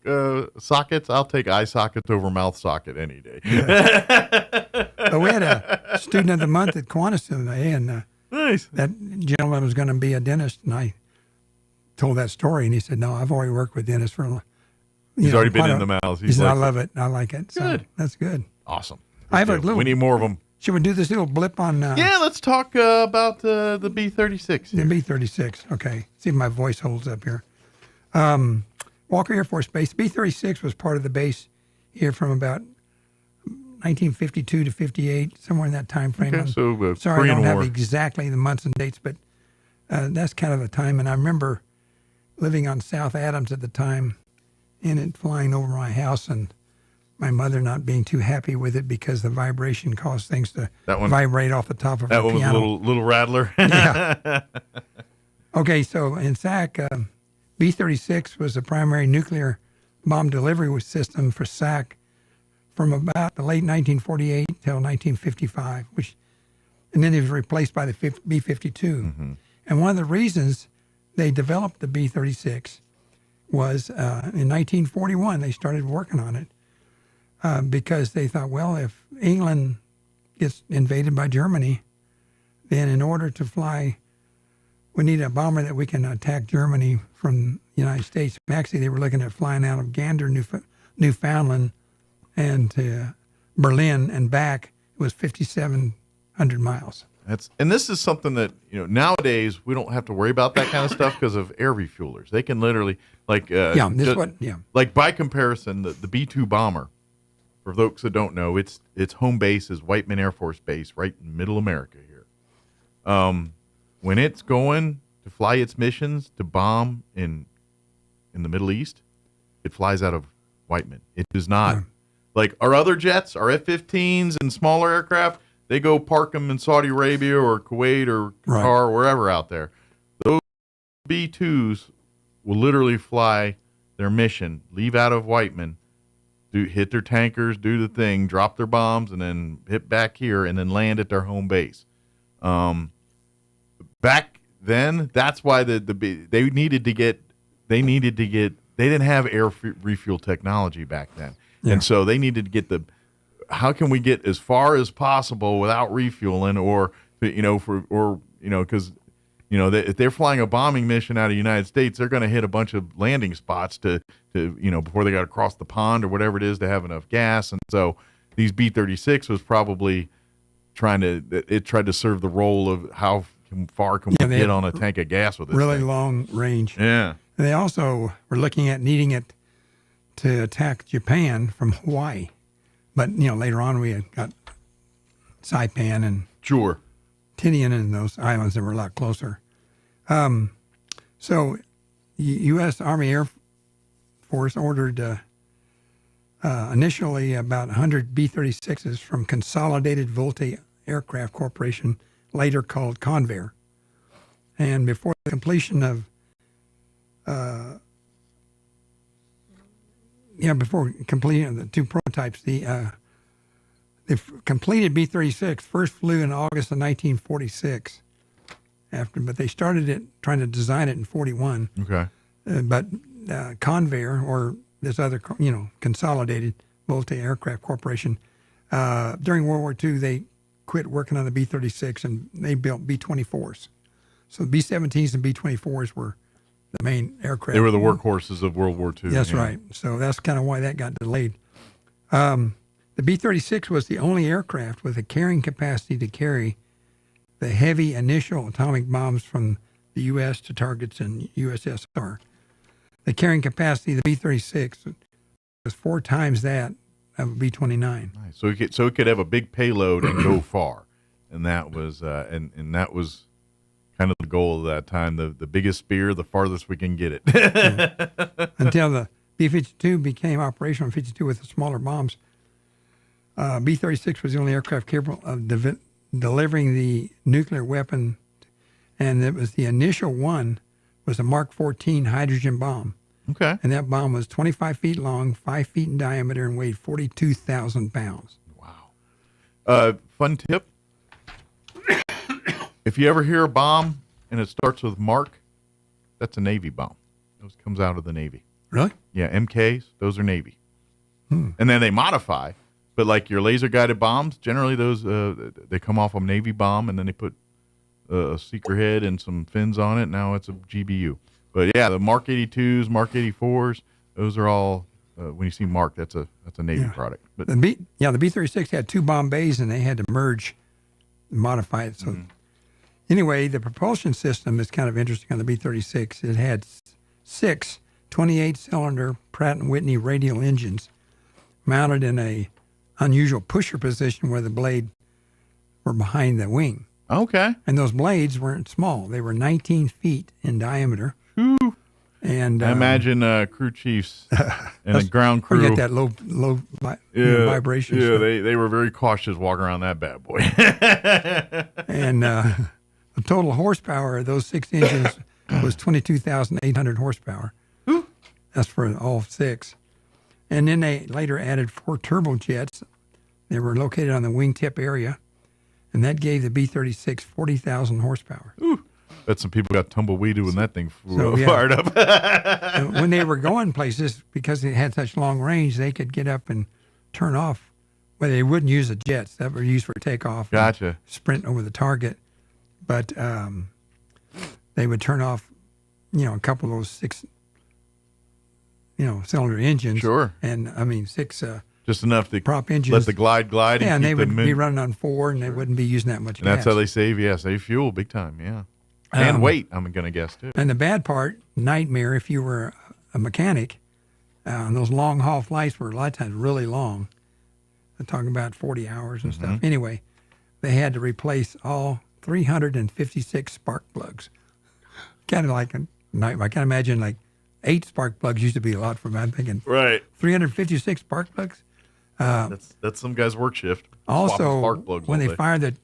sockets, I'll take eye sockets over mouth socket any day. Yeah. But we had a student of the month at Kiwanis today, and nice. That gentleman was going to be a dentist, and I told that story, and he said, no, I've already worked with dentists for He's already been in the mouths. He said, I love it. I like it. So good. That's good. Awesome. I have a little. We need more of them. Should we do this little blip on? Yeah, let's talk about the B-36. The B-36. Okay. See if my voice holds up here. Walker Air Force Base. B-36 was part of the base here from about 1952 to 58, somewhere in that time frame. Okay, so sorry, I don't have war. exactly the months and dates, but that's kind of the time. And I remember living on South Adams at the time, and it flying over my house, and my mother not being too happy with it because the vibration caused things to vibrate off the top of her piano. That one was a little rattler. Yeah. Okay, so in SAC, B-36 was the primary nuclear bomb delivery system for SAC from about the late 1948 till 1955, and then it was replaced by the B-52. Mm-hmm. And one of the reasons they developed the B-36 was in 1941, they started working on it. Because they thought, well, if England gets invaded by Germany, then in order to fly, we need a bomber that we can attack Germany from the United States. Actually, they were looking at flying out of Gander, Newfoundland, and to Berlin and back. It was 5,700 miles. And this is something that nowadays we don't have to worry about that kind of stuff because of air refuelers. They can literally like by comparison, the B-2 bomber. For folks that don't know, its home base is Whiteman Air Force Base, right in middle America here. When it's going to fly its missions to bomb in the Middle East, it flies out of Whiteman. It does not like our other jets, our F-15s and smaller aircraft. They go park them in Saudi Arabia or Kuwait or Qatar or wherever out there. Those B-2s will literally fly their mission, leave out of Whiteman, hit their tankers, do the thing, drop their bombs, and then hit back here and then land at their home base. Back then, that's why they didn't have air refuel technology back then. Yeah. And so they needed to get how can we get as far as possible without refueling because if they're flying a bombing mission out of the United States, they're going to hit a bunch of landing spots to before they got to cross the pond or whatever it is to have enough gas. And so these B-36 was probably tried to serve the role of how far can we get on a tank of gas with this really thing. Long range. Yeah. And they also were looking at needing it to attack Japan from Hawaii. But, later on we had got Saipan and Tinian and those islands that were a lot closer. So U.S. Army Air Force ordered initially about 100 B-36s from Consolidated Volte Aircraft Corporation, later called Convair. And before the completion of, before completing the two prototypes, the completed B-36 first flew in August of 1946. But they started it trying to design it in 41. Okay. But Convair, or this other, Consolidated Multi-Aircraft Corporation, during World War II, they quit working on the B-36 and they built B-24s. So the B-17s and B-24s were the main aircraft. They were the workhorses of World War II. That's right. So that's kind of why that got delayed. The B-36 was the only aircraft with a carrying capacity to carry the heavy initial atomic bombs from the U.S. to targets in USSR. The carrying capacity of the B-36 was 4 times that of a B-29. Nice. So it could have a big payload and go far, and that was and that was kind of the goal of that time. The biggest spear, the farthest we can get it. Yeah. Until the B-52 became operational in 52 with the smaller bombs. B-36 was the only aircraft capable of delivering the nuclear weapon, and it was the initial one was a Mark 14 hydrogen bomb. Okay. And that bomb was 25 feet long, 5 feet in diameter, and weighed 42,000 pounds. Wow. Fun tip. If you ever hear a bomb and it starts with Mark, that's a Navy bomb. Those comes out of the Navy. Really? Yeah, MKs, those are Navy. Hmm. And then they modify. But like your laser-guided bombs, generally those they come off a Navy bomb, and then they put a seeker head and some fins on it. Now it's a GBU. But yeah, the Mark 82s, Mark 84s, those are all. When you see Mark, that's a Navy product. But the B-36 had 2 bomb bays, and they had to merge, and modify it. So anyway, the propulsion system is kind of interesting on the B-36. It had 6 28-cylinder Pratt & Whitney radial engines mounted in a unusual pusher position where the blade were behind the wing. Okay. And those blades weren't small. They were 19 feet in diameter. Ooh. And I imagine crew chiefs and a ground crew. We get that low vibration. Yeah, they were very cautious walking around that bad boy. And the total horsepower of those 6 engines was 22,800 horsepower. Ooh. That's for all 6. And then they later added 4 turbojets. They were located on the wingtip area, and that gave the B-36 40,000 horsepower. Ooh. Bet some people got tumbleweed when that thing fired up. And when they were going places, because it had such long range, they could get up and turn off. Well, they wouldn't use the jets that were used for takeoff. Gotcha. Sprint over the target. But they would turn off, a couple of those 6 cylinder engines. Sure. And 6 just enough to prop engines. Let the glide. Yeah, and they would be running on 4, and they wouldn't be using that much and gas. that's how they save fuel big time, yeah. And weight, I'm going to guess, too. And the bad part, nightmare, if you were a mechanic, those long-haul flights were a lot of times really long. They're talking about 40 hours and stuff. Anyway, they had to replace all 356 spark plugs. Kind of like a nightmare. I can imagine like 8 spark plugs used to be a lot for me. I'm thinking, right, 356 spark plugs. That's some guy's work shift. Also, spark plugs when they fired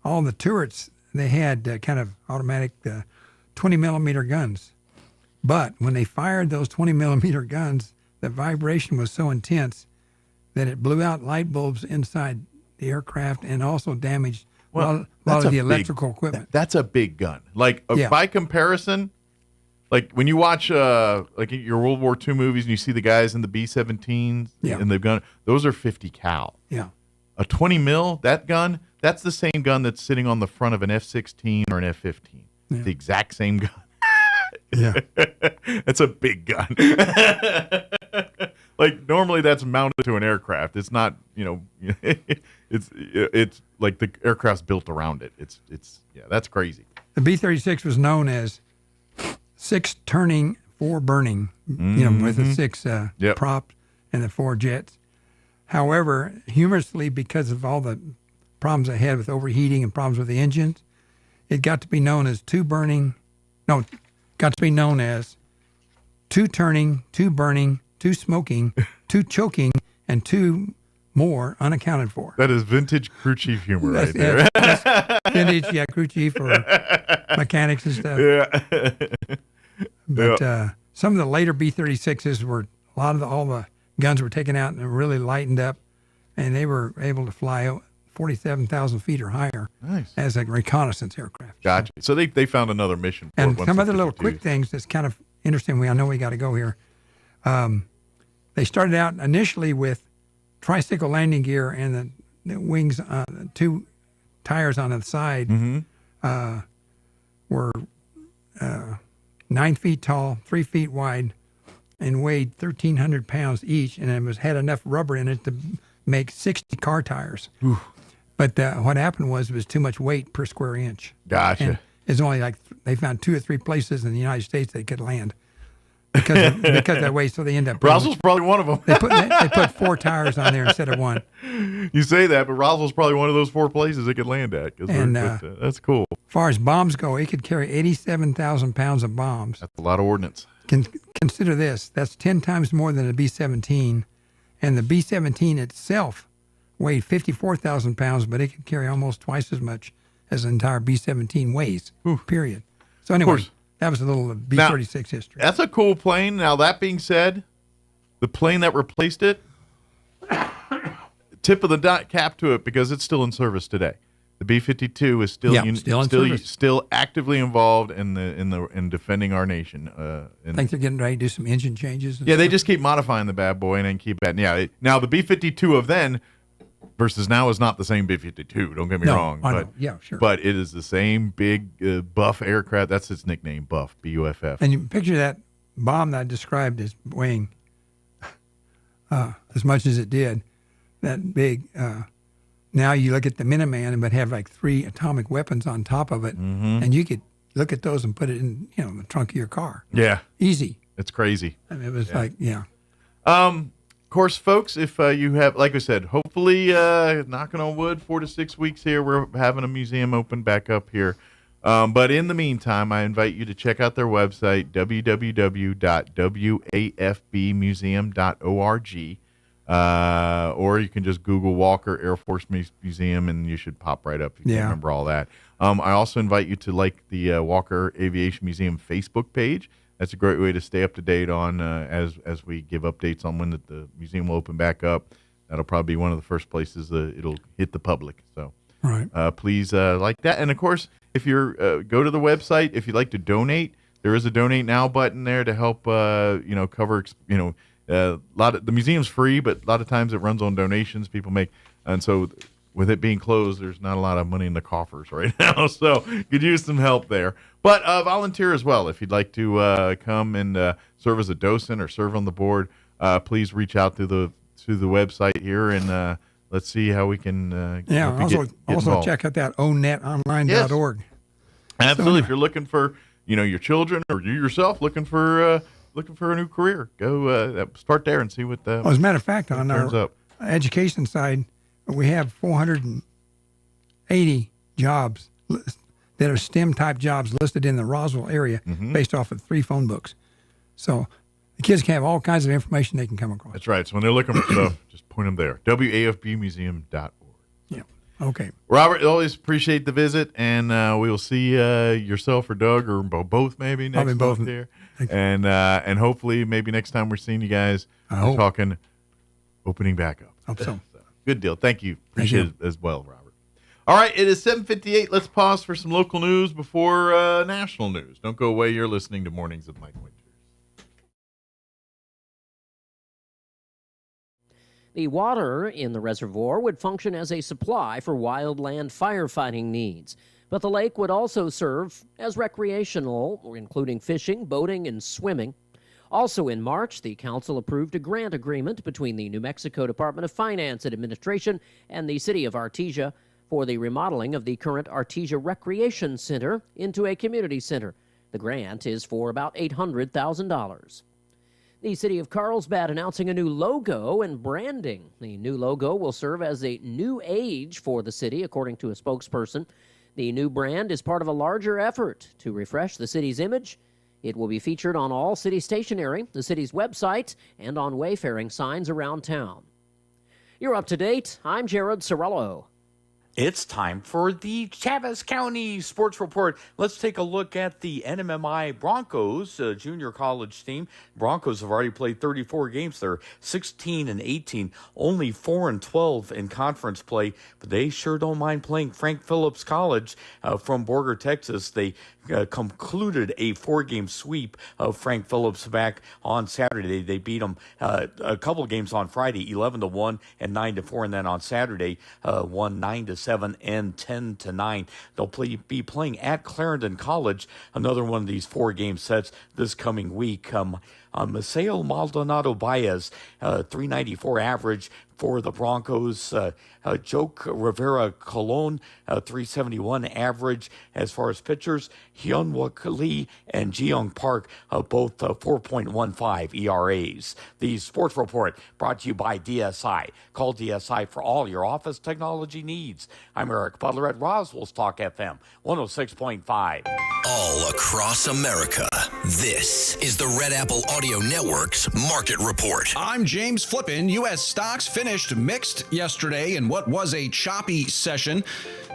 all the turrets, they had kind of automatic 20 millimeter guns. But when they fired those 20 millimeter guns, the vibration was so intense that it blew out light bulbs inside the aircraft and also damaged a lot of the electrical equipment. That's a big gun. Like by comparison, like when you watch like your World War II movies and you see the guys in the B-17s and they've gun, those are 50 cal. Yeah. A 20 mil, that gun, that's the same gun that's sitting on the front of an F-16 or an F-15. Yeah. The exact same gun. Yeah. It's a big gun. Like normally that's mounted to an aircraft. It's not, it's like the aircraft's built around it. It's that's crazy. The B-36 was known as 6 turning, 4 burning, with the 6 props and the 4 jets. However, humorously, because of all the problems they had with overheating and problems with the engines, it got to be known as 2 turning, 2 burning, 2 smoking, 2 choking, and 2 more unaccounted for. That is vintage crew chief humor right there. That's vintage, crew chief or mechanics and stuff. Yeah. But some of the later B-36s were, all the guns were taken out and really lightened up, and they were able to fly 47,000 feet or higher as a reconnaissance aircraft. Gotcha. So they found another mission. And some other little quick things that's kind of interesting. I know we got to go here. They started out initially with tricycle landing gear and the wings, 2 tires on the side were 9 feet tall, 3 feet wide, and weighed 1,300 pounds each, and it had enough rubber in it to make 60 car tires. Ooh. But what happened was it was too much weight per square inch. Gotcha. And it's only they found 2 or 3 places in the United States they could land because of that weight. So they end up. Roswell's probably one of them. They put 4 tires on there instead of 1. You say that, but Roswell's probably one of those 4 places it could land at. And that's cool. As far as bombs go, it could carry 87,000 pounds of bombs. That's a lot of ordnance. Consider this. That's 10 times more than a B-17. And the B-17 itself weighed 54,000 pounds, but it could carry almost twice as much as an entire B-17 weighs, period. So anyway, that was a little B-36 history. That's a cool plane. Now, that being said, the plane that replaced it, tip of the cap to it because it's still in service today. The B-52 is still actively involved in defending our nation. I think they're getting ready to do some engine changes. Yeah, they just keep modifying the bad boy and then keep that. Yeah, now the B-52 of then versus now is not the same B-52. Don't get me wrong. I know. Yeah, sure. But it is the same big buff aircraft. That's its nickname, Buff, B-U-F-F. And you picture that bomb that I described as weighing as much as it did, that big. Now you look at the Minuteman, but have like 3 atomic weapons on top of it, and you could look at those and put it in, the trunk of your car. Yeah, easy. It's crazy. I mean, it was Of course, folks, if you have, like I said, hopefully, knocking on wood, 4 to 6 weeks here, we're having a museum open back up here. But in the meantime, I invite you to check out their website, www.wafbmuseum.org. Or you can just Google Walker Air Force Museum, and you should pop right up if you can remember all that. I also invite you to like the Walker Aviation Museum Facebook page. That's a great way to stay up to date on as we give updates on when the museum will open back up. That'll probably be one of the first places it'll hit the public. So please like that. And, of course, if you're go to the website, if you'd like to donate, there is a Donate Now button there to help cover a lot of the museum's free, but a lot of times it runs on donations people make, and so with it being closed, there's not a lot of money in the coffers right now. So you could use some help there. But volunteer as well if you'd like to come and serve as a docent or serve on the board. Please reach out through the website here, and let's see how we can. Also check out that onetonline.org. Yes. Absolutely, if you're looking for your children or you yourself looking for a new career, go start there and see what as a matter of fact, on our up. Education side, we have 480 jobs that are STEM type jobs listed in the Roswell area based off of 3 phone books. So the kids can have all kinds of information they can come across. That's right. So when they're looking for stuff, just point them there. wafbmuseum.org. Yeah. Okay. Robert, always appreciate the visit, and we will see yourself or Doug or both maybe next month here. And hopefully maybe next time we're seeing you guys, we're talking opening back up. Hope so. Good deal. Thank you. Appreciate it as well, Robert. All right, it is 7:58. Let's pause for some local news before national news. Don't go away. You're listening to Mornings with Mike Winters. The water in the reservoir would function as a supply for wildland firefighting needs. But the lake would also serve as recreational, including fishing, boating, and swimming. Also in March, the council approved a grant agreement between the New Mexico Department of Finance and Administration and the city of Artesia for the remodeling of the current Artesia Recreation Center into a community center. The grant is for about $800,000. The city of Carlsbad announcing a new logo and branding. The new logo will serve as a new age for the city, according to a spokesperson. The new brand is part of a larger effort to refresh the city's image. It will be featured on all city stationery, the city's website, and on wayfaring signs around town. You're up to date. I'm Jared Sorello. It's time for the Chaves County Sports Report. Let's take a look at the NMMI Broncos junior college team. Broncos have already played 34 games. They're 16-18, only 4-12 in conference play, but they sure don't mind playing Frank Phillips College from Borger, Texas. They concluded a 4-game sweep of Frank Phillips back on Saturday. They beat them a couple games on Friday, 11-1 and 9-4, and then on Saturday, won 9-7 and 10-9. They'll be playing at Clarendon College, another one of these 4-game sets this coming week. Maceo Maldonado Baez, 394 average for the Broncos. Joke Rivera Colon, 371 average as far as pitchers. Hyunwook Lee and Jeong Park, both 4.15 ERAs. The Sports Report brought to you by DSI. Call DSI for all your office technology needs. I'm Eric Butler at Roswell Talk FM 106.5. All across America, this is the Red Apple Audio Network's Market Report. I'm James Flippin. U.S. stocks finished mixed yesterday in what was a choppy session.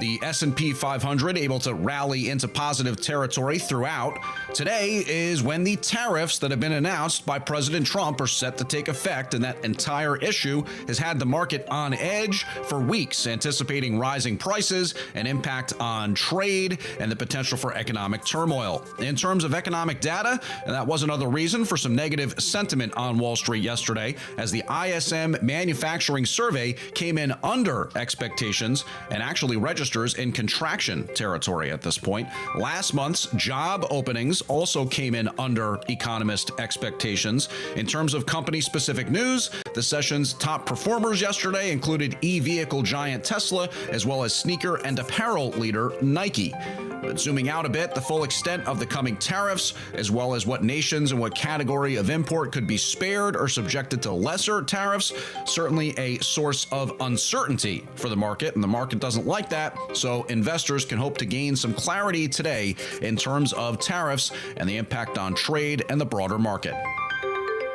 The S&P 500 able to rally into positive territory throughout. Today is when the tariffs that have been announced by President Trump are set to take effect, and that entire issue has had the market on edge for weeks, anticipating rising prices, an impact on trade, and the potential for economic turmoil. In terms of economic data, and that was another reason for some negative sentiment on Wall Street yesterday, as the ISM manufacturing survey came in under expectations and actually registers in contraction territory at this point. Last month's job openings also came in under economist expectations. In terms of company-specific news, the session's top performers yesterday included e-vehicle giant Tesla, as well as sneaker and apparel leader Nike. But zooming out a bit, the full extent of the coming tariffs, as well as what nations and what category of import could be spared or subjected to lesser tariffs, certainly a source of uncertainty for the market, and the market doesn't like that, so investors can hope to gain some clarity today in terms of tariffs and the impact on trade and the broader market.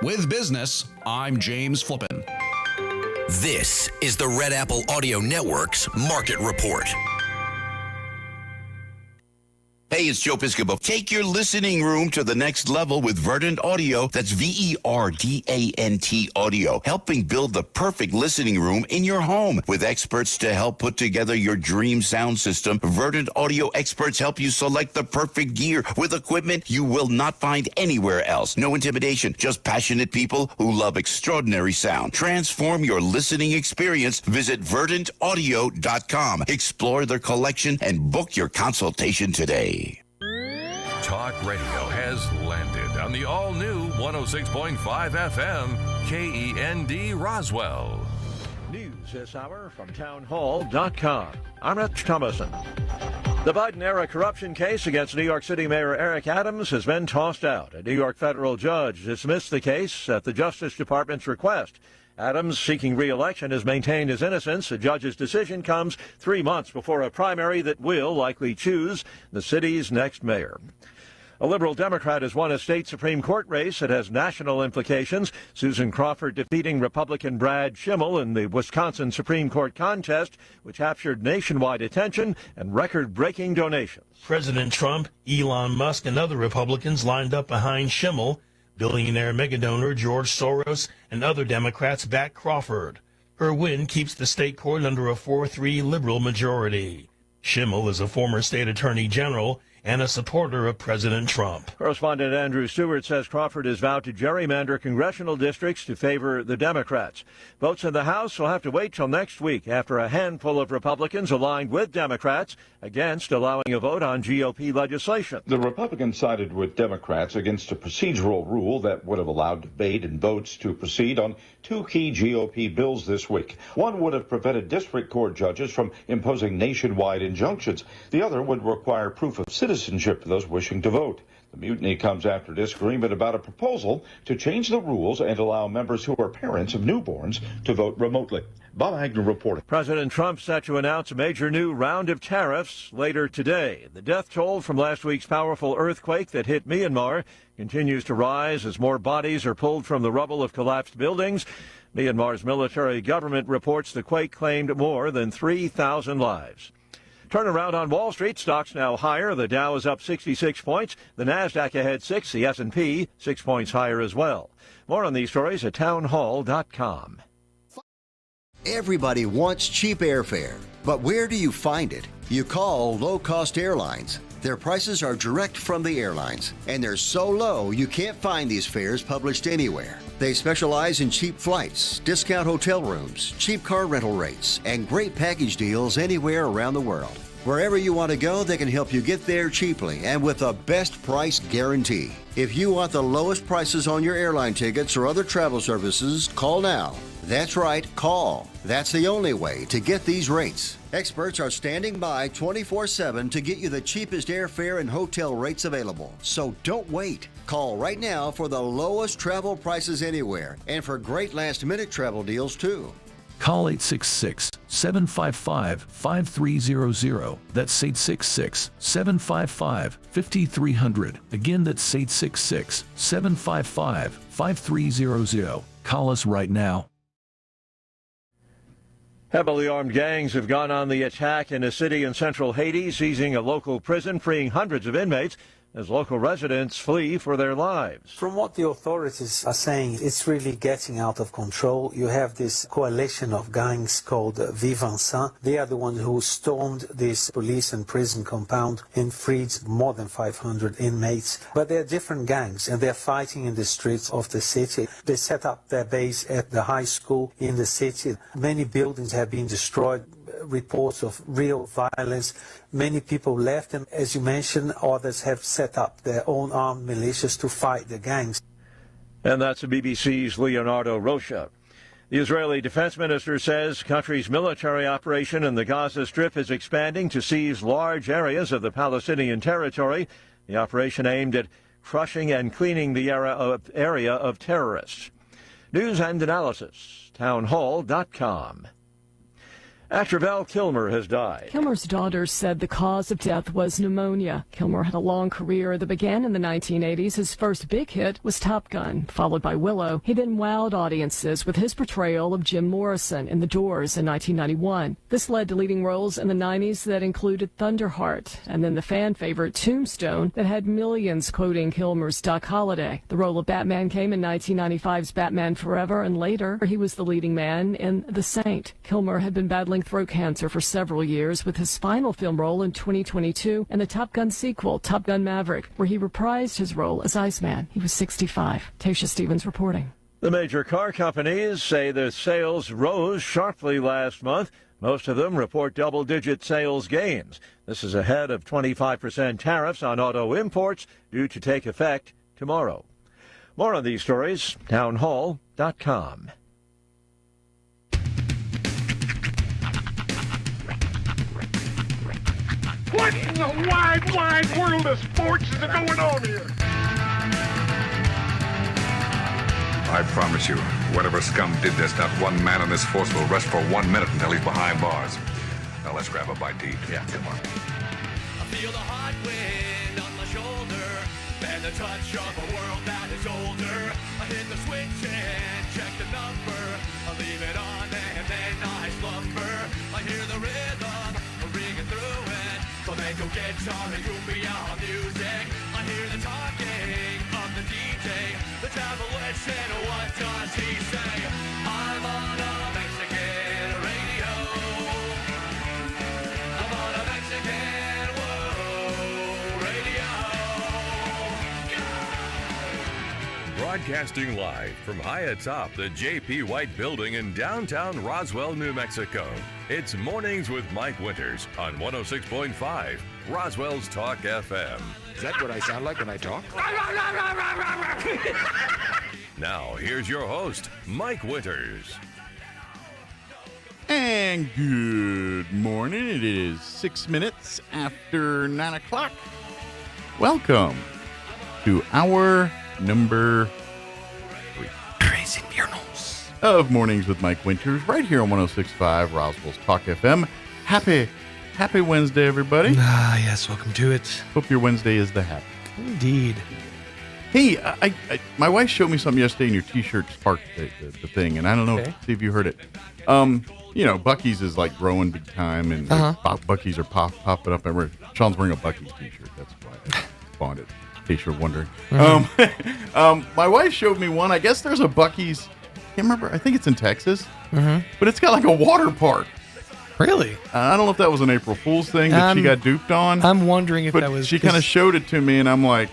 With business, I'm James Flippin. This is the Red Apple Audio Network's Market Report. Hey, it's Joe Piscopo. Take your listening room to the next level with Verdant Audio. That's VERDANT Audio, helping build the perfect listening room in your home. With experts to help put together your dream sound system, Verdant Audio experts help you select the perfect gear with equipment you will not find anywhere else. No intimidation, just passionate people who love extraordinary sound. Transform your listening experience. Visit VerdantAudio.com. Explore their collection and book your consultation today. Talk radio has landed on the all-new 106.5 FM KEND Roswell. News this hour from townhall.com. I'm Rich Thomason. The Biden-era corruption case against New York City Mayor Eric Adams has been tossed out. A New York federal judge dismissed the case at the Justice Department's request. Adams, seeking re-election, has maintained his innocence. The judge's decision comes 3 months before a primary that will likely choose the city's next mayor. A liberal Democrat has won a state Supreme Court race that has national implications. Susan Crawford defeating Republican Brad Schimmel in the Wisconsin Supreme Court contest, which captured nationwide attention and record-breaking donations. President Trump, Elon Musk, and other Republicans lined up behind Schimmel. Billionaire megadonor George Soros and other Democrats back Crawford. Her win keeps the state court under a 4-3 liberal majority. Schimmel is a former state attorney general and a supporter of President Trump. Correspondent Andrew Stewart says Crawford has vowed to gerrymander congressional districts to favor the Democrats. Votes in the House will have to wait till next week after a handful of Republicans aligned with Democrats against allowing a vote on GOP legislation. The Republicans sided with Democrats against a procedural rule that would have allowed debate and votes to proceed on 2 key GOP bills this week. One would have prevented district court judges from imposing nationwide injunctions. The other would require proof of citizenship citizenship for those wishing to vote. The mutiny comes after disagreement about a proposal to change the rules and allow members who are parents of newborns to vote remotely. Bob Agnew reporting. President Trump set to announce a major new round of tariffs later today. The death toll from last week's powerful earthquake that hit Myanmar continues to rise as more bodies are pulled from the rubble of collapsed buildings. Myanmar's military government reports the quake claimed more than 3,000 lives. Turnaround on Wall Street. Stocks now higher. The Dow is up 66 points. The Nasdaq ahead 6. The S&P 6 points higher as well. More on these stories at townhall.com. Everybody wants cheap airfare, but where do you find it? You call low-cost airlines. Their prices are direct from the airlines, and they're so low you can't find these fares published anywhere. They specialize in cheap flights, discount hotel rooms, cheap car rental rates, and great package deals anywhere around the world. Wherever you want to go, they can help you get there cheaply and with a best price guarantee. If you want the lowest prices on your airline tickets or other travel services, call now. That's right, call. That's the only way to get these rates. Experts are standing by 24/7 to get you the cheapest airfare and hotel rates available. So don't wait. Call right now for the lowest travel prices anywhere and for great last-minute travel deals too. Call 866-755-5300. That's 866-755-5300. Again, that's 866-755-5300. Call us right now. Heavily armed gangs have gone on the attack in a city in central Haiti, seizing a local prison, freeing hundreds of inmates as local residents flee for their lives. From what the authorities are saying, it's really getting out of control. You have this coalition of gangs called Vivancin. They are the ones who stormed this police and prison compound and freed more than 500 inmates. But they're different gangs, and they're fighting in the streets of the city. They set up their base at the high school in the city. Many buildings have been destroyed. Reports of real violence. Many people left, and as you mentioned, others have set up their own armed militias to fight the gangs. And that's the BBC's Leonardo Rocha. The Israeli defense minister says country's military operation in the Gaza Strip is expanding to seize large areas of the Palestinian territory. The operation aimed at crushing and cleaning the area of terrorists. News and analysis, townhall.com. Actor Val Kilmer has died. Kilmer's daughter said the cause of death was pneumonia. Kilmer had a long career that began in the 1980s. His first big hit was Top Gun, followed by Willow. He then wowed audiences with his portrayal of Jim Morrison in The Doors in 1991. This led to leading roles in the 90s that included Thunderheart, and then the fan favorite Tombstone that had millions quoting Kilmer's Doc Holliday. The role of Batman came in 1995's Batman Forever, and later he was the leading man in The Saint. Kilmer had been battling throat cancer for several years, with his final film role in 2022 and the Top Gun sequel, Top Gun Maverick, where he reprised his role as Iceman. He was 65. Tasha Stevens reporting. The major car companies say their sales rose sharply last month. Most of them report double-digit sales gains. This is ahead of 25% tariffs on auto imports due to take effect tomorrow. More on these stories, townhall.com. What in the wide, wide world of sports is going on here? I promise you, whatever scum did this, not one man in this force will rest for 1 minute until he's behind bars. Now let's grab a bite to eat. Yeah, come on. I feel the hot wind on my shoulder and the touch of a world that is older. I hit the switch and check the number. I leave it on and then I slumber. I hear the rhythm ringing through it. Flamenco guitar and cumbia music. I hear the talking of the DJ. The travel listen, what does he say? I'm on a Mexican radio. I'm on a Mexican radio. Broadcasting live from high atop the J.P. White Building in downtown Roswell, New Mexico. It's Mornings with Mike Winters on 106.5 Roswell's Talk FM. Is that what I sound like when I talk? Now, here's your host, Mike Winters. And good morning. It is 6 minutes after 9 o'clock. welcome to hour number 3. Crazy Viernes. Of Mornings with Mike Winters, right here on 106.5 Roswell's Talk FM. Happy Wednesday, everybody. Ah, yes, welcome to it. Hope your Wednesday is the happy. Indeed. Hey, my wife showed me something yesterday, and your T-shirt sparked the thing, and I don't know, see if you heard it. You know, Buc-ee's is like growing big time, and Buc-ee's are popping up everywhere. Sean's wearing a Buc-ee's T-shirt. That's why I bought it, in case you're wondering. My wife showed me one. I guess there's a Buc-ee's. I can't remember. I think it's in Texas, but it's got like a water park. Really? I don't know if that was an April Fool's thing that she got duped on. I'm wondering if but that was. She kind of showed it to me, and I'm like,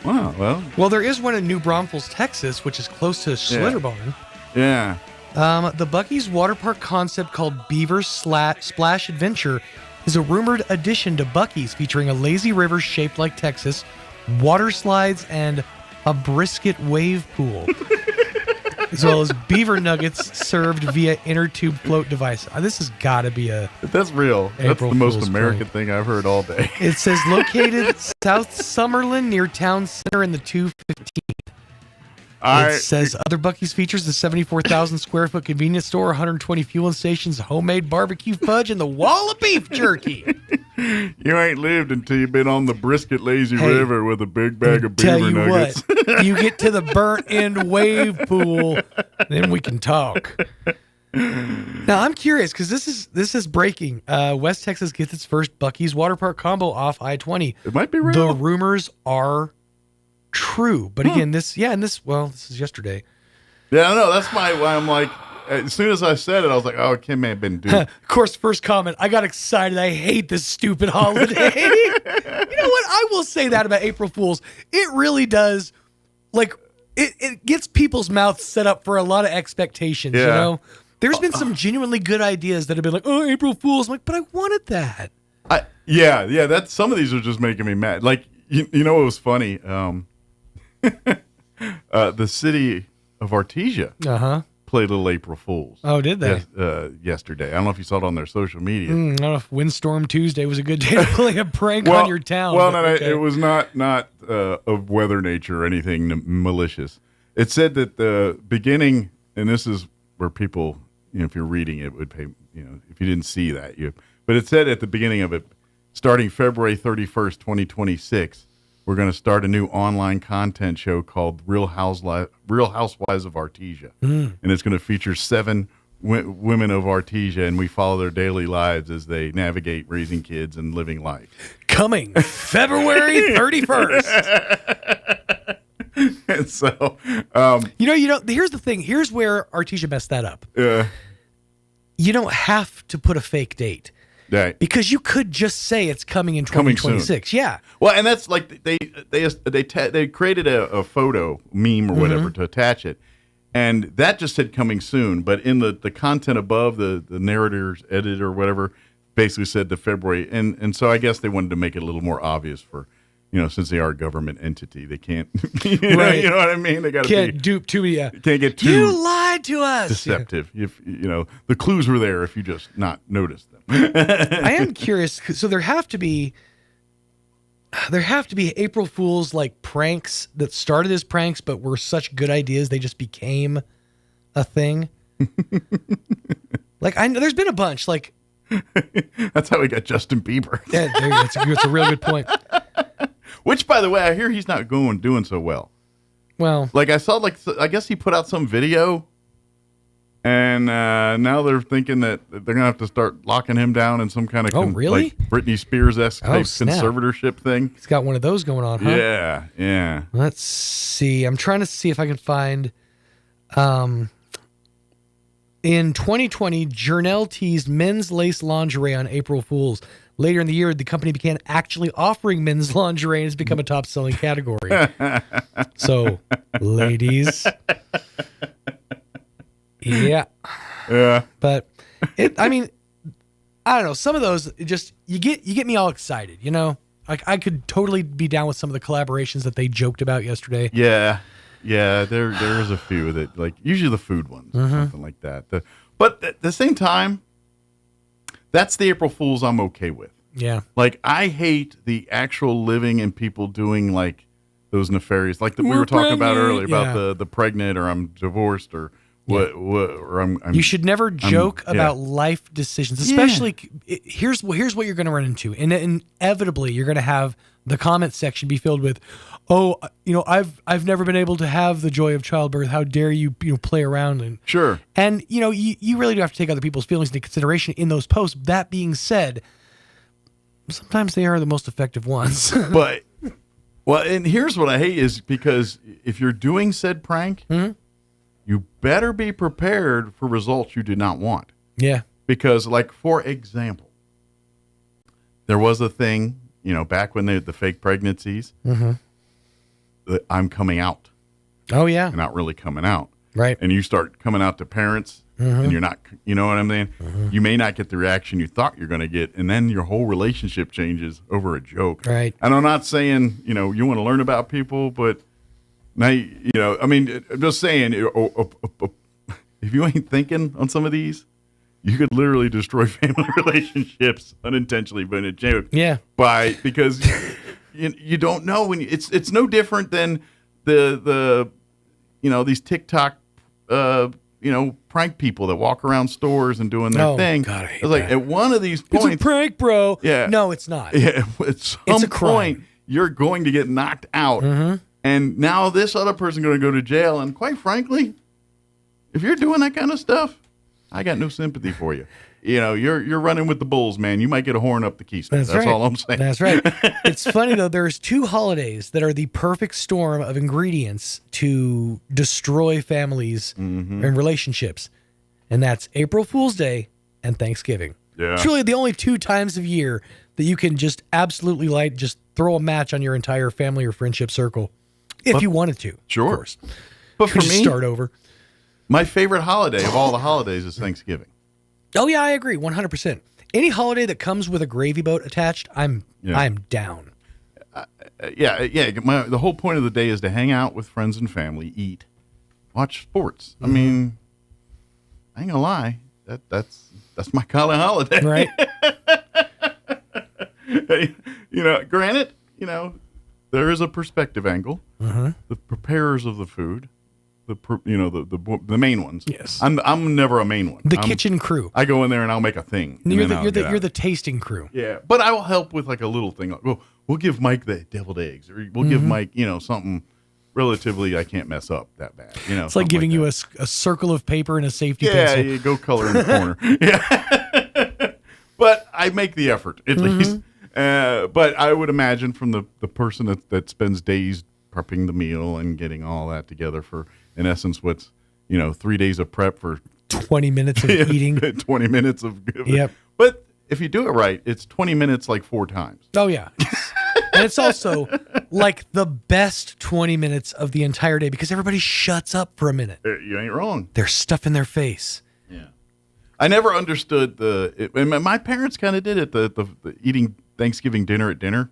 wow, well, there is one in New Braunfels, Texas, which is close to Schlitterbahn. Yeah. The Buc-ee's water park concept called Beaver Splash Adventure is a rumored addition to Buc-ee's, featuring a lazy river shaped like Texas, water slides, and a brisket wave pool, as well as beaver nuggets served via inner tube float device. This has got to be a That's real. That's the most American thing I've heard all day. It says located South Summerlin near Town Center in the 215. It says other Buc-ee's features the 74,000 square foot convenience store, 120 fueling stations, homemade barbecue fudge, and the wall of beef jerky. You ain't lived until you've been on the Brisket Lazy River with a big bag of beaver nuggets. What, you get to the burnt end wave pool, then we can talk. Now I'm curious because this is breaking. West Texas gets its first Buc-ee's water park combo off I-20. It might be real. The rumors are true, but again, this is yesterday. Yeah, I know. That's why I'm like, as soon as I said it, I was like, oh, Kim may have been duped. Of course, first comment, I got excited. I hate this stupid holiday. You know what? I will say that about April Fools. It really does, like, it gets people's mouths set up for a lot of expectations, you know? There's been some genuinely good ideas that have been like, oh, April Fools. I'm like, but I wanted that. That's some of these are just making me mad. Like, you know what was funny? The city of Artesia played a little April Fools. Oh, did they? Yesterday. I don't know if you saw it on their social media. I don't know if Windstorm Tuesday was a good day to play a prank on your town. Well, it was not of weather nature or anything malicious. It said that the beginning, and this is where people, if you're reading it, would pay, if you didn't see that. But it said at the beginning of it, starting February 31st, 2026, we're going to start a new online content show called Real Housewives of Artesia. And it's going to feature 7 women of Artesia, and we follow their daily lives as they navigate raising kids and living life. Coming February 31st. And so, here's the thing. Here's where Artesia messed that up. Yeah. You don't have to put a fake date. Right. Because you could just say it's coming in 2026. Yeah. Well, and that's like they created a photo meme or whatever to attach it, and that just said coming soon. But in the content above, the narrator's edit or whatever basically said the February, and so I guess they wanted to make it a little more obvious for, since they are a government entity, they can't. Right. You know what I mean? They can't dupe too. Yeah. Can't get too. You lied to us. Deceptive. Yeah. If the clues were there, if you just not noticed them. I am curious. So there have to be April Fools like pranks that started as pranks, but were such good ideas they just became a thing. Like I know there's been a bunch. Like that's how we got Justin Bieber. Yeah, that's a real good point. Which, by the way, I hear he's not doing so well. Well, like I saw, I guess he put out some video, and now they're thinking that they're gonna have to start locking him down in some kind of really? like Britney Spears-esque type conservatorship thing. He's got one of those going on, huh? Yeah. Let's see. I'm trying to see if I can find. In 2020, Journelle teased men's lace lingerie on April Fools. Later in the year, the company began actually offering men's lingerie and has become a top-selling category. So, ladies. Yeah. But, I don't know. Some of those, you get me all excited, Like, I could totally be down with some of the collaborations that they joked about yesterday. Yeah, there's a few that, like, usually the food ones, or something like that. But at the same time, that's the April Fools I'm okay with. Yeah. Like, I hate the actual living and people doing like those nefarious, like we were talking about earlier about the pregnant or I'm divorced or what or I'm you should never joke about life decisions, especially here's what you're going to run into, and inevitably you're going to have the comment section be filled with, oh, I've never been able to have the joy of childbirth. How dare you play around and sure. And you really do have to take other people's feelings into consideration in those posts. That being said, sometimes they are the most effective ones. But and here's what I hate is because if you're doing said prank, you better be prepared for results you did not want. Yeah. Because, like, for example, there was a thing, back when the fake pregnancies, that I'm coming out. Oh, yeah. You're not really coming out. Right. And you start coming out to parents, and you're not, you know what I'm saying? You may not get the reaction you thought you're going to get, and then your whole relationship changes over a joke. Right. And I'm not saying, you want to learn about people, but now, I mean, I'm just saying, if you ain't thinking on some of these, you could literally destroy family relationships unintentionally, but in a joke. Yeah. Because you don't know when it's no different than the these TikTok prank people that walk around stores and doing their thing. God, I hate it's like that. at one of these points, It's a prank, bro. Yeah. No, it's not. Yeah. At some It's a crime. point, you're going to get knocked out, and now this other person going to go to jail. And quite frankly, if you're doing that kind of stuff, I got no sympathy for you. You're running with the bulls, man. You might get a horn up the keystone. That's right. all I'm saying. That's right. It's funny, though. There's two holidays that are the perfect storm of ingredients to destroy families and relationships. And that's April Fool's Day and Thanksgiving. Yeah. It's really the only 2 times of year that you can just absolutely just throw a match on your entire family or friendship circle if you wanted to. Sure. Of course. But for Just me, start over. My favorite holiday of all the holidays is Thanksgiving. Oh, yeah, I agree. 100%. Any holiday that comes with a gravy boat attached, I'm down. The whole point of the day is to hang out with friends and family, eat, watch sports. I mean, I ain't gonna lie, that's my kind of holiday, right? Granted, there is a perspective angle. The preparers of the food, the main ones. Yes, I'm never a main one. The kitchen crew. I go in there and I'll make a thing. You're the tasting crew. Yeah, but I will help with like a little thing. Like, we'll give Mike the deviled eggs, or we'll give Mike, something relatively I can't mess up that bad. It's like giving you a circle of paper and a safety pencil. Yeah, you go color in the corner. Yeah, but I make the effort at least. But I would imagine from the person that spends days prepping the meal and getting all that together for, in essence, what's 3 days of prep for 20 minutes of eating, 20 minutes of Yep. But if you do it right, it's 20 minutes like 4 times. Oh yeah. And it's also like the best 20 minutes of the entire day because everybody shuts up for a minute. You ain't wrong. There's stuff in their face. Yeah. I never understood my parents kind of did it, the eating Thanksgiving dinner at dinner.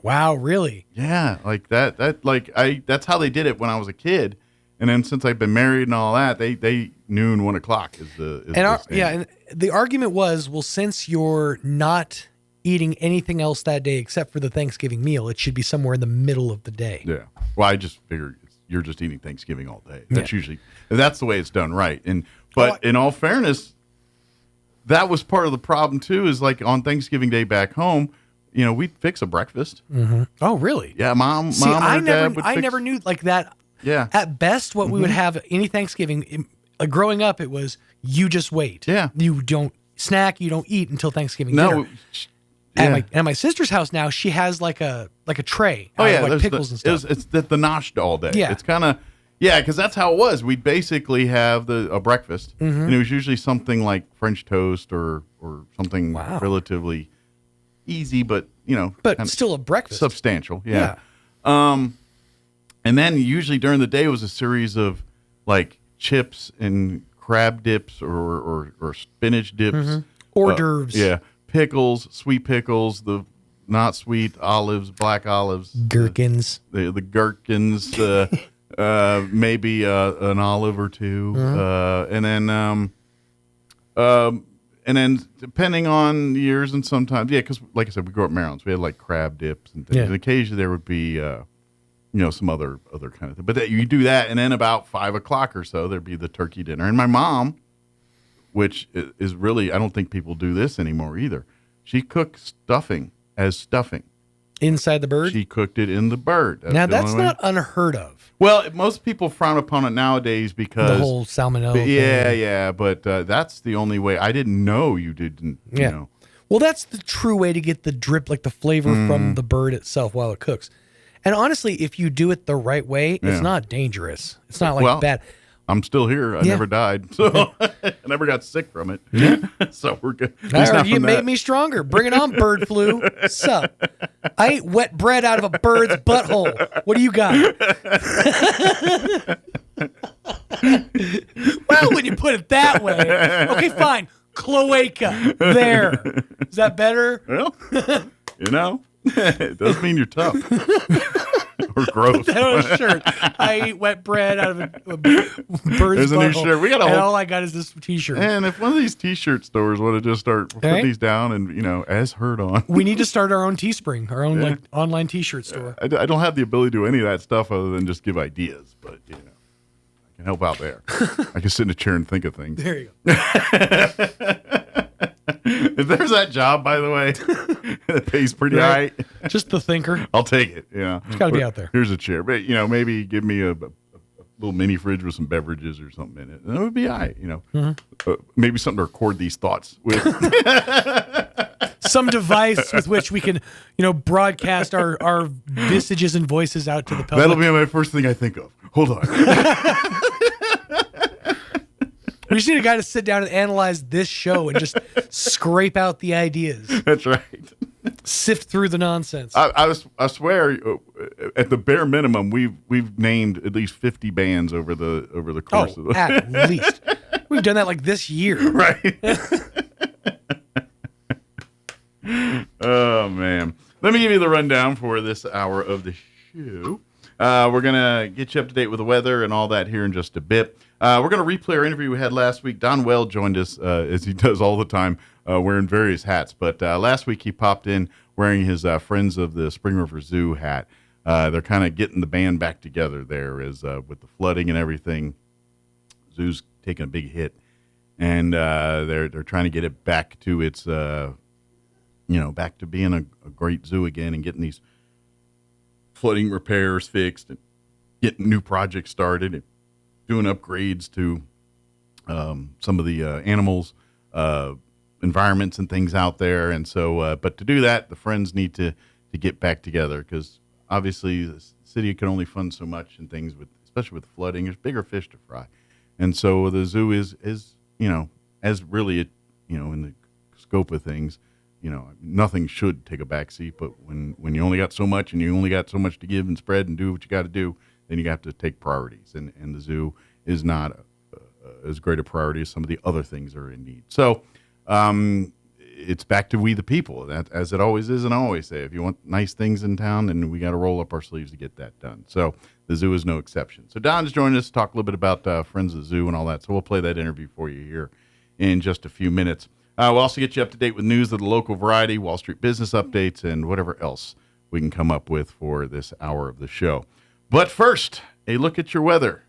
Wow, really? Yeah, like that that's how they did it when I was a kid. And then since I've been married and all that, they noon, 1 o'clock is the and the argument was, well, since you're not eating anything else that day except for the Thanksgiving meal, it should be somewhere in the middle of the day. Yeah. Well, I just figured you're just eating Thanksgiving all day. That's usually that's the way it's done, right? But in all fairness, that was part of the problem too. Is like on Thanksgiving Day back home, we'd fix a breakfast. Oh, really? Yeah, mom. See, or dad would I fix... never knew like that. Yeah. At best, what we would have any Thanksgiving, growing up, it was you just wait. Yeah. You don't snack, you don't eat until Thanksgiving dinner. At my sister's house now, she has like a tray. Oh yeah, like pickles and stuff. It's the noshed all day. Yeah. It's kind of because that's how it was. We'd basically have a breakfast, and it was usually something like French toast or something relatively easy, but still a breakfast, substantial. Yeah. And then usually during the day was a series of like chips and crab dips or spinach dips, hors d'oeuvres. Pickles, sweet pickles, the not sweet olives, black olives, gherkins, the gherkins, maybe an olive or two, and then And then depending on years and sometimes, because like I said, we grew up in Maryland, so we had like crab dips and things. Yeah. And occasionally there would be, some other kind of thing. But that you do that, and then about 5 o'clock or so, there'd be the turkey dinner. And my mom, which is really, I don't think people do this anymore either. She cooked stuffing as stuffing. Inside the bird? She cooked it in the bird. That's not unheard of. Well, most people frown upon it nowadays because The whole salmonella thing. Yeah, but that's the only way. I didn't know you didn't. Yeah. You know. Well, that's the true way to get the drip, like the flavor from the bird itself while it cooks. And honestly, if you do it the right way, it's not dangerous. It's not like bad. I'm still here. I never died, so I never got sick from it. Yeah. So we're good. You made me stronger. Bring it on, bird flu. Sup? I ate wet bread out of a bird's butthole. What do you got? Well, when you put it that way. Okay, fine. Cloaca. There. Is that better? Well, it does mean you're tough. Or gross. Put that on a shirt. I eat wet bread out of a bird's There's a new butthole, shirt. We got a and whole- all I got is this T-shirt. And if one of these T-shirt stores want to just start putting these down and, as heard on. We need to start our own Teespring, our own online T-shirt store. I don't have the ability to do any of that stuff other than just give ideas, but, I can help out there. I can sit in a chair and think of things. There you go. If there's that job, by the way, that pays pretty high. Just the thinker. I'll take it. Yeah. It's got to be out there. Here's a chair. But, maybe give me a little mini fridge with some beverages or something in it. And that would be all right, maybe something to record these thoughts with. Some device with which we can, broadcast our visages and voices out to the public. That'll be my first thing I think of. Hold on. We just need a guy to sit down and analyze this show and just scrape out the ideas. That's right. Sift through the nonsense. I swear, at the bare minimum, we've named at least 50 bands over the course of the at least. We've done that like this year. Right. Oh, man. Let me give you the rundown for this hour of the show. We're going to get you up to date with the weather and all that here in just a bit. We're going to replay our interview we had last week. Don Well joined us, as he does all the time, wearing various hats. But last week he popped in wearing his Friends of the Spring River Zoo hat. They're kind of getting the band back together there as with the flooding and everything. Zoo's taking a big hit. And they're trying to get it back to its, back to being a great zoo again and getting these flooding repairs fixed and getting new projects started and doing upgrades to some of the animals, environments and things out there. And so, but to do that, the Friends need to get back together because obviously the city can only fund so much and things especially with flooding, there's bigger fish to fry. And so the zoo is as really, in the scope of things, nothing should take a backseat, but when you only got so much and you only got so much to give and spread and do what you got to do, then you have to take priorities. And the zoo is not as great a priority as some of the other things that are in need. So it's back to we the people, as it always is. And I always say, if you want nice things in town, then we got to roll up our sleeves to get that done. So the zoo is no exception. So Don's joined us to talk a little bit about Friends of the Zoo and all that. So we'll play that interview for you here in just a few minutes. We'll also get you up to date with news of the local variety, Wall Street business updates, and whatever else we can come up with for this hour of the show. But first, a look at your weather.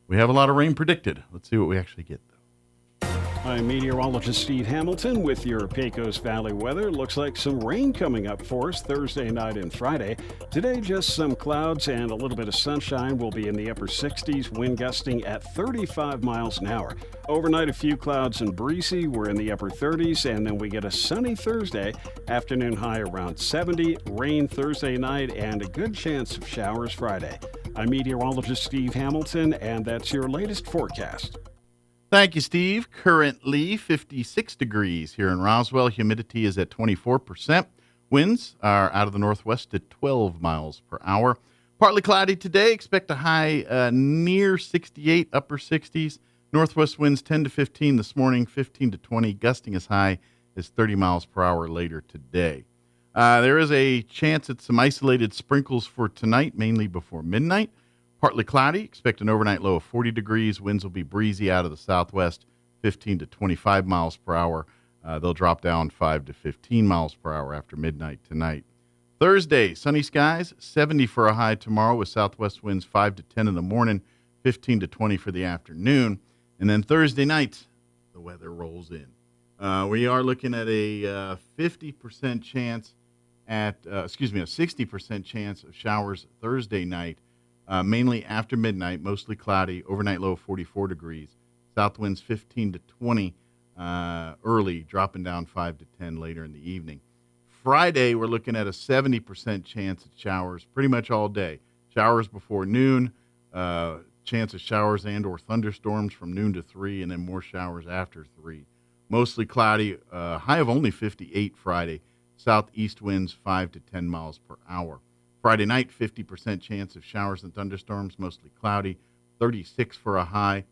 We have a lot of rain predicted. Let's see what we actually get, though. I'm meteorologist Steve Hamilton with your Pecos Valley weather. Looks like some rain coming up for us Thursday night and Friday. Today, just some clouds and a little bit of sunshine. We'll be in the upper 60s, wind gusting at 35 miles an hour. Overnight, a few clouds and breezy. We're in the upper 30s, and then we get a sunny Thursday. Afternoon high around 70. Rain Thursday night, and a good chance of showers Friday. I'm meteorologist Steve Hamilton, and that's your latest forecast. Thank you, Steve. Currently 56 degrees here in Roswell. Humidity is at 24%. Winds are out of the northwest at 12 miles per hour. Partly cloudy today. Expect a high near 68, upper 60s. Northwest winds 10 to 15 this morning, 15 to 20. Gusting as high as 30 miles per hour later today. There is a chance at some isolated sprinkles for tonight, mainly before midnight. Partly cloudy. Expect an overnight low of 40 degrees. Winds will be breezy out of the southwest, 15 to 25 miles per hour. They'll drop down 5 to 15 miles per hour after midnight tonight. Thursday, sunny skies, 70 for a high tomorrow with southwest winds 5 to 10 in the morning, 15 to 20 for the afternoon. And then Thursday night, the weather rolls in. We are looking at a 50% chance a 60% chance of showers Thursday night, mainly after midnight, mostly cloudy, overnight low of 44 degrees, south winds 15 to 20 early, dropping down 5 to 10 later in the evening. Friday, we're looking at a 70% chance of showers pretty much all day. Showers before noon, chance of showers and or thunderstorms from noon to 3, and then more showers after 3. Mostly cloudy, high of only 58 Friday. Southeast winds 5 to 10 miles per hour. Friday night, 50% chance of showers and thunderstorms, mostly cloudy, 36 for a high.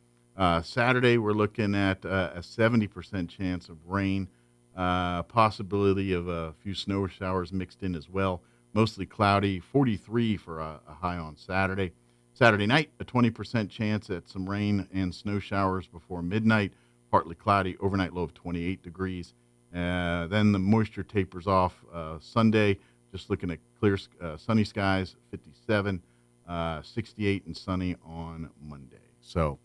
Saturday, we're looking at a 70% chance of rain, possibility of a few snow showers mixed in as well, mostly cloudy, 43 for a high on Saturday. Saturday night, a 20% chance at some rain and snow showers before midnight, partly cloudy, overnight low of 28 degrees. Then the moisture tapers off Sunday, just looking at clear, sunny skies, 57, 68 and sunny on Monday. So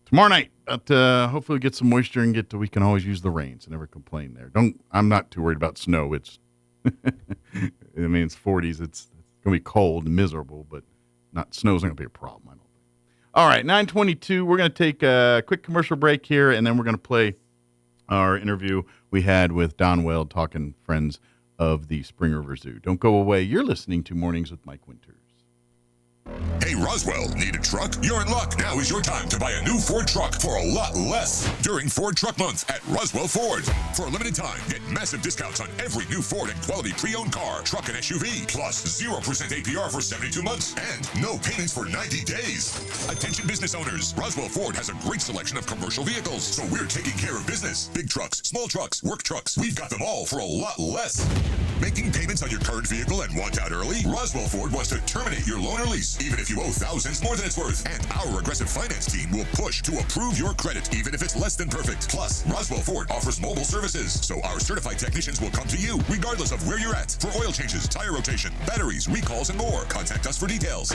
tomorrow night, hopefully get some moisture and we can always use the rain, so never complain there. I'm not too worried about snow. It's, it's 40s. It's going to be cold and miserable, but snow's not going to be a problem, I don't think. All right, 9:22. We're going to take a quick commercial break here, and then we're going to play our interview we had with Don Weld, talking friends of the Spring River Zoo. Don't go away. You're listening to Mornings with Mike Winters. Hey, Roswell, need a truck? You're in luck. Now is your time to buy a new Ford truck for a lot less during Ford Truck Month at Roswell Ford. For a limited time, get massive discounts on every new Ford and quality pre-owned car, truck, and SUV, plus 0% APR for 72 months and no payments for 90 days. Attention business owners, Roswell Ford has a great selection of commercial vehicles, so we're taking care of business. Big trucks, small trucks, work trucks, we've got them all for a lot less. Making payments on your current vehicle and want out early? Roswell Ford wants to terminate your loan or lease, even if you owe thousands more than it's worth. And our aggressive finance team will push to approve your credit, even if it's less than perfect. Plus, Roswell Ford offers mobile services, so our certified technicians will come to you, regardless of where you're at, for oil changes, tire rotation, batteries, recalls, and more. Contact us for details.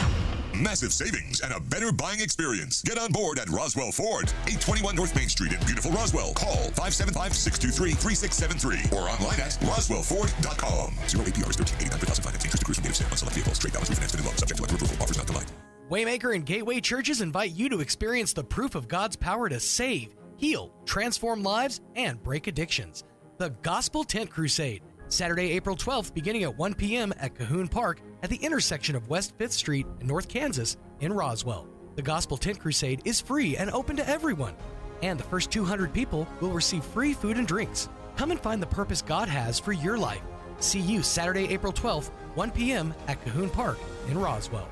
Massive savings and a better buying experience. Get on board at Roswell Ford, 821 North Main Street in beautiful Roswell. Call 575-623-3673 or online at roswellford.com. 0 APR is 13.89 per thousand finance. Interest accrues from date of sale on select vehicles. Trade balance refinanced in loan. Subject to lender approval. Offers not denied. Waymaker and Gateway Churches invite you to experience the proof of God's power to save, heal, transform lives, and break addictions. The Gospel Tent Crusade, Saturday, April 12th, beginning at 1 p.m. at Cahoon Park at the intersection of West 5th Street and North Kansas in Roswell. The Gospel Tent Crusade is free and open to everyone, and the first 200 people will receive free food and drinks. Come and find the purpose God has for your life. See you Saturday, April 12th, 1 p.m. at Cahoon Park in Roswell.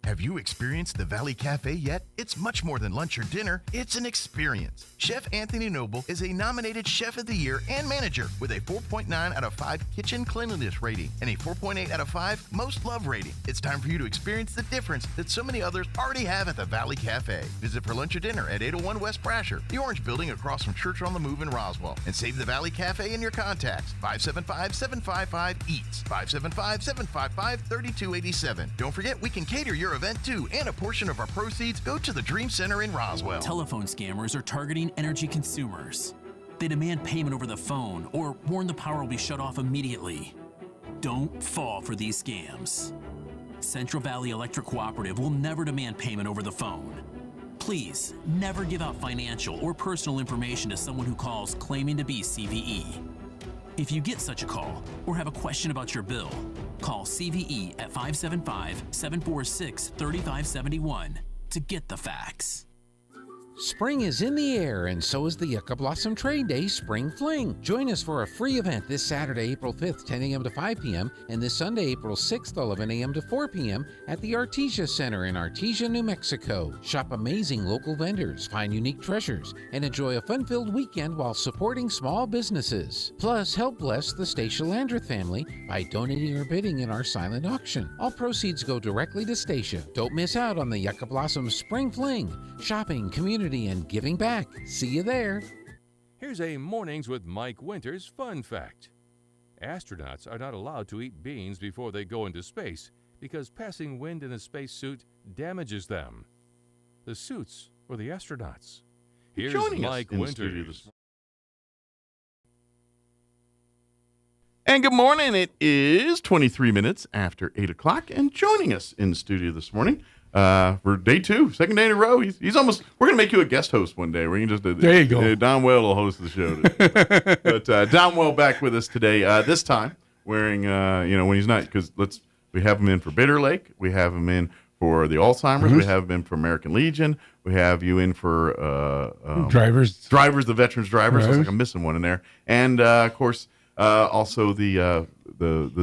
Have you experienced the Valley Cafe yet? It's much more than lunch or dinner. It's an experience. Chef Anthony Noble is a nominated Chef of the Year and manager with a 4.9 out of 5 kitchen cleanliness rating and a 4.8 out of 5 most loved rating. It's time for you to experience the difference that so many others already have at the Valley Cafe. Visit for lunch or dinner at 801 West Brasher, the orange building across from Church on the Move in Roswell. And save the Valley Cafe in your contacts. 575-755-EATS. 575-755-3287. Don't forget, we can cater your event too, and a portion of our proceeds go to the Dream Center in Roswell. Telephone scammers are targeting energy consumers. They demand payment over the phone or warn the power will be shut off immediately. Don't fall for these scams. Central Valley Electric Cooperative will never demand payment over the phone. Please, never give out financial or personal information to someone who calls claiming to be CVE. If you get such a call or have a question about your bill, call CVE at 575-746-3571 to get the facts. Spring is in the air, and so is the Yucca Blossom Trade Day Spring Fling. Join us for a free event this Saturday, April 5th, 10 a.m. to 5 p.m., and this Sunday, April 6th, 11 a.m. to 4 p.m. at the Artesia Center in Artesia, New Mexico. Shop amazing local vendors, find unique treasures, and enjoy a fun-filled weekend while supporting small businesses. Plus, help bless the Stacia Landreth family by donating or bidding in our silent auction. All proceeds go directly to Stacia. Don't miss out on the Yucca Blossom Spring Fling. Shopping, community, community and giving back. See you there. Here's a Mornings with Mike Winters fun fact. Astronauts are not allowed to eat beans before they go into space because passing wind in a spacesuit damages them. The suits for the astronauts. Here's Mike Winters. And good morning. It is 23 minutes after 8 o'clock, and joining us in the studio this morning for day 2, second day in a row. He's almost. We're gonna make you a guest host one day. We can just there you go. Don Well will host the show, but Don Well back with us today. This time wearing when he's not, because we have him in for Bitter Lake, we have him in for the Alzheimer's, we have him in for American Legion, we have you in for drivers, the veterans drivers. Looks like I'm missing one in there, and of course. Also the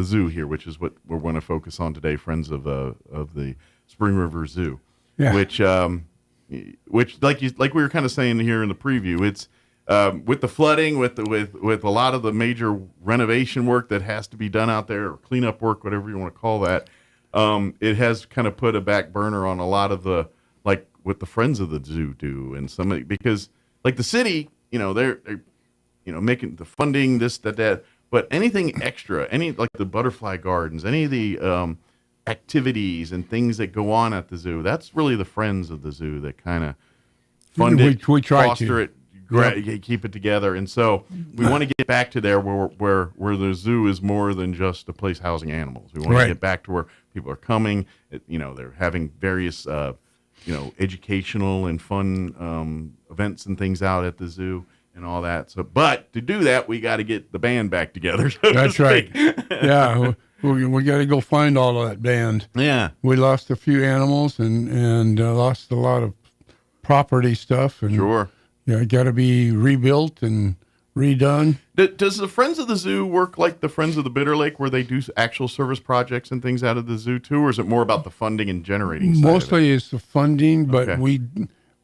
zoo here, which is what we're going to focus on today, friends of the Spring River Zoo, which like we were kind of saying here in the preview, it's with the flooding, with a lot of the major renovation work that has to be done out there, or cleanup work, whatever you want to call that. It has kind of put a back burner on a lot of the, like what the friends of the zoo do, and because like the city, they're making the funding, this, that, but anything extra, like the butterfly gardens, any of the activities and things that go on at the zoo, that's really the friends of the zoo that kind of fund it, we try foster it, keep it together. And so we want to get back to there where the zoo is more than just a place housing animals. We want to get back to where people are coming, they're having various, educational and fun events and things out at the zoo. And all that. So, but to do that, we got to get the band back together. That's right. Yeah, we got to go find all of that band. Yeah, we lost a few animals and lost a lot of property stuff. And sure, it got to be rebuilt and redone. Does the Friends of the Zoo work like the Friends of the Bitter Lake, where they do actual service projects and things out of the zoo too, or is it more about the funding and generating? Mostly it's the funding, but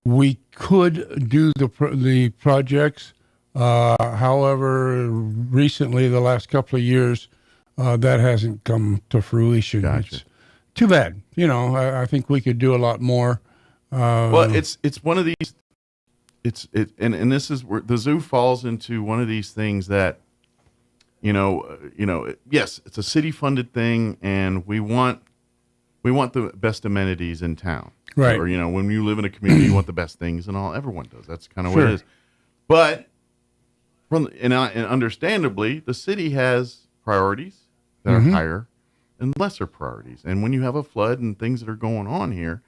we could do the projects. However, recently, the last couple of years, that hasn't come to fruition. Gotcha. It's too bad. I think we could do a lot more. Well, it's one of these. And this is where the zoo falls into one of these things that, yes, it's a city-funded thing, and we want the best amenities in town. Right. Or, when you live in a community, you want the best things and all. Everyone does. That's kind of what it is. But, and understandably, the city has priorities that are higher and lesser priorities. And when you have a flood and things that are going on here,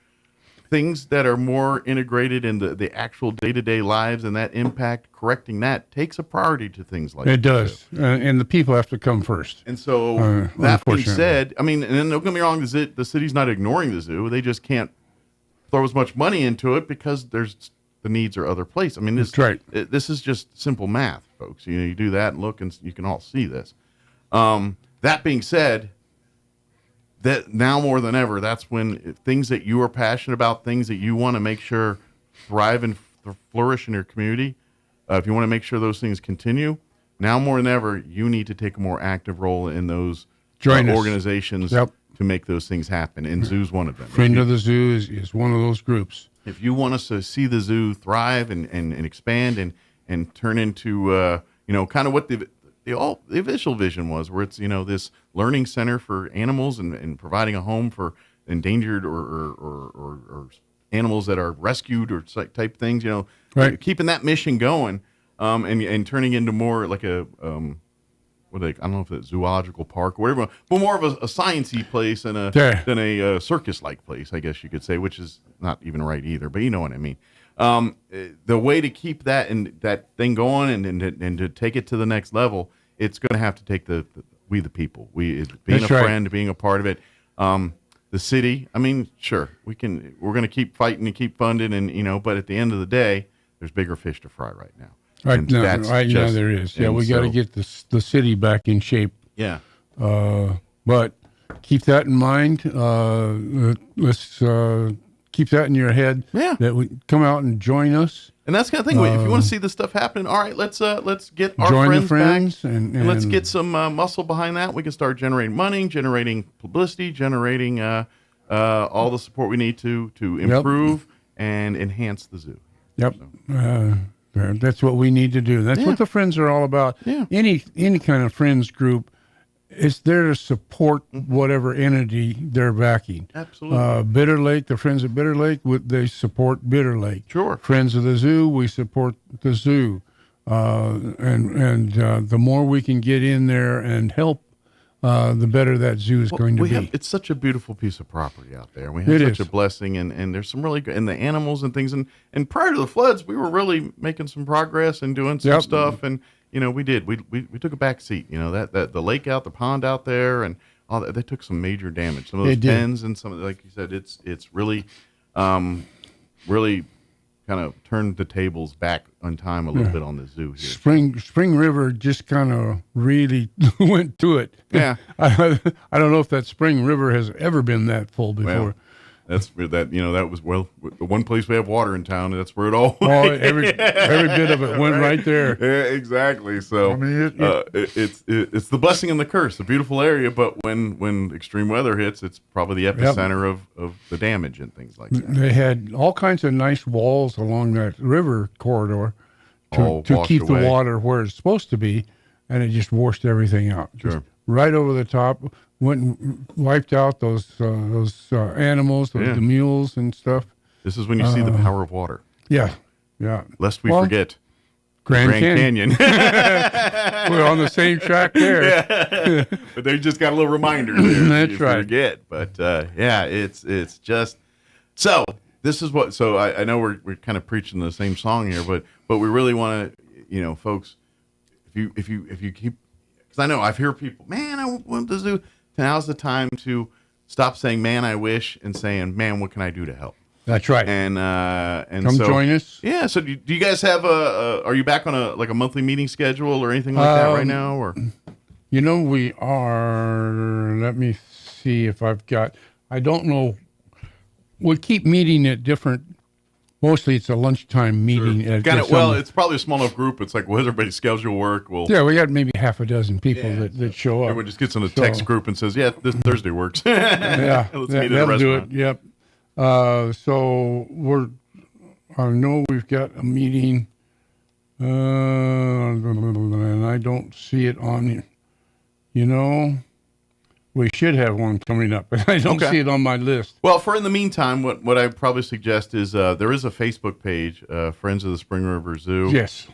things that are more integrated in the actual day-to-day lives and that impact, correcting that takes a priority to things like that. It does. And the people have to come first. And so, that being said, and then don't get me wrong, the city's not ignoring the zoo. They just can't throw as much money into it because the needs are other places. I mean, this is just simple math, folks. You do that and look, and you can all see this. That being said, that now more than ever, that's when things that you are passionate about, things that you want to make sure thrive and flourish in your community, if you want to make sure those things continue, now more than ever, you need to take a more active role in those organizations. To make those things happen, and zoo's one of them. Friend of the Zoo is one of those groups. If you want us to see the zoo thrive and expand and turn into kind of what the initial vision was, where it's this learning center for animals and providing a home for endangered or animals that are rescued or type things, keeping that mission going and turning into more like a I don't know if it's zoological park or whatever, but more of a sciencey place than a circus-like place, I guess you could say, which is not even right either. But you know what I mean. The way to keep that thing going and to take it to the next level, it's going to have to take the people, being a friend, being a part of it. The city, I mean, sure, we're going to keep fighting and keep funding, and but at the end of the day, there's bigger fish to fry right now. Right now there is. Yeah, we got to get the city back in shape. Yeah. But keep that in mind. Let's keep that in your head. Yeah. That we come out and join us. And that's the kind of thing. If you want to see this stuff happen, all right, let's get our friends back, and let's get some muscle behind that. We can start generating money, generating publicity, generating all the support we need to improve and enhance the zoo. Yep. That's what we need to do. That's what the Friends are all about. Yeah. Any kind of Friends group, it's there to support whatever entity they're backing. Absolutely. Bitter Lake, the Friends of Bitter Lake, they support Bitter Lake. Sure. Friends of the Zoo, we support the zoo. And the more we can get in there and help, the better that zoo is going to be. It's such a beautiful piece of property out there. We have such a blessing, and there's some really good, and the animals and things. And prior to the floods, we were really making some progress and doing some stuff. And we did. We took a back seat. That the lake out, the pond out there, and all that. They took some major damage. Some of those pens and some of like you said, it's really, really kind of turned the tables back on time a little bit on the zoo here. Spring River just kind of really went to it. Yeah. I don't know if that Spring River has ever been that full before. Well, that was the one place we have water in town, and that's where it all went. Oh, every bit of it went right there. Yeah, exactly. So I mean, it's the blessing and the curse, a beautiful area, but when extreme weather hits, it's probably the epicenter of the damage and things like that. They had all kinds of nice walls along that river corridor to keep the water where it's supposed to be, and it just washed everything out. Just right over the top. Went and wiped out those animals, the mules and stuff. This is when you see the power of water. Yeah. Lest we forget Grand Canyon. We're on the same track there. Yeah. But they just got a little reminder there. That's right. Forget. But it's just so. This is what. So I know we're kind of preaching the same song here, but we really want to, folks, if you keep, because I know I've heard people, man, I want to do. Now's the time to stop saying, man, I wish, and saying, man, what can I do to help? That's right. And come join us. Yeah. So do you guys have are you back on a monthly meeting schedule or anything like that right now? Or we are. Let me see if I've got. I don't know. We keep meeting at different. Mostly, it's a lunchtime meeting. It's probably a small enough group. It's like, everybody's schedule work? We got maybe half a dozen people that show up. Everyone just gets in a text group and says, this Thursday works. Yeah, let's meet at a that'll do restaurant. it. Yep. So I know we've got a meeting, and I don't see it on, we should have one coming up, but I don't see it on my list. Well, for in the meantime, what I probably suggest is there is a Facebook page, Friends of the Spring River Zoo. Yes.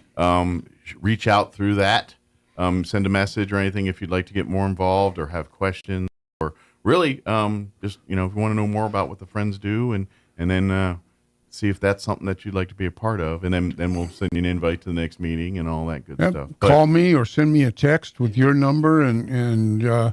Reach out through that. Send a message or anything if you'd like to get more involved or have questions, or really just if you want to know more about what the Friends do, and then see if that's something that you'd like to be a part of, and then we'll send you an invite to the next meeting and all that good stuff. Call me or send me a text with your number and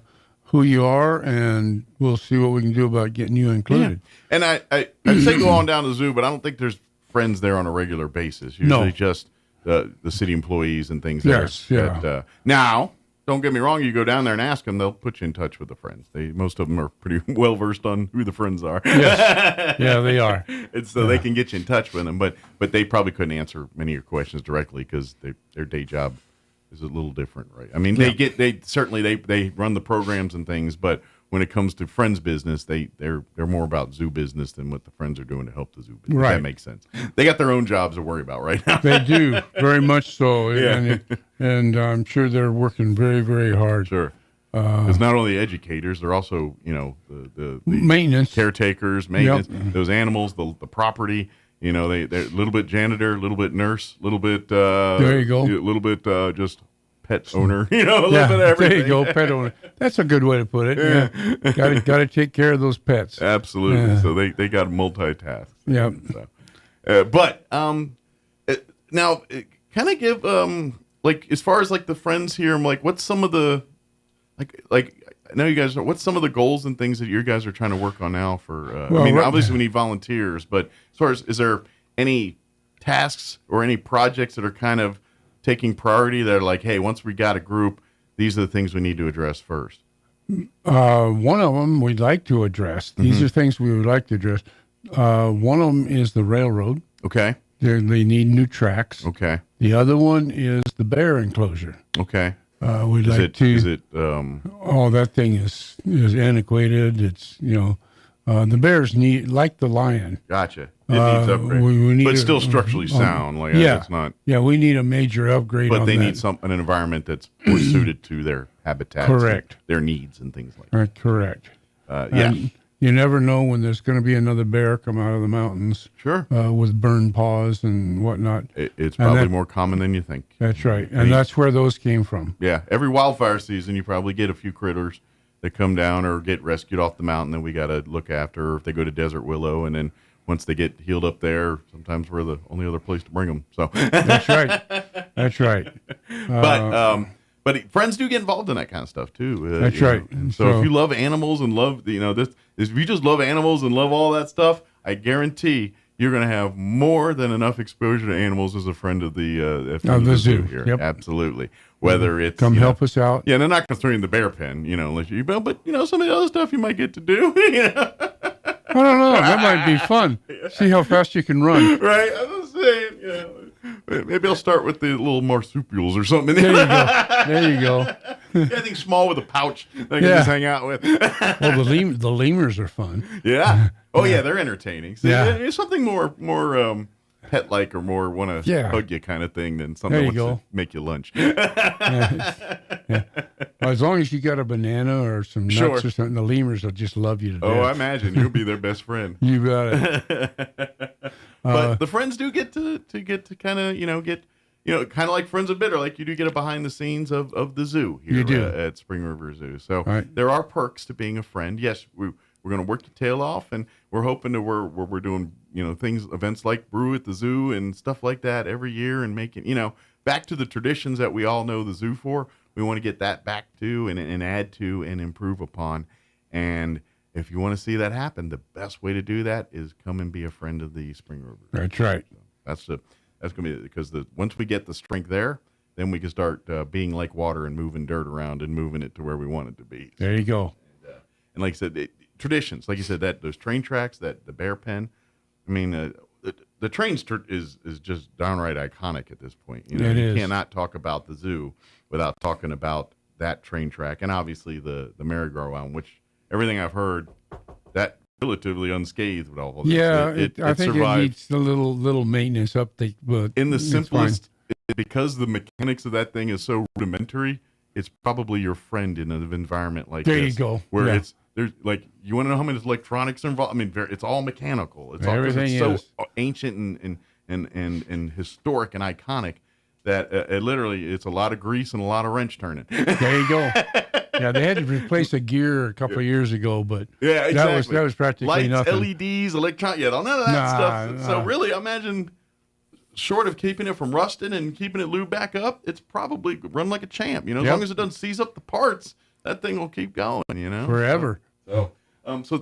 who you are, and we'll see what we can do about getting you included. Yeah. And I'd say go on down to the zoo, but I don't think there's Friends there on a regular basis. Usually just the city employees and things. Yes, now, don't get me wrong, you go down there and ask them, they'll put you in touch with the Friends. Most of them are pretty well versed on who the Friends are. Yes. Yeah, they are. And so they can get you in touch with them, but they probably couldn't answer many of your questions directly because their day job is a little different, right? I mean, they run the programs and things, but when it comes to Friends business, they're more about zoo business than what the Friends are doing to help the zoo business. Right. That makes sense. They got their own jobs to worry about right now. They do, very much so. Yeah. And I'm sure they're working very, very hard. Sure. Because not only educators, they're also, the maintenance, caretakers, those animals, the property. They're a little bit janitor, a little bit nurse, a little bit. There you go. A little bit just pet owner. A little bit of everything. There you go, pet owner. That's a good way to put it. Yeah. Got to take care of those pets. Absolutely. Yeah. So they got to multitask. Yeah. But now, kind of give as far as the Friends here, I'm like, what's some of the like I know you guys know, what's some of the goals and things that you guys are trying to work on now for, obviously we need volunteers, but as far as, is there any tasks or any projects that are kind of taking priority that are like, hey, once we got a group, these are the things we need to address first? One of them we'd like to address. These are things we would like to address. One of them is the railroad. Okay. They need new tracks. Okay. The other one is the bear enclosure. Okay. We'd like to. Is it? That thing is antiquated. It's the bears need, like the lion. Gotcha. needs upgrade. We need but still structurally sound. Like it's not. Yeah, we need a major upgrade. But on they that. need an environment that's more suited to their habitats, correct, their needs and things like that. Correct. Yeah. You never know when there's going to be another bear come out of the mountains. Sure. With burned paws and whatnot. It's probably more common than you think. That's right. And that's where those came from. Yeah. Every wildfire season, you probably get a few critters that come down or get rescued off the mountain that we got to look after. Or if they go to Desert Willow, and then once they get healed up there, sometimes we're the only other place to bring them. So That's right. That's right. But friends do get involved in that kind of stuff too. That's right. So if you love animals and love, this, if you just love animals and love all that stuff, I guarantee you're going to have more than enough exposure to animals as a friend of the zoo here. Yep. Absolutely. Whether it's come help us out. Yeah, they're not going to throw you in the bear pen, unless you. But some of the other stuff you might get to do. I don't know. That might be fun. See how fast you can run. Right. I was saying. Maybe I'll start with the little marsupials or something. There you go. There you go. Anything small with a pouch that I can just hang out with. Well, the lemurs are fun. Yeah. Oh, yeah, they're entertaining. So Yeah. It's something more pet-like or more want to hug you kind of thing than something that wants to make you lunch. Yeah. As long as you got a banana or some nuts or something, the lemurs will just love you to death. Oh, I imagine. You'll be their best friend. You got it. But the friends do get to kind of, kind of like Friends of Bitter, like you do get a behind the scenes of the zoo here You do. At Spring River Zoo. So Right. there are perks to being a friend. Yes, we're going to work your tail off, and we're hoping to we're doing events like Brew at the Zoo and stuff like that every year, and making back to the traditions that we all know the zoo for. We want to get that back to and add to and improve upon. And if you want to see that happen, the best way to do that is come and be a friend of the Spring River. That's right. So that's going to be because once we get the strength there, then we can start being like water and moving dirt around and moving it to where we want it to be. There you go. And like I said, traditions, like you said, that those train tracks, the bear pen. I mean, the train is just downright iconic at this point. You cannot talk about the zoo without talking about that train track, and obviously the merry-go-round, which everything I've heard, that relatively unscathed with all of this. Yeah, I think survived. it needs a little maintenance update, but In the it's simplest, because the mechanics of that thing is so rudimentary, it's probably your friend in an environment like There this. you go. Where Yeah. there's like, you want to know how many electronics are involved? I mean, it's all mechanical. It's all, 'cause Everything it's is. so ancient and historic and iconic that it literally, it's a lot of grease and a lot of wrench turning. There you go. Yeah, they had to replace a gear a couple of years ago, but Yeah, exactly. that was practically Lights, nothing. LEDs, none of that stuff. So really, imagine, short of keeping it from rusting and keeping it lubed back up, it's probably run like a champ. As long as it doesn't seize up the parts, that thing will keep going. Forever. So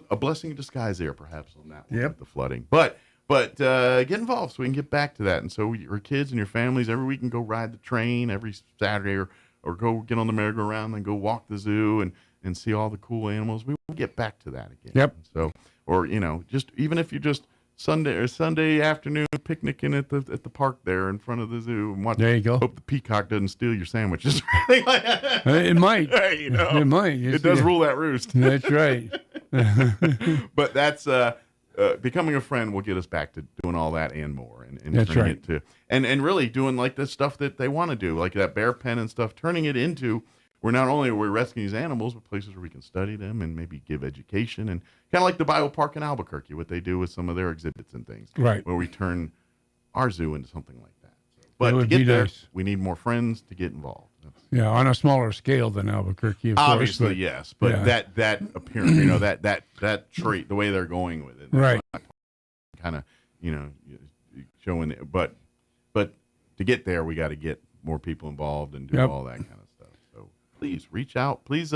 a blessing in disguise there, perhaps, on that one Yep. with the flooding. But get involved so we can get back to that. And so your kids and your families every week can go ride the train every Saturday or go get on the merry-go-round and go walk the zoo and see all the cool animals. We will get back to that again. Yep. So, or just even if you just Sunday afternoon picnicking at the park there in front of the zoo and watch. There you go. Hope the peacock doesn't steal your sandwiches. Or anything like that. It might. Hey, It might. It does rule that roost. That's right. But that's becoming a friend will get us back to doing all that and more, and That's turning right. it to and really doing like the stuff that they want to do, like that bear pen and stuff, turning it into where not only are we rescuing these animals, but places where we can study them and maybe give education, and kind of like the biopark in Albuquerque, what they do with some of their exhibits and things, Right. where we turn our zoo into something like that. That But to would get be there, nice. we need more friends to get involved. Yeah, on a smaller scale than Albuquerque, of Obviously, course. yes, but yeah. that appearance, that trait, the way they're going with it, Right. kind of, showing it. But to get there, we got to get more people involved and do Yep. all that kind of stuff. So please reach out. Please,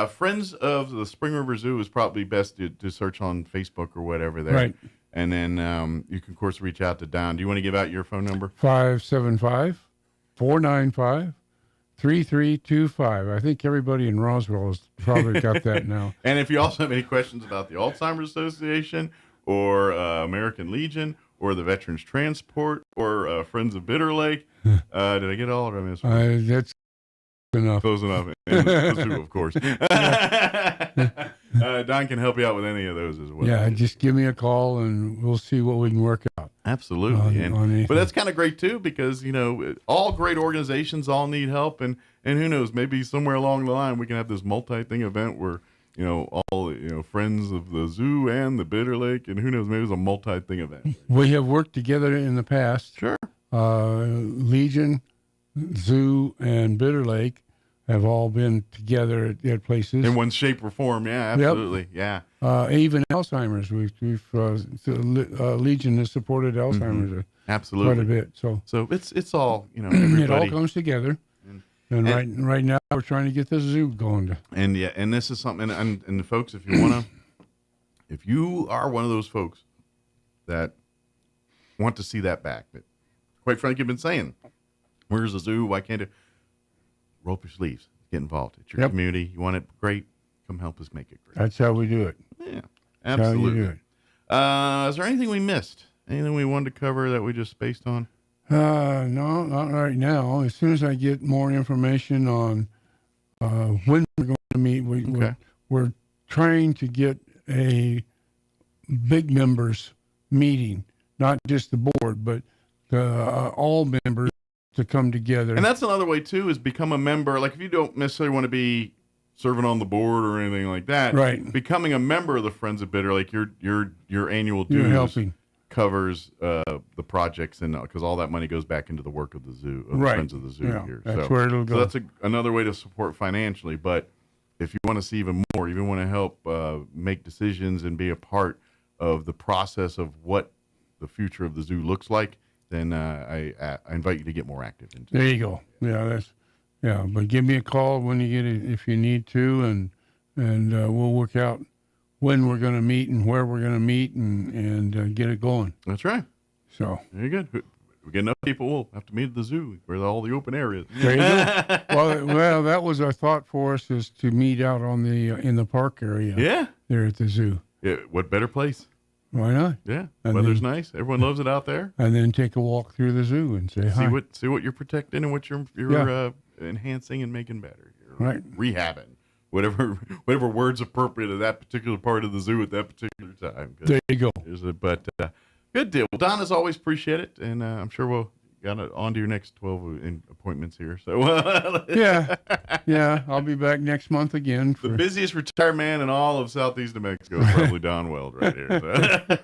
Friends of the Spring River Zoo is probably best to search on Facebook or whatever there. Right. And then you can, of course, reach out to Don. Do you want to give out your phone number? 575-495-3325. I think everybody in Roswell has probably got that now. And if you also have any questions about the Alzheimer's Association or American Legion or the Veterans Transport or Friends of Bitter Lake, did I get all of them? That's enough. Close enough. And the zoo, of course. Don can help you out with any of those as well. Yeah, just give me a call and we'll see what we can work out. Absolutely. But that's kind of great too, because, all great organizations all need help. And who knows, maybe somewhere along the line we can have this multi-thing event where, all, friends of the zoo and the Bitter Lake, and who knows, maybe it's a multi-thing event. We have worked together in the past. Sure. Legion, Zoo, and Bitter Lake have all been together at places. In one shape or form, yeah, absolutely, yep. Yeah. Even Alzheimer's, Legion has supported Alzheimer's absolutely quite a bit. So it's all, everybody. It all comes together. And right now we're trying to get the zoo going. And this is something, and folks, if you are one of those folks that want to see that back, that quite frankly have been saying, where's the zoo? Why can't it? Roll up your sleeves, get involved. It's your community. You want it great? Come help us make it great. That's how we do it. Yeah, that's absolutely. how you do it. Is there anything we missed? Anything we wanted to cover that we just spaced on? No, not right now. As soon as I get more information on when we're going to meet, we're trying to get a big members meeting, not just the board, but all members to come together. And that's another way too, is become a member. Like if you don't necessarily want to be serving on the board or anything like that, right? Becoming a member of the Friends of Bitter Lake, your annual dues helping. Covers the projects, and because all that money goes back into the work of the zoo, of the Friends of the Zoo here. That's where it'll go. So that's another way to support financially. But if you want to see even more, even want to help make decisions and be a part of the process of what the future of the zoo looks like, then I invite you to get more active. There you go. Yeah, but give me a call when you get it if you need to, and we'll work out when we're going to meet and where we're going to meet and get it going. That's right. So very good. We get enough people, we'll have to meet at the zoo where all the open areas. There you go. well, that was our thought for us, is to meet out on in the park area. Yeah. There at the zoo. Yeah. What better place? Why not? Yeah. Weather's nice. Everyone loves it out there. And then take a walk through the zoo and say hi. See what you're protecting and what you're enhancing and making better. Right. Rehabbing. Whatever word's appropriate at that particular part of the zoo at that particular time. There you go. But good deal. Well, Don, as always, appreciate it, and I'm sure we'll get on to your next 12 appointments here. So yeah, I'll be back next month again. The busiest retired man in all of Southeast New Mexico is probably Don Weld right here. So.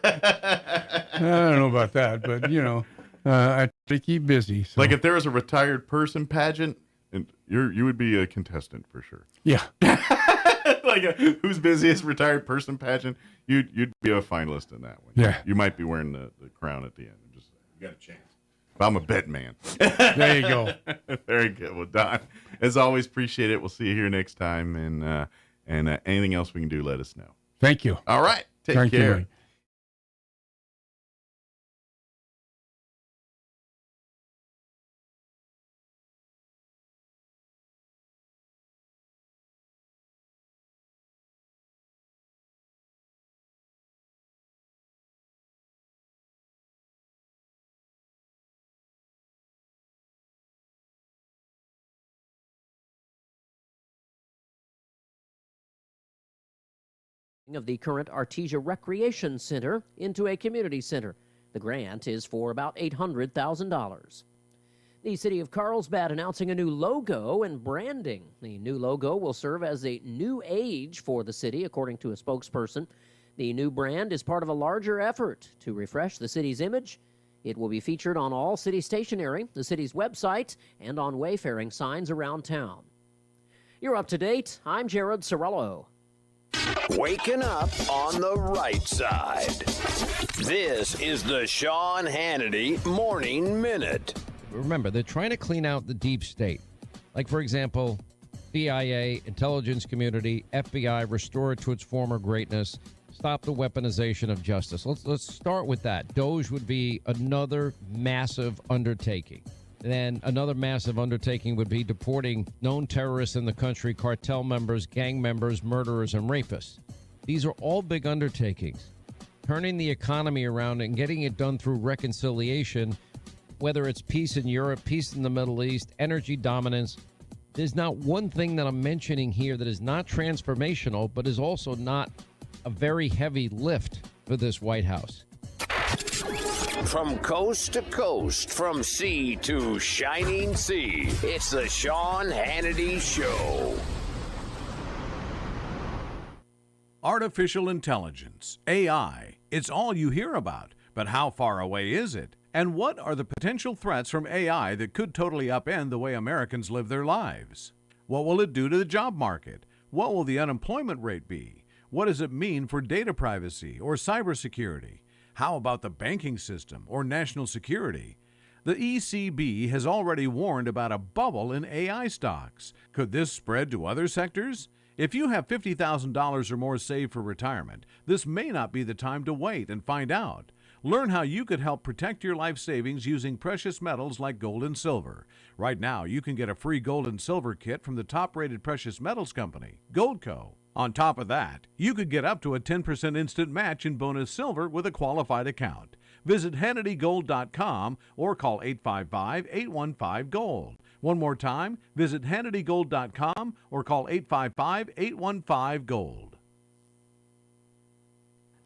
I don't know about that, but I try to keep busy. So. Like if there was a retired person pageant, and you would be a contestant for sure. Yeah. Like who's busiest retired person pageant, you'd be a finalist in that one. Yeah. You might be wearing the crown at the end. You got a chance. But I'm a bet man. There you go. Very good. Well, Don, as always, appreciate it. We'll see you here next time, and anything else we can do, let us know. Thank you. All right. Take Thank care. You, of the current Artesia Recreation Center into a community center. The grant is for about $800,000. The city of Carlsbad announcing a new logo and branding. The new logo will serve as a new age for the city, according to a spokesperson. The new brand is part of a larger effort to refresh the city's image. It will be featured on all city stationery, the city's website, and on wayfaring signs around town. You're up to date. I'm Jared Sorello. Waking up on the right side. This is the Sean Hannity Morning Minute. Remember, they're trying to clean out the deep state. Like, for example, CIA, intelligence community, FBI, restore it to its former greatness, stop the weaponization of justice. Let's start with that. DOGE would be another massive undertaking. Then another massive undertaking would be deporting known terrorists in the country, cartel members, gang members, murderers, and rapists. These are all big undertakings. Turning the economy around and getting it done through reconciliation, whether it's peace in Europe, peace in the Middle East, energy dominance, There's not one thing that I'm mentioning here that is not transformational, but is also not a very heavy lift for this White House. From coast to coast, from sea to shining sea, it's the Sean Hannity Show. Artificial intelligence, AI, it's all you hear about. But how far away is it? And what are the potential threats from AI that could totally upend the way Americans live their lives? What will it do to the job market? What will the unemployment rate be? What does it mean for data privacy or cybersecurity? How about the banking system or national security? The ECB has already warned about a bubble in AI stocks. Could this spread to other sectors? If you have $50,000 or more saved for retirement, this may not be the time to wait and find out. Learn how you could help protect your life savings using precious metals like gold and silver. Right now, you can get a free gold and silver kit from the top-rated precious metals company, Goldco. On top of that, you could get up to a 10% instant match in bonus silver with a qualified account. Visit HannityGold.com or call 855-815-GOLD. One more time, visit HannityGold.com or call 855-815-GOLD.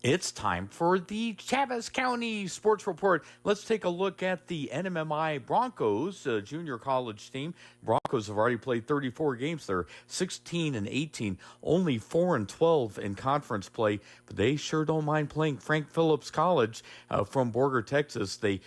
It's time for the Chaves County Sports Report. Let's take a look at the NMMI Broncos junior college team. Broncos have already played 34 games. They're 16-18, only 4-12 in conference play, but they sure don't mind playing Frank Phillips College from Borger, Texas. They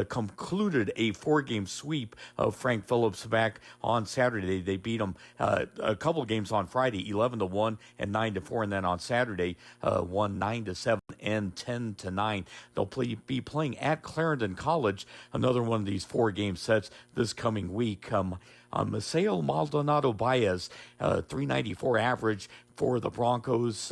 concluded a 4-game sweep of Frank Phillips back on Saturday. They beat them a couple games on Friday, 11-1 and 9-4, and then on Saturday won 9-7 and 10-9. They'll be playing at Clarendon College, another one of these 4-game sets this coming week. Maceo Maldonado Baez, 394 average for the Broncos.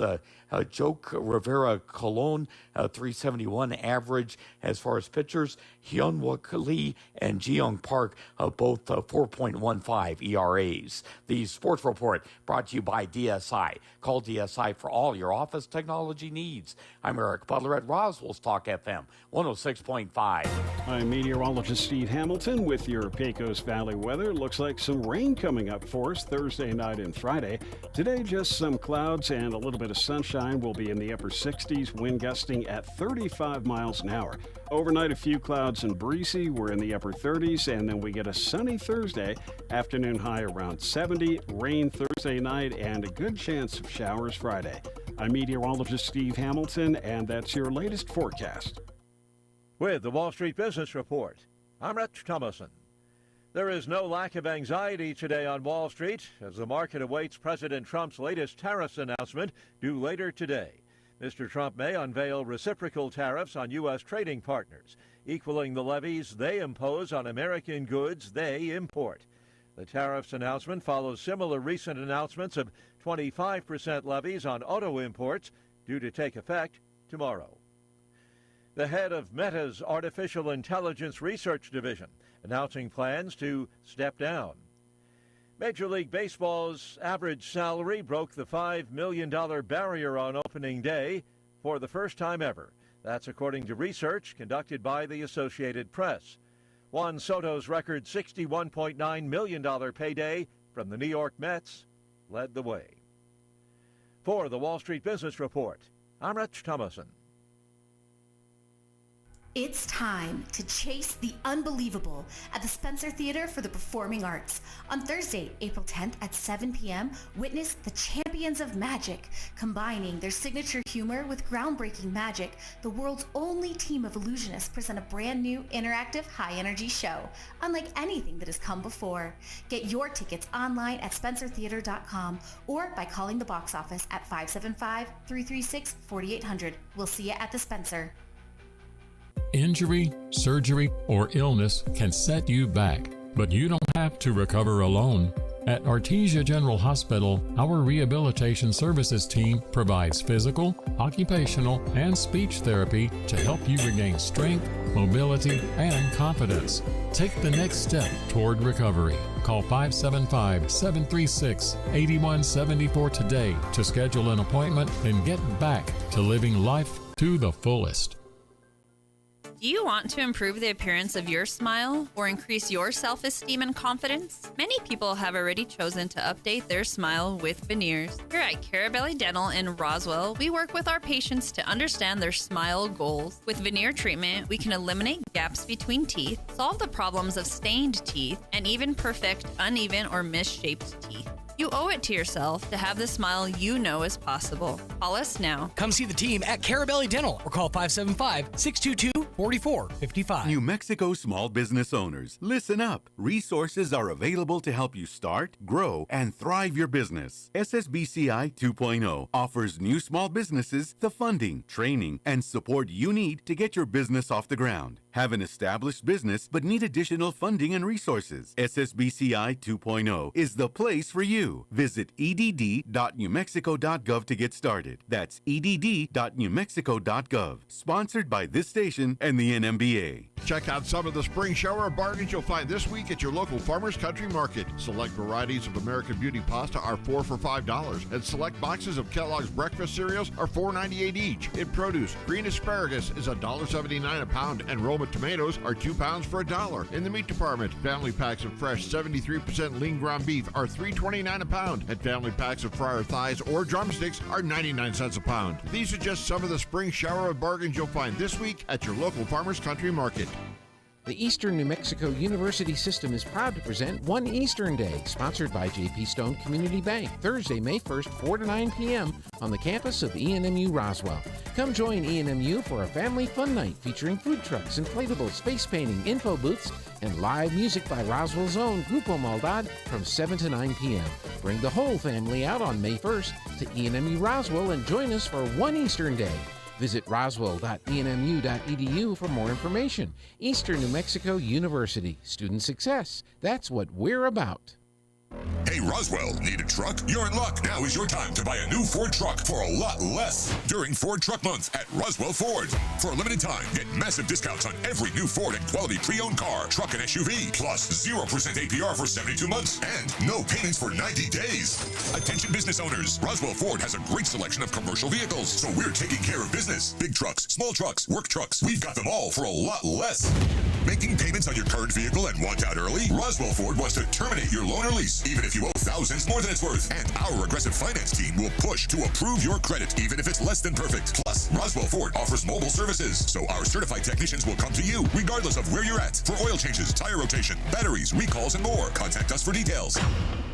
Joke Rivera Colon, 371 average as far as pitchers. Hyunwook Lee and Jiyoung Park, both 4.15 ERAs. The Sports Report brought to you by DSI. Call DSI for all your office technology needs. I'm Eric Butler at Roswell Talk FM 106.5. I'm meteorologist Steve Hamilton with your Pecos Valley weather. Looks like some rain coming up for us Thursday night and Friday. Today, just some clouds and a little bit of sunshine. Will be in the upper 60s, wind gusting at 35 miles an hour. Overnight, a few clouds and breezy. We're in the upper 30s, and then we get a sunny Thursday. Afternoon high around 70. Rain Thursday night, and a good chance of showers Friday. I'm meteorologist Steve Hamilton, and that's your latest forecast. With the Wall Street Business Report, I'm Rich Thomason. There is no lack of anxiety today on Wall Street as the market awaits President Trump's latest tariffs announcement due later today. Mr. Trump may unveil reciprocal tariffs on U.S. trading partners, equaling the levies they impose on American goods they import. The tariffs announcement follows similar recent announcements of 25% levies on auto imports due to take effect tomorrow. The head of Meta's Artificial Intelligence Research Division announcing plans to step down. Major League Baseball's average salary broke the $5 million barrier on opening day for the first time ever. That's according to research conducted by the Associated Press. Juan Soto's record $61.9 million payday from the New York Mets led the way. For the Wall Street Business Report, I'm Rich Thomason. It's time to chase the unbelievable at the Spencer Theater for the Performing Arts. On Thursday, April 10th at 7 p.m., witness the Champions of Magic. Combining their signature humor with groundbreaking magic, the world's only team of illusionists present a brand new, interactive, high-energy show, unlike anything that has come before. Get your tickets online at spencertheater.com or by calling the box office at 575-336-4800. We'll see you at the Spencer. Injury, surgery, or illness can set you back, but you don't have to recover alone. At Artesia General Hospital, our rehabilitation services team provides physical, occupational, and speech therapy to help you regain strength, mobility, and confidence. Take the next step toward recovery. Call 575-736-8174 today to schedule an appointment and get back to living life to the fullest. Do you want to improve the appearance of your smile or increase your self-esteem and confidence? Many people have already chosen to update their smile with veneers. Here at Carabelli Dental in Roswell, we work with our patients to understand their smile goals. With veneer treatment, we can eliminate gaps between teeth, solve the problems of stained teeth, and even perfect uneven or misshaped teeth. You owe it to yourself to have the smile you know is possible. Call us now. Come see the team at Carabelli Dental or call 575-622-4455. New Mexico small business owners, listen up. Resources are available to help you start, grow, and thrive your business. SSBCI 2.0 offers new small businesses the funding, training, and support you need to get your business off the ground. Have an established business but need additional funding and resources? SSBCI 2.0 is the place for you. Visit edd.newmexico.gov to get started. That's edd.newmexico.gov. Sponsored by this station and the NMBA. Check out some of the spring shower bargains you'll find this week at your local Farmers Country Market. Select varieties of American Beauty pasta are 4 for $5, and select boxes of Kellogg's breakfast cereals are $4.98 each. In produce, green asparagus is $1.79 a pound, and Roma tomatoes are 2 pounds for $1. In the meat department, family packs of fresh 73% lean ground beef are $3.29 a pound, and family packs of fryer thighs or drumsticks are 99 cents a pound. These are just some of the spring shower of bargains you'll find this week at your local Farmers Country Market. The Eastern New Mexico University System is proud to present One Eastern Day, sponsored by J.P. Stone Community Bank, Thursday, May 1st, 4 to 9 p.m. on the campus of ENMU Roswell. Come join ENMU for a family fun night featuring food trucks, inflatables, face painting, info booths, and live music by Roswell's own Grupo Maldad from 7 to 9 p.m. Bring the whole family out on May 1st to ENMU Roswell and join us for One Eastern Day. Visit roswell.enmu.edu for more information. Eastern New Mexico University. Student success. That's what we're about. Hey, Roswell, need a truck? You're in luck. Now is your time to buy a new Ford truck for a lot less during Ford Truck Month at Roswell Ford. For a limited time, get massive discounts on every new Ford and quality pre-owned car, truck, and SUV, plus 0% APR for 72 months and no payments for 90 days. Attention business owners, Roswell Ford has a great selection of commercial vehicles, so we're taking care of business. Big trucks, small trucks, work trucks, we've got them all for a lot less. Making payments on your current vehicle and want out early? Roswell Ford wants to terminate your loan or lease, even if you owe thousands more than it's worth. And our aggressive finance team will push to approve your credit, even if it's less than perfect. Plus, Roswell Ford offers mobile services, so our certified technicians will come to you, regardless of where you're at, for oil changes, tire rotation, batteries, recalls, and more. Contact us for details.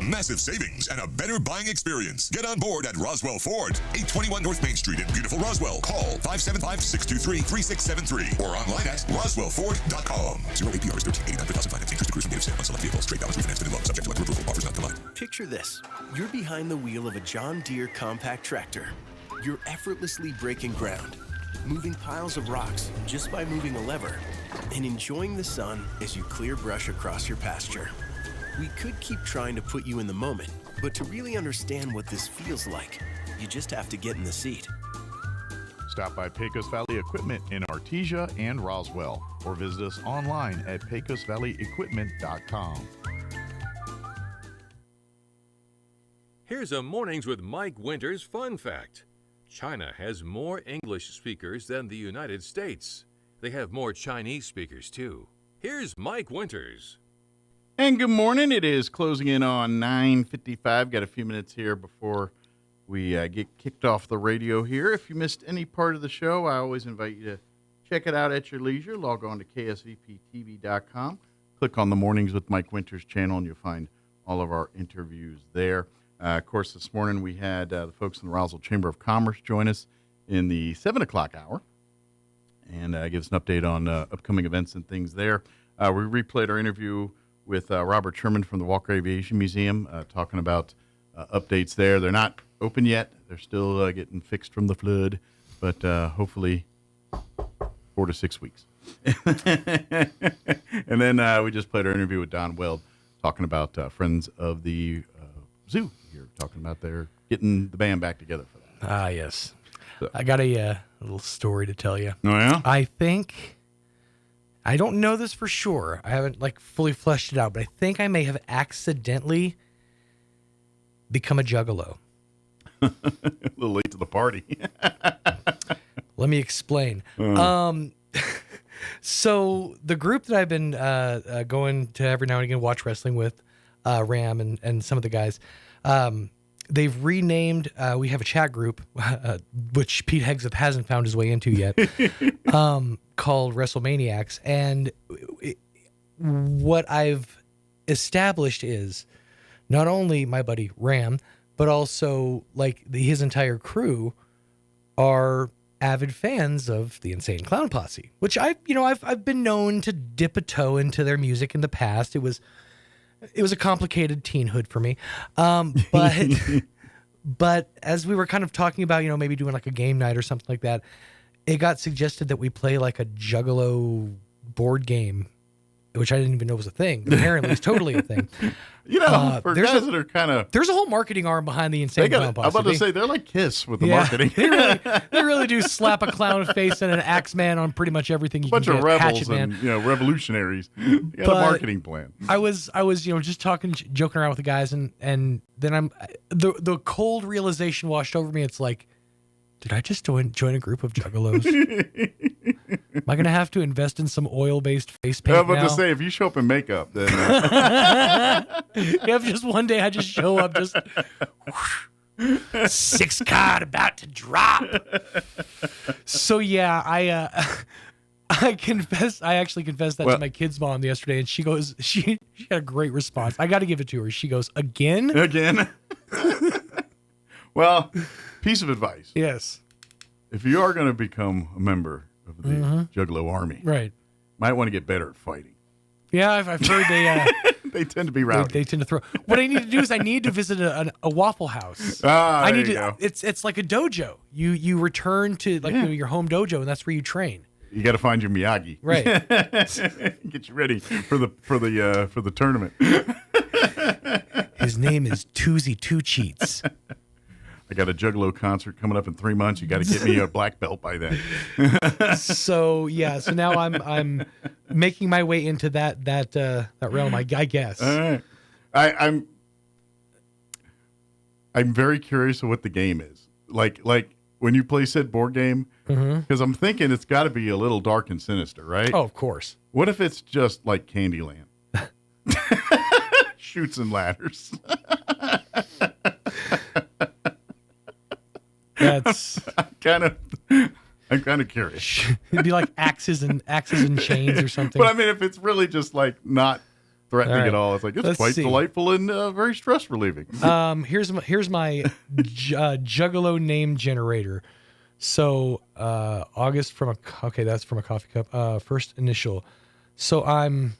Massive savings and a better buying experience. Get on board at Roswell Ford, 821 North Main Street in beautiful Roswell. Call 575-623-3673 or online at roswellford.com. 0 APRs, 1389 per thousand finance. Interest accrues from native sale on select vehicles. Straight balance refinanced in loan. Subject to approval. Offers not combined. Picture this. You're behind the wheel of a John Deere compact tractor. You're effortlessly breaking ground, moving piles of rocks just by moving a lever, and enjoying the sun as you clear brush across your pasture. We could keep trying to put you in the moment, but to really understand what this feels like, you just have to get in the seat. Stop by Pecos Valley Equipment in Artesia and Roswell, or visit us online at pecosvalleyequipment.com. Here's a Mornings with Mike Winters fun fact. China has more English speakers than the United States. They have more Chinese speakers, too. Here's Mike Winters. And good morning. It is closing in on 9:55. Got a few minutes here before we get kicked off the radio here. If you missed any part of the show, I always invite you to check it out at your leisure. Log on to ksvptv.com. Click on the Mornings with Mike Winters channel, and you'll find all of our interviews there. Of course, this morning we had the folks in the Roswell Chamber of Commerce join us in the 7 o'clock hour and give us an update on upcoming events and things there. We replayed our interview with Robert Sherman from the Walker Aviation Museum, talking about updates there. They're not open yet. They're still getting fixed from the flood, but hopefully 4 to 6 weeks. And then we just played our interview with Don Weld, talking about Friends of the Zoo. You're talking about they're getting the band back together for that. Ah, yes. So. I got a little story to tell you. Oh, yeah? I don't know this for sure. I haven't fully fleshed it out, but I think I may have accidentally become a juggalo. A little late to the party. Let me explain. So the group that I've been going to every now and again watch wrestling with, Ram and some of the guys, they've renamed. We have a chat group, which Pete Hegseth hasn't found his way into yet, called WrestleManiacs. And what I've established is not only my buddy Ram, but also like his entire crew are avid fans of the Insane Clown Posse, which I've been known to dip a toe into their music in the past. It was a complicated teenhood for me. But as we were kind of talking about, maybe doing like a game night or something like that, it got suggested that we play like a Juggalo board game, which I didn't even know was a thing. Apparently it's totally a thing. For guys that are kind of... There's a whole marketing arm behind the Insane Clown Posse. I'm about to say, they're like Kiss with the marketing. They really do slap a clown face and an axe man on pretty much everything you can get. A bunch of rebels Hatchet and revolutionaries. You got a marketing plan. I was just joking around with the guys, and then the cold realization washed over me. It's like, did I just join a group of juggalos? Am I going to have to invest in some oil-based face paint I was about now? to say, if you show up in makeup, then... If just one day I just show up, just... 6 card about to drop. So, yeah, I actually confessed that to my kid's mom yesterday, and she goes... She had a great response. I got to give it to her. She goes, Again? Well, piece of advice. Yes. If you are going to become a member of the Juggalo Army, right, might want to get better at fighting. Yeah, I've heard they they tend to be rowdy. They tend to throw. What I need to do is I need to visit a Waffle House. I need you to. go. It's like a dojo. You return to your home dojo, and that's where you train. You got to find your Miyagi, right? Get you ready for the tournament. His name is Toozy Two Cheats. I got a Juggalo concert coming up in 3 months. You got to get me a black belt by then. So now I'm making my way into that realm. I guess. All right. I'm very curious of what the game is. Like when you play said board game, because I'm thinking it's got to be a little dark and sinister, right? Oh, of course. What if it's just like Candyland? Chutes and ladders. That's I'm kind of curious. It'd be like axes and chains or something. But I mean, if it's really just like not threatening at all, it's like Let's quite see. delightful and very stress relieving. Here's my Juggalo name generator. So August that's from a coffee cup. First initial. So I'm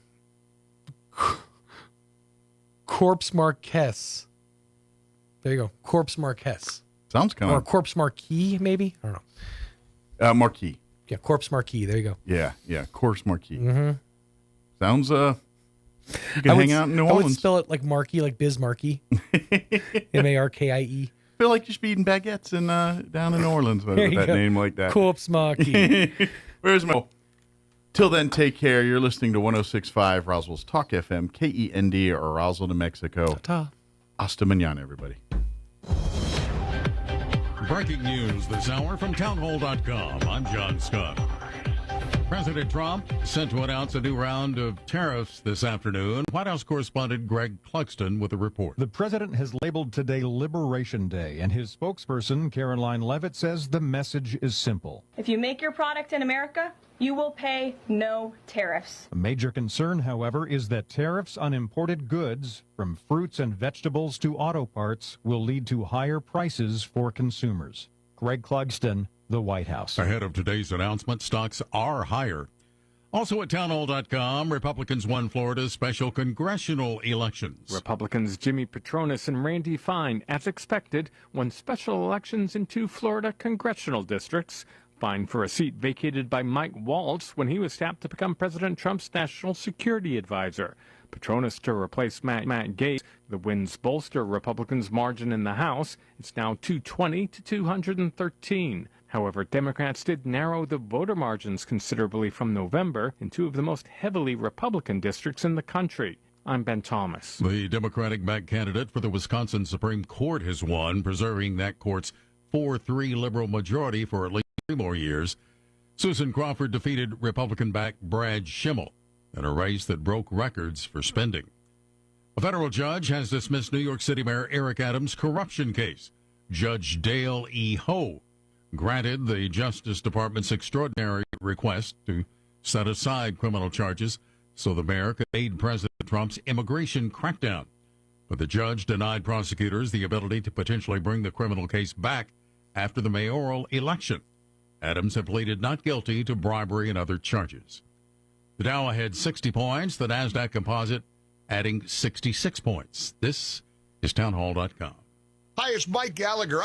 Corpse Marquez. There you go, Corpse Marquez. Sounds kind or of Corpse Marquis, maybe. I don't know. Marquis. Yeah, Corpse Marquis. There you go. Yeah, Corpse Marquis. Mm-hmm. Sounds you can hang out in New Orleans. I would spell it like Marquis, like Biz Marquis. Markie. Feel like you're just eating baguettes in down in New Orleans with that name like that. Corpse Marquis. Where's my? Till then, take care. You're listening to 106.5 Roswell's Talk FM, KEND, or Roswell, New Mexico. Ta-ta. Hasta mañana, everybody. Breaking news this hour from townhall.com. I'm John Scott. President Trump set to announce a new round of tariffs this afternoon. White House correspondent Greg Clugston with a report. The president has labeled today Liberation Day, and his spokesperson, Caroline Leavitt, says the message is simple. If you make your product in America, you will pay no tariffs. A major concern, however, is that tariffs on imported goods, from fruits and vegetables to auto parts, will lead to higher prices for consumers. Greg Clugston, the White House. Ahead of today's announcement, stocks are higher. Also at townhall.com, Republicans won Florida's special congressional elections. Republicans Jimmy Patronis and Randy Fine, as expected, won special elections in 2 Florida congressional districts. Fine for a seat vacated by Mike Waltz when he was tapped to become President Trump's national security advisor. Patronis to replace Matt Gaetz. The wins bolster Republicans' margin in the House. It's now 220 to 213. However, Democrats did narrow the voter margins considerably from November in 2 of the most heavily Republican districts in the country. I'm Ben Thomas. The Democratic-backed candidate for the Wisconsin Supreme Court has won, preserving that court's 4-3 liberal majority for at least 3 more years. Susan Crawford defeated Republican-backed Brad Schimmel in a race that broke records for spending. A federal judge has dismissed New York City Mayor Eric Adams' corruption case. Judge Dale E. Ho granted the Justice Department's extraordinary request to set aside criminal charges so the mayor could aid President Trump's immigration crackdown. But the judge denied prosecutors the ability to potentially bring the criminal case back after the mayoral election. Adams had pleaded not guilty to bribery and other charges. The Dow had 60 points, the NASDAQ Composite adding 66 points. This is townhall.com. Hi, it's Mike Gallagher.